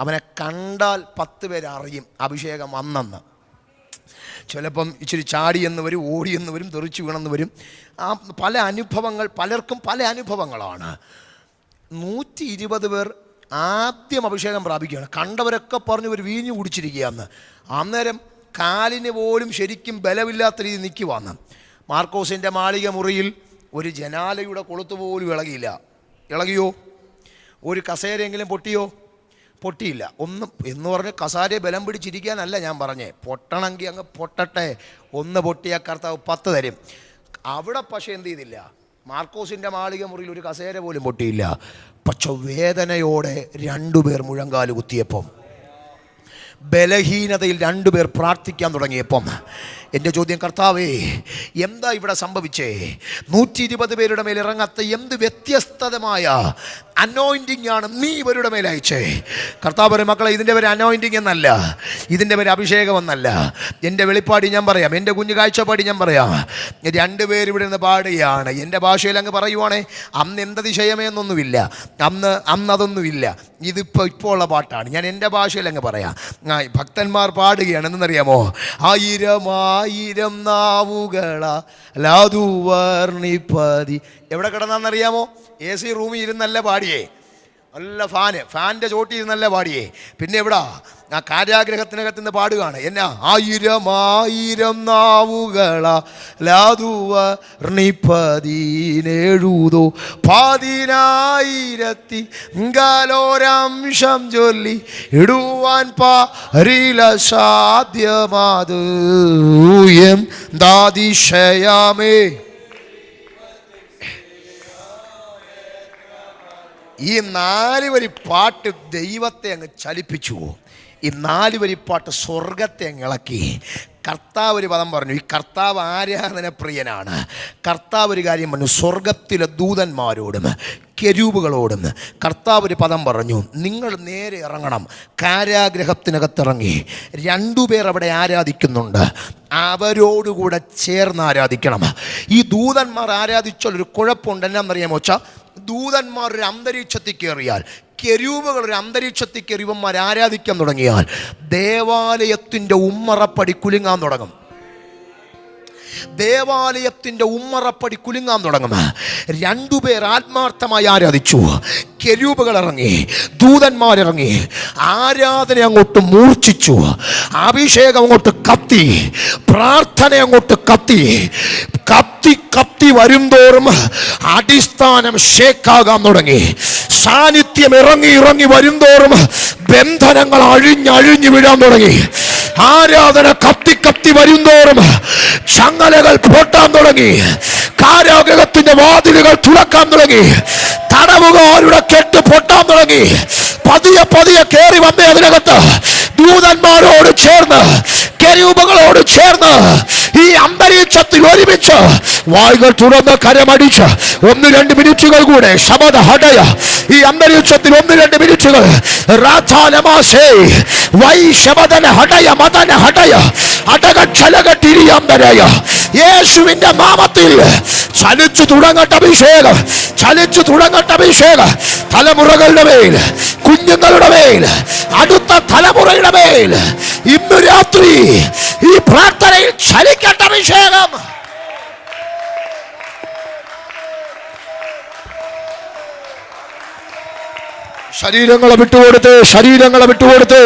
അവനെ കണ്ടാൽ 10 പേർ അറിയും അഭിഷേകം വന്നെന്ന്. ചിലപ്പം ഇച്ചിരി ചാടിയെന്ന് വരും, ഓടിയെന്ന് വരും, തെറിച്ചു വീണെന്ന് വരും. ആ പല അനുഭവങ്ങൾ, പലർക്കും പല അനുഭവങ്ങളാണ്. 120 പേർ ആദ്യം അഭിഷേകം പ്രാപിക്കുകയാണ്. കണ്ടവരൊക്കെ പറഞ്ഞു ഒരു വീഞ്ഞു കുടിച്ചിരിക്കുകയെന്ന്. അന്നേരം കാലിന് പോലും ശരിക്കും ബലമില്ലാത്ത രീതി നിൽക്കുവാന്ന്. മാർക്കോസിൻ്റെ മാളിക മുറിയിൽ ഒരു ജനാലയുടെ കൊളുത്ത് പോലും ഇളകിയില്ല. ഇളകിയോ? ഒരു കസേരയെങ്കിലും പൊട്ടിയോ? പൊട്ടിയില്ല. ഒന്നും എന്ന് പറഞ്ഞ് കസാരയെ ബലം പിടിച്ചിരിക്കാനല്ല ഞാൻ പറഞ്ഞേ, പൊട്ടണമെങ്കിൽ അങ്ങ് പൊട്ടട്ടെ. ഒന്ന് പൊട്ടിയ കർത്താവ് 10 തരും. അവിടെ പക്ഷേ എന്ത് ചെയ്തില്ല, മാർക്കോസിൻ്റെ മാളിക മുറിയിൽ ഒരു കസേര പോലും പൊട്ടിയില്ല. പക്ഷെ വേദനയോടെ 2 പേർ മുഴങ്കാല് കുത്തിയപ്പം, ബലഹീനതയിൽ 2 പേർ പ്രാർത്ഥിക്കാൻ തുടങ്ങിയപ്പം, എൻ്റെ ചോദ്യം, കർത്താവേ എന്താ ഇവിടെ സംഭവിച്ചേ? 120 പേരുടെ മേൽ ഇറങ്ങാത്ത എന്ത് വ്യത്യസ്തമായ അനോയിൻറ്റിങ് ആണ് നീ ഇവരുടെ മേൽ അയച്ചേ? കർത്താവ് പറയും, മക്കളെ, ഇതിൻ്റെ പേര് അനോയിൻറ്റിങ് എന്നല്ല, ഇതിൻ്റെ പേര് അഭിഷേകം എന്നല്ല. എൻ്റെ വെളിപ്പാടി ഞാൻ പറയാം, എൻ്റെ കുഞ്ഞു കാഴ്ചപ്പാടി ഞാൻ പറയാം. 2 പേർ ഇവിടെ നിന്ന് പാടുകയാണ്. എൻ്റെ ഭാഷയിൽ അങ്ങ് പറയുവാണേ, അന്ന് എന്തതിശയമേ എന്നൊന്നുമില്ല, അന്നതൊന്നുമില്ല. ഇപ്പോൾ ഉള്ള പാട്ടാണ്. ഞാൻ എൻ്റെ ഭാഷയിൽ അങ്ങ് പറയാം. ഭക്തന്മാർ പാടുകയാണ്. എന്തെന്നറിയാമോ? 1000 നാവുകളാ ലാതുവർണിപ്പതി. എവിടെ കിടന്നാന്നറിയാമോ? AC റൂമിൽ ഇരുന്നല്ല പാടിയേ, നല്ല ഫാൻ്റെ ചോട്ടി ഇരുന്നല്ല പാടിയേ. പിന്നെ എവിടാ? ആ കാരാഗ്രഹത്തിനകത്ത് നിന്ന് പാടുകയാണ്. എന്നാ? 1000 നാവുകളാ ലാതുവർണിപ്പതിനെഴുതോ 10,000 ഗലോരംശം ചൊല്ലി ഇടുവാൻ പാരില സാധ്യമാത് എന്താതിശയമേ. ഈ 4 വരി പാട്ട് ദൈവത്തെ അങ്ങ് ചലിപ്പിച്ചു. ഈ 4 വരി പാട്ട് സ്വർഗത്തെ അങ്ങ് ഇളക്കി. കർത്താവ് ഒരു പദം പറഞ്ഞു. ഈ കർത്താവ് ആരാധന പ്രിയനാണ്. കർത്താവ് ഒരു കാര്യം പറഞ്ഞു. സ്വർഗത്തിലെ ദൂതന്മാരോടും കെരൂബുകളോടും കർത്താവ് ഒരു പദം പറഞ്ഞു, നിങ്ങൾ നേരെ ഇറങ്ങണം. കാരാഗ്രഹത്തിനകത്തിറങ്ങി 2 പേർ അവിടെ ആരാധിക്കുന്നുണ്ട്, അവരോടുകൂടെ ചേർന്ന് ആരാധിക്കണം. ഈ ദൂതന്മാർ ആരാധിച്ചാൽ ഒരു കുഴപ്പമുണ്ട്. എന്നാന്നറിയാമോ വെച്ചാൽ, ദൂതന്മാർ ഒരു അന്തരീക്ഷത്തിൽ കയറിയാൽ, കെരൂബുകൾ ഒരു അന്തരീക്ഷത്തിൽ കയറി ഇവന്മാർ ആരാധിക്കാൻ തുടങ്ങിയാൽ, ദേവാലയത്തിൻ്റെ ഉമ്മറപ്പടി കുലുങ്ങാൻ തുടങ്ങും. ദേവാലയത്തിൻ്റെ ഉമ്മറപ്പടി കുലുങ്ങാൻ തുടങ്ങും. 2 പേർ ആത്മാർത്ഥമായി ആരാധിച്ചു. കെരൂബുകൾ ഇറങ്ങി, ദൂതന്മാരിറങ്ങി, ആരാധന അങ്ങോട്ട് മൂർച്ഛിച്ചു, അഭിഷേകം അങ്ങോട്ട് കത്തി, പ്രാർത്ഥന അങ്ങോട്ട് കത്തി. കത്തി വരുംതോറും അടിസ്ഥാനം ഷേക്കാകാൻ തുടങ്ങി. സാന്നിധ്യം ഇറങ്ങി വരുംതോറും ബന്ധനങ്ങൾ അഴിഞ്ഞു വീഴാൻ തുടങ്ങി. ആരാധന കത്തി വരുംതോറും ചങ്ങലകൾ പൊട്ടാൻ തുടങ്ങി. കാരാഗ്രഹത്തിന്റെ വാതിലുകൾ തുറക്കാൻ തുടങ്ങി. തടവുകാരുടെ കെട്ട് പൊട്ടാൻ തുടങ്ങി. പതിയെ കയറി വന്നേ അതിനകത്ത് ദൂതന്മാരോട് ചേർന്ന്, കെരൂബുകളോട് ചേർന്ന് ഈ അന്തരീക്ഷത്തിൽ ഒരുമിച്ച് വായുകൾ തുറന്ന് കരമടിച്ച് 1-2 മിനിറ്റുകൾ കൂടെ ശബദ ഹടയ. ഈ അന്തരീക്ഷത്തിൽ 1-2 മിനിറ്റുകൾ രാധാനമാസേ വൈ ശബദന ഹടയ മദന ഹടയ അടകക്ഷലകട്ടിരിയാന്തരയ. യേശുവിന്റെ നാമത്തിൽ ചലിച്ചു തുടങ്ങട്ടെ അഭിഷേകം, ചലിച്ചു തുടങ്ങട്ടെ അഭിഷേകം. തലമുറകളുടെ മേൽ, കുഞ്ഞുങ്ങളുടെ മേൽ, അടുത്ത തലമുറയുടെ മേൽ ഇന്ന് രാത്രി ഈ പ്രാർത്ഥനയിൽ ചലിക്കട്ടെ അഭിഷേകം. ശരീരങ്ങളെ വിട്ടുകൊടുത്തേ, ശരീരങ്ങളെ വിട്ടുകൊടുത്തേ,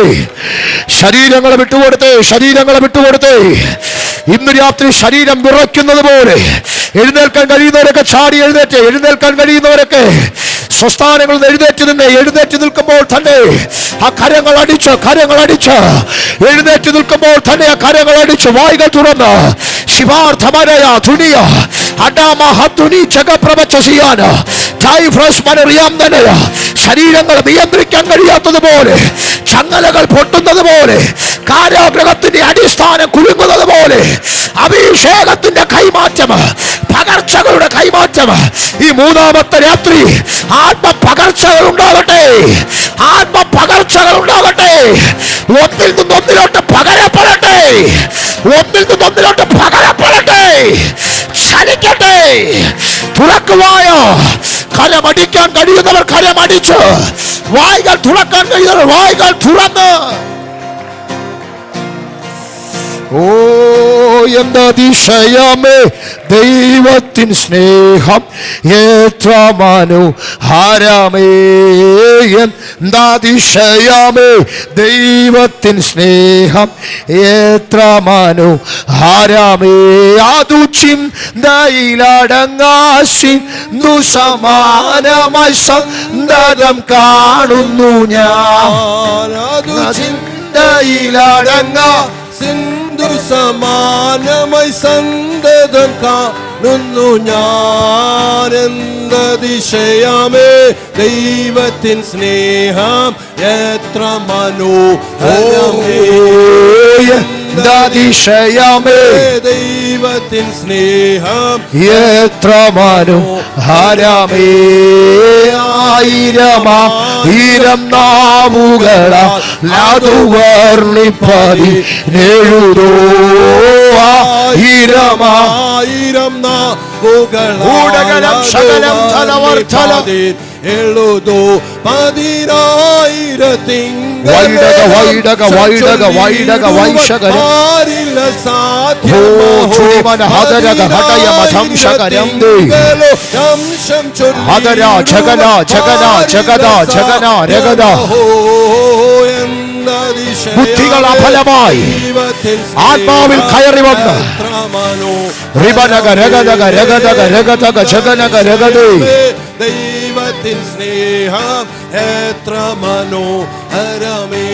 ശരീരങ്ങളെ വിട്ടുകൊടുത്തേ, ശരീരങ്ങളെ വിട്ടുകൊടുത്തേ. ഇന്ന് രാത്രി ശരീരം വിറയ്ക്കുന്നത് പോലെ എഴുന്നേൽക്കാൻ കഴിയുന്നവരൊക്കെ ചാടി എഴുന്നേറ്റ്, എഴുന്നേൽക്കാൻ കഴിയുന്നവരൊക്കെ സ്വസ്ഥാനങ്ങളിൽ എഴുന്നേറ്റ് നിന്ന് എഴുന്നേറ്റ് നിൽക്കുമ്പോൾ തന്നെ ആ കരങ്ങൾ അടിച്ച്, കരങ്ങൾ അടിച്ച് എഴുന്നേറ്റ് നിൽക്കുമ്പോൾ തന്നെ ആ കരങ്ങൾ അടിച്ച് വായുകൾ തുറന്ന് ശിവാർത്ഥമനയ ധുനിയ അഡാമഹത്തുനി ജഗപ്രവചസിയാന ശരീരങ്ങൾ നിയന്ത്രിക്കാൻ കഴിയാത്തതുപോലെ, ചങ്ങലകൾ പൊട്ടുന്നത് പോലെ, കാരാഗ്രഹത്തിന്റെ അടിസ്ഥാനം കുലുങ്ങുന്നത് പോലെ അഭിഷേകത്തിന്റെ കൈമാറ്റം, പകർച്ചകളുടെ കൈമാറ്റം ഈ മൂന്നാമത്തെ രാത്രി ആത്മപകർച്ചകൾ ഉണ്ടാകട്ടെ, ആത്മപകർച്ചകൾ ഉണ്ടാകട്ടെ. ഒന്നിൽ നിന്നൊന്നിലോട്ട് പകരപ്പെടട്ടെ, ഒന്നിൽ നിന്നൊന്നിലോട്ട് പകരപ്പെടട്ടെ, ചലിക്കട്ടെ. തുറക്കുവായ കരമടിക്കാൻ കഴിയുന്നവർ കരമടിച്ച്, വായ്കൾ തുറക്കാൻ കഴിയുന്നവർ വായ്കൾ തുറന്ന്. ഓ എന്താ അതിശയമേ ദൈവത്തിൻ സ്നേഹം, എത്ര മനോഹരമേ. എന്താ അതിശയമേ ദൈവത്തിൻ സ്നേഹം, എത്ര മനോഹരമേ. അതു ചിന്തയിലടങ്ങാ സിന്ധു സമാനമായി സന്തതം കാണുന്നു ഞാൻ. അതു ചിന്തയിലടങ്ങാ സിന്ധു സമാനമായി സന്തതം കാണുന്നു ഞാൻ. എന്തതിശയമേ ദൈവത്തിൻ സ്നേഹം, എത്ര മനോഹരമേ. എന്തതിശയമേ ദൈവത്തിൻ സ്നേഹം, എത്ര മനോഹരമേ. ആയിരം നാവുകളാൽ അതു വർണ്ണിപ്പതിനെഴുതോ. ആയിരം നാവുകളാൽ ശകലം എഴുതോ. 10,000 ബുദ്ധികൾ അഫലമായി ആത്മാവിൽ കയറി വന്ന് റിബനക രഗതക രഗതക രഗതക ജഗനക രഗതേ. ദൈവത്തിൻ സ്നേഹം എത്ര മനോഹരമേ.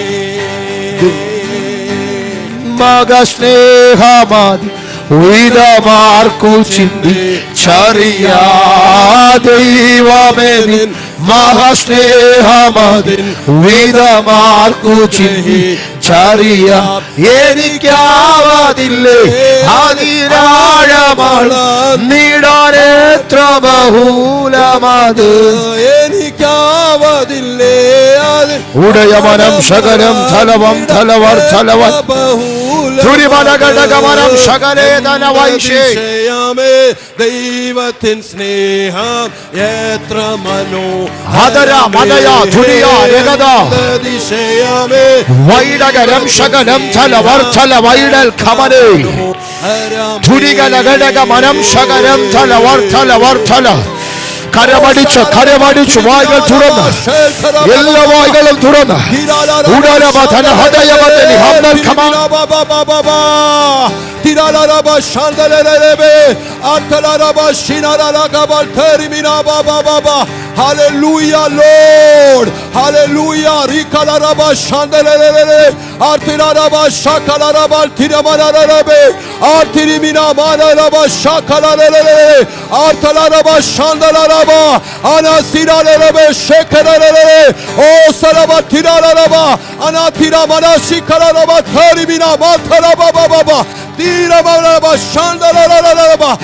മക സ്നേഹമാതി ഉയരമാർക്കു ചിന്തിച്ചറിയാ ദൈവമേ നിൻ മഹാസ്നേഹമതിൻ വിധമാർക്കു ചിന്തിച്ചറിയാ എനിക്കാവതില്ലേ അതിരാഴമാണ് നീടാനെത്ര ബഹുലമത് എനിക്കാവതില്ലേ ഉടയമനം ശകലം തലവം തലവർ തലവർ ദുരിമനഘടകമനം ശകലേതന വൈശേയമേ. ദൈവത്തിൻ സ്നേഹം എത്ര മനോഹര മദയ ധുനിയ രഗത വൈഡകരം ശകലം തലവർ തല വൈഡൽ ഖമനേ ധുനികലഘടകമനം ശകലം തലവർ തലവർ തല. കരമടിച്ച് കരമടിച്ച് വായ്കൾ തുറന്ന് എല്ലാ വായ്കളും തുറന്ന് Hallelujah, Lord. Hallelujah. Rikalaraba shandelelele. Artiraraba shakalaraba tiramanarabe. Artirimina manaraba shakalarelele. Artalaraba shandalaraba. Anasiralelebe shekerelele. O salaba tiraraba. Anatira manashi kalaraba tarimina mataraba baba. Tiramanaraba shandalaraba.